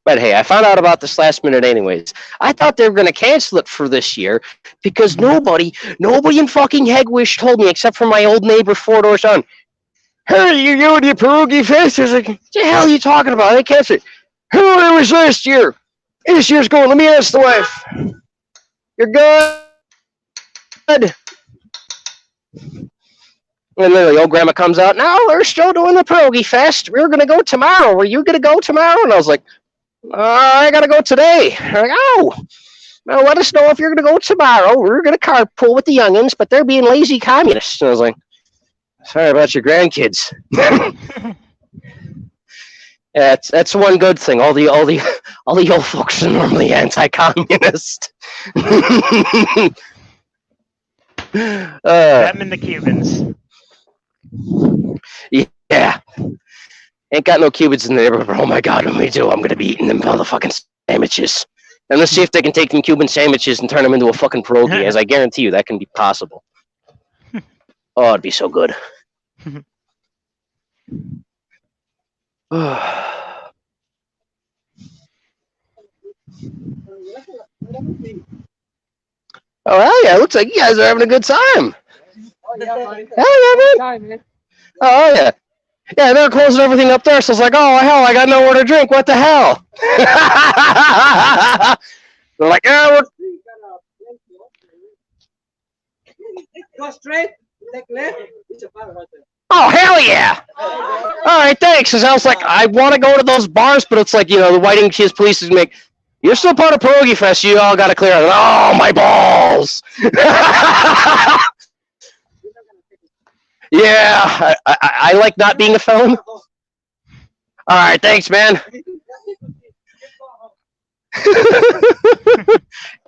but hey, I found out about this last minute anyways. I thought they were going to cancel it for this year because nobody in fucking Headwish told me except for my old neighbor 4 doors down. Hey, you go to Perogi Fest? I was like, what the hell are you talking about? They canceled it. Who it was last year? This year's going. Let me ask the wife. You're good. And literally, old grandma comes out. No, we're still doing the Perogi Fest. We're going to go tomorrow. Were you going to go tomorrow? And I was like, I got to go today. I'm like, oh, well, let us know if you're going to go tomorrow. We're going to carpool with the youngins, but they're being lazy communists. And I was like, sorry about your grandkids. Yeah, that's one good thing. All the old folks are normally anti-communist. Them and the Cubans. Yeah. Ain't got no Cubans in the neighborhood, but oh my god, when we do, I'm gonna be eating them motherfucking sandwiches. And let's see if they can take them Cuban sandwiches and turn them into a fucking pierogi, as I guarantee you that can be possible. Oh, it'd be so good. Oh, hell yeah. It looks like you guys are having a good time. Oh, yeah, man. Hell yeah, man. Time, man. Oh, yeah. Yeah, they're closing everything up there, so it's like, oh, hell, I got nowhere to drink. What the hell? They're like, yeah, we're... Go straight, take left. It's a fire right there. Oh, hell yeah. All right, thanks. Because I was like, I want to go to those bars, but it's like, the Whiting Kids Police is make, you're still part of Perogi Fest. You all got to clear it. Oh, my balls. Yeah, I like not being a felon. All right, thanks, man.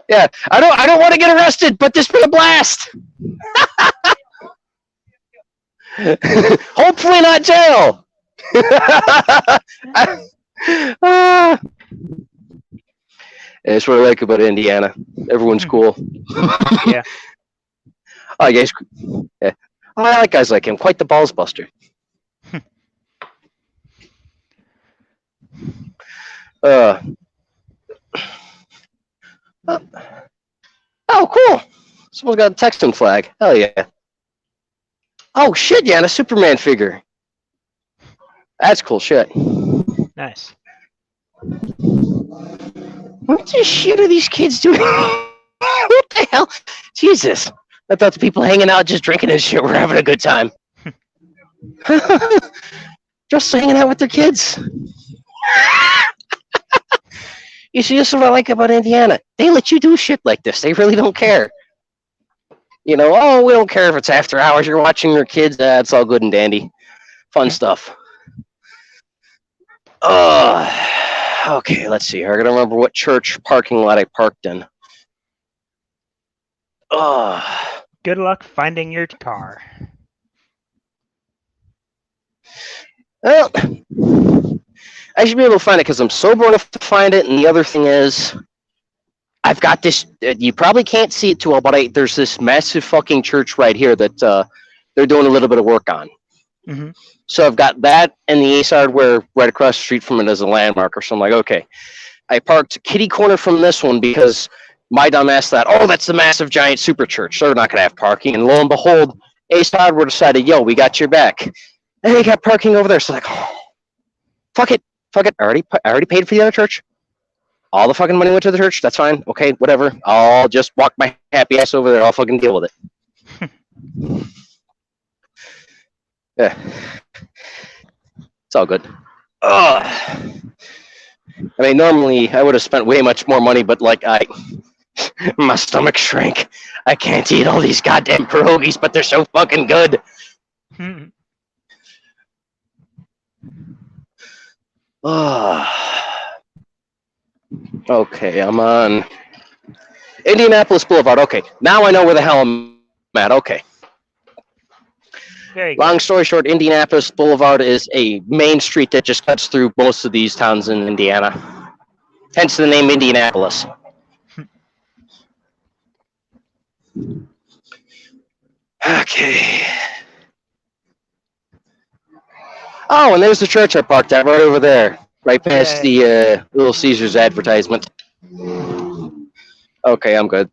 Yeah, I don't want to get arrested, but this been a blast. Hopefully not jail. That's what I like about Indiana. Everyone's cool. Yeah. Oh, guys. Yeah. Oh, I like guys like him. Quite the balls buster. Oh, cool. Someone's got a Texan flag. Hell yeah. Oh, shit, yeah, and a Superman figure. That's cool shit. Nice. What the shit are these kids doing? What the hell? Jesus. I thought the people hanging out just drinking and shit were having a good time. Just hanging out with their kids. You see, this is what I like about Indiana. They let you do shit like this. They really don't care. Oh, we don't care if it's after hours. You're watching your kids. It's all good and dandy. Fun stuff. Okay, let's see here. I gotta remember what church parking lot I parked in. Good luck finding your car. Well, I should be able to find it because I'm sober enough to find it. And the other thing is, I've got this. You probably can't see it too well, but there's this massive fucking church right here that they're doing a little bit of work on. Mm-hmm. So I've got that and the Ace Hardware right across the street from it as a landmarker. So I'm like, okay. I parked kitty corner from this one because my dumbass thought, oh, that's the massive giant super church. They're not going to have parking. And lo and behold, Ace Hardware decided, yo, we got your back. And they got parking over there. So like, oh, fuck it. I already paid for the other church. All the fucking money went to the church. That's fine. Okay, whatever. I'll just walk my happy ass over there. I'll fucking deal with it. Yeah. It's all good. I mean, normally I would have spent way much more money, but like my stomach shrank. I can't eat all these goddamn pierogies, but they're so fucking good. Okay, I'm on Indianapolis Boulevard. Okay, now I know where the hell I'm at. Okay. Very good. Long story short, Indianapolis Boulevard is a main street that just cuts through most of these towns in Indiana. Hence the name Indianapolis. Okay. Oh, and there's the church I parked at right over there. Right past the Little Caesars advertisement. Okay, I'm good.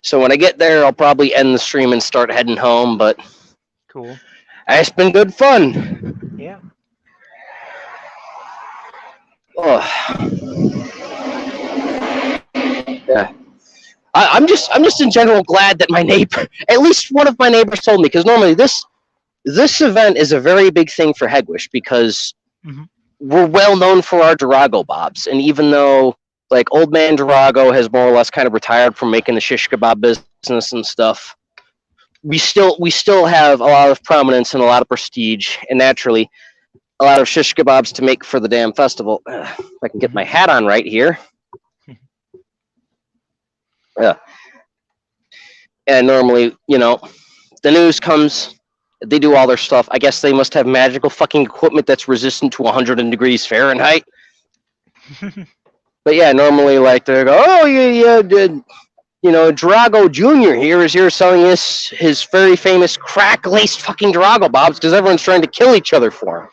So when I get there, I'll probably end the stream and start heading home, but Cool. it's been good fun. Yeah. Oh. Yeah. I'm just in general glad that my neighbor, at least one of my neighbors told me, because normally this event is a very big thing for Hegwish because we're well known for our Durago bobs, and even though like old man Durago has more or less kind of retired from making the shish kebab business and stuff, we still have a lot of prominence and a lot of prestige, and naturally a lot of shish kebabs to make for the damn festival. If I can get my hat on right here. Yeah. And normally, the news comes, they do all their stuff. I guess they must have magical fucking equipment that's resistant to 100 degrees Fahrenheit. But yeah, normally like they go, oh yeah, you know, Drago Jr. here is here selling his very famous crack-laced fucking Drago Bobs because everyone's trying to kill each other for them.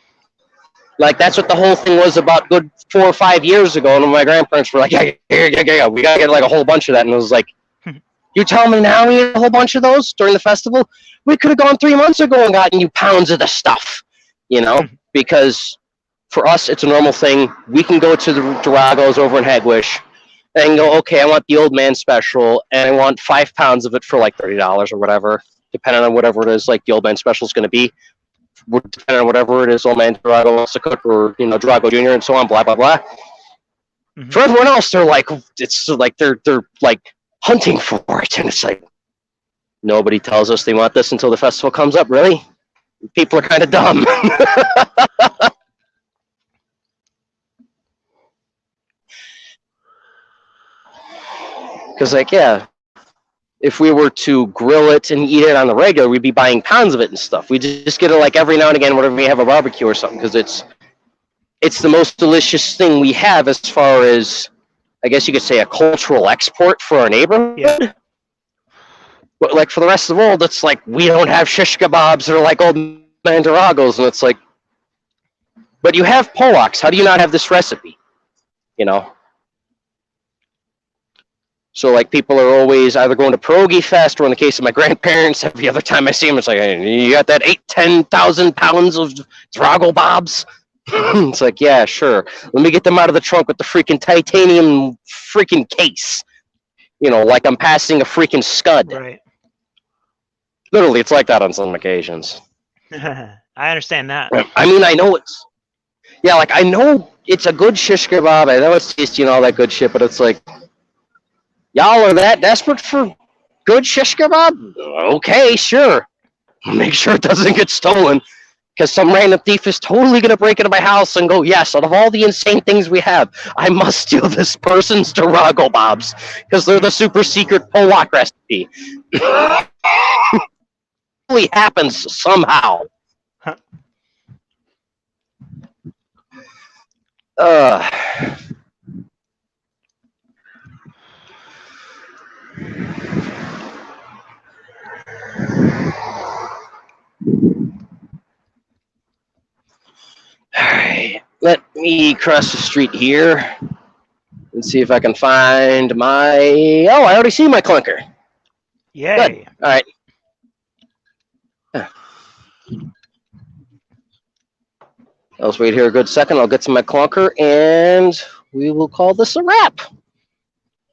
Like, that's what the whole thing was about good 4 or 5 years ago. And my grandparents were like, yeah, we got to get like a whole bunch of that. And it was like, you tell me now we had a whole bunch of those during the festival? We could have gone 3 months ago and gotten you pounds of the stuff, you know? Because for us, it's a normal thing. We can go to the Dragos over in Hagwish and go, okay, I want the old man special, and I want 5 pounds of it for like $30 or whatever, depending on whatever it is, like the old man special is going to be. Depending on whatever it is, old man Drago wants to cook, or you know, Drago Jr. and so on, blah blah blah. Mm-hmm. For everyone else, they're like, it's like they're like hunting for it, and it's like nobody tells us they want this until the festival comes up. Really, people are kind of dumb. Because like, yeah, if we were to grill it and eat it on the regular, we'd be buying pounds of it and stuff. We just get it like every now and again whenever we have a barbecue or something, because it's the most delicious thing we have as far as, I guess you could say, a cultural export for our neighborhood. Yeah. But like for the rest of the world, it's like we don't have shish kebabs or like old man Dragos, and it's like, but you have Polacks. How do you not have this recipe? You know. So, like, people are always either going to Perogi Fest, or in the case of my grandparents, every other time I see them, it's like, hey, you got that 10,000 pounds of Drago Bobs? It's like, yeah, sure. Let me get them out of the trunk with the freaking titanium freaking case. You know, like I'm passing a freaking scud. Right. Literally, it's like that on some occasions. I understand that. I mean, I know it's... Yeah, like, I know it's a good shish kebab. I know it's tasty and all that good shit, but it's like... Y'all are that desperate for good shish kebab? Okay, sure. Make sure it doesn't get stolen, because some random thief is totally going to break into my house and go, yes, out of all the insane things we have, I must steal this person's Drago Bobs, because they're the super secret Polak recipe. It really happens somehow. Alright, let me cross the street here and see if I can find my... Oh, I already see my clunker. Yay. Good. Alright. Let's wait here a good second. I'll get to my clunker and we will call this a wrap.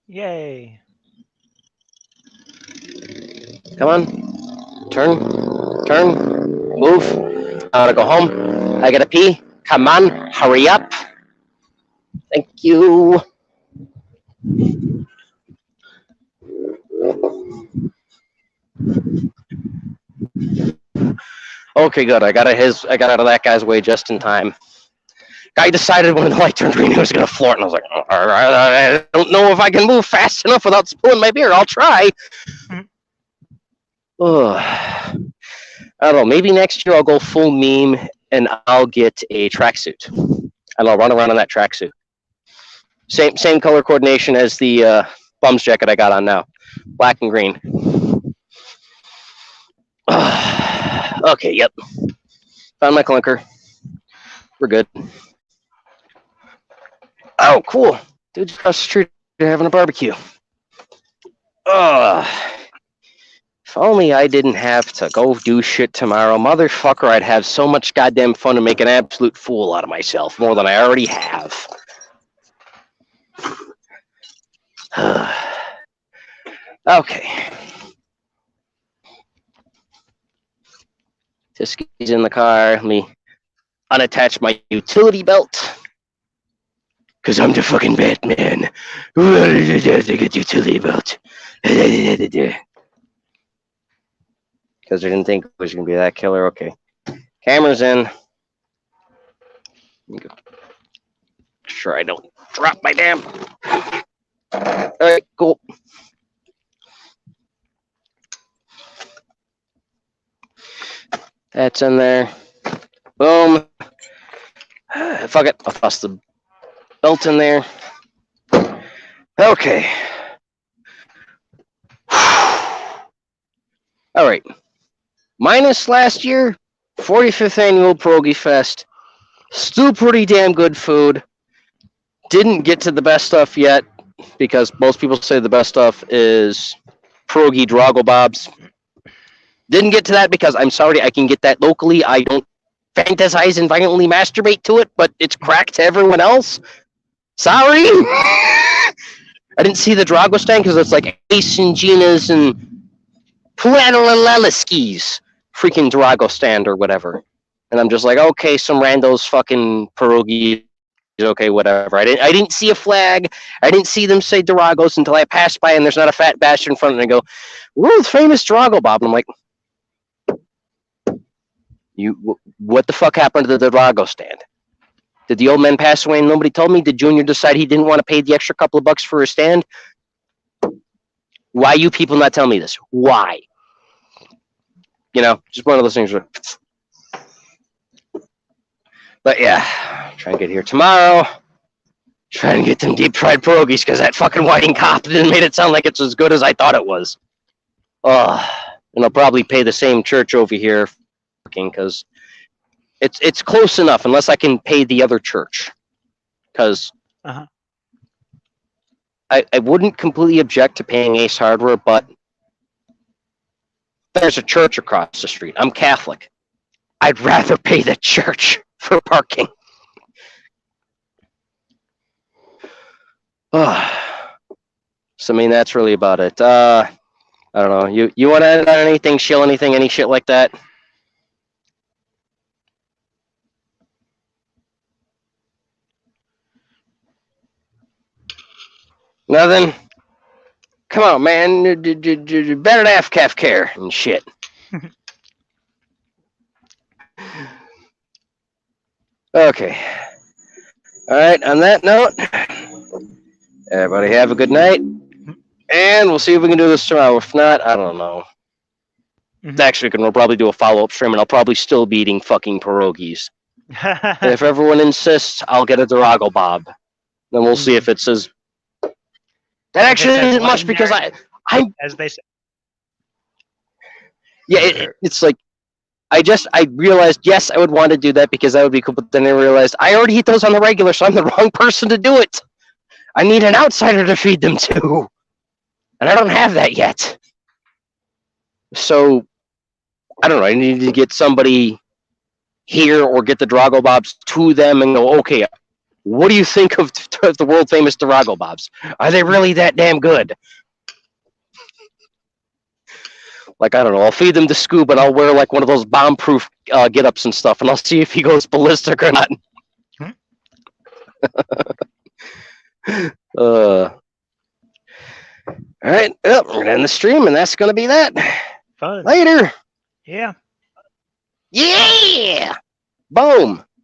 Yay. Come on. Turn. Move. I gotta go home. I gotta pee. Come on. Hurry up. Thank you. Okay, good. I got out of that guy's way just in time. Guy decided when the light turned green he was gonna floor it, and I was like, I don't know if I can move fast enough without spilling my beer. I'll try. I don't know. Maybe next year I'll go full meme and I'll get a tracksuit, and I'll run around in that tracksuit. Same color coordination as the bums jacket I got on now, black and green. Okay, yep. Found my clunker. We're good. Oh, cool. Dude's across the street. They're having a barbecue. If only I didn't have to go do shit tomorrow. Motherfucker, I'd have so much goddamn fun to make an absolute fool out of myself. More than I already have. Okay. Tiski's in the car. Let me unattach my utility belt. Because I'm the fucking Batman. I get utility belt. Because I didn't think it was going to be that killer. Okay. Camera's in. Sure I don't drop my damn. Alright, cool. That's in there. Boom. Fuck it. I'll toss the belt in there. Okay. minus last year, 45th annual Perogi Fest. Still pretty damn good food. Didn't get to the best stuff yet because most people say the best stuff is Perogi Drago Bobs. Didn't get to that because I'm sorry, I can get that locally. I don't fantasize and violently masturbate to it, but it's cracked to everyone else. Sorry. I didn't see the Drago stand because it's like Ace and Gina's and Platalaliski's freaking Drago stand or whatever. And I'm just like, okay, some randos fucking Perugi. Okay, whatever. I didn't see a flag. I didn't see them say Dragos until I passed by and there's not a fat bastard in front and I go, "Ooh, famous Drago Bob." And I'm like, what the fuck happened to the Drago stand? Did the old man pass away and nobody told me? Did Junior decide he didn't want to pay the extra couple of bucks for his stand? Why you people not tell me this? Why? You know, just one of those things. But yeah, try and get here tomorrow. Try and get them deep fried pierogies because that fucking whiting cop didn't made it sound like it's as good as I thought it was. And I'll probably pay the same church over here because it's close enough unless I can pay the other church. Because I wouldn't completely object to paying Ace Hardware, but there's a church across the street. I'm Catholic. I'd rather pay the church for parking. So I mean, that's really about it. I don't know. You want to add on anything, shill anything, any shit like that? Nothing? Come on, man. Better to have calf care and shit. Okay. All right, on that note, everybody have a good night. And we'll see if we can do this tomorrow. If not, I don't know. Next week, we'll probably do a follow-up stream, and I'll probably still be eating fucking pierogies. And if everyone insists, I'll get a Drago Bob. Then we'll see if it says... That actually isn't much because I'm... As they say. Yeah, it's like... I realized, yes, I would want to do that because that would be cool, but then I realized I already eat those on the regular, so I'm the wrong person to do it. I need an outsider to feed them to. And I don't have that yet. So, I don't know, I need to get somebody here or get the Drago Bobs to them and go, okay, what do you think of the world-famous Drago Bobs? Are they really that damn good? Like, I don't know, I'll feed them to Scoob and I'll wear like one of those bomb-proof get-ups and stuff, and I'll see if he goes ballistic or not. All right, well, we're gonna end the stream, and that's gonna be that. Fun. Later. Yeah. Yeah. Boom.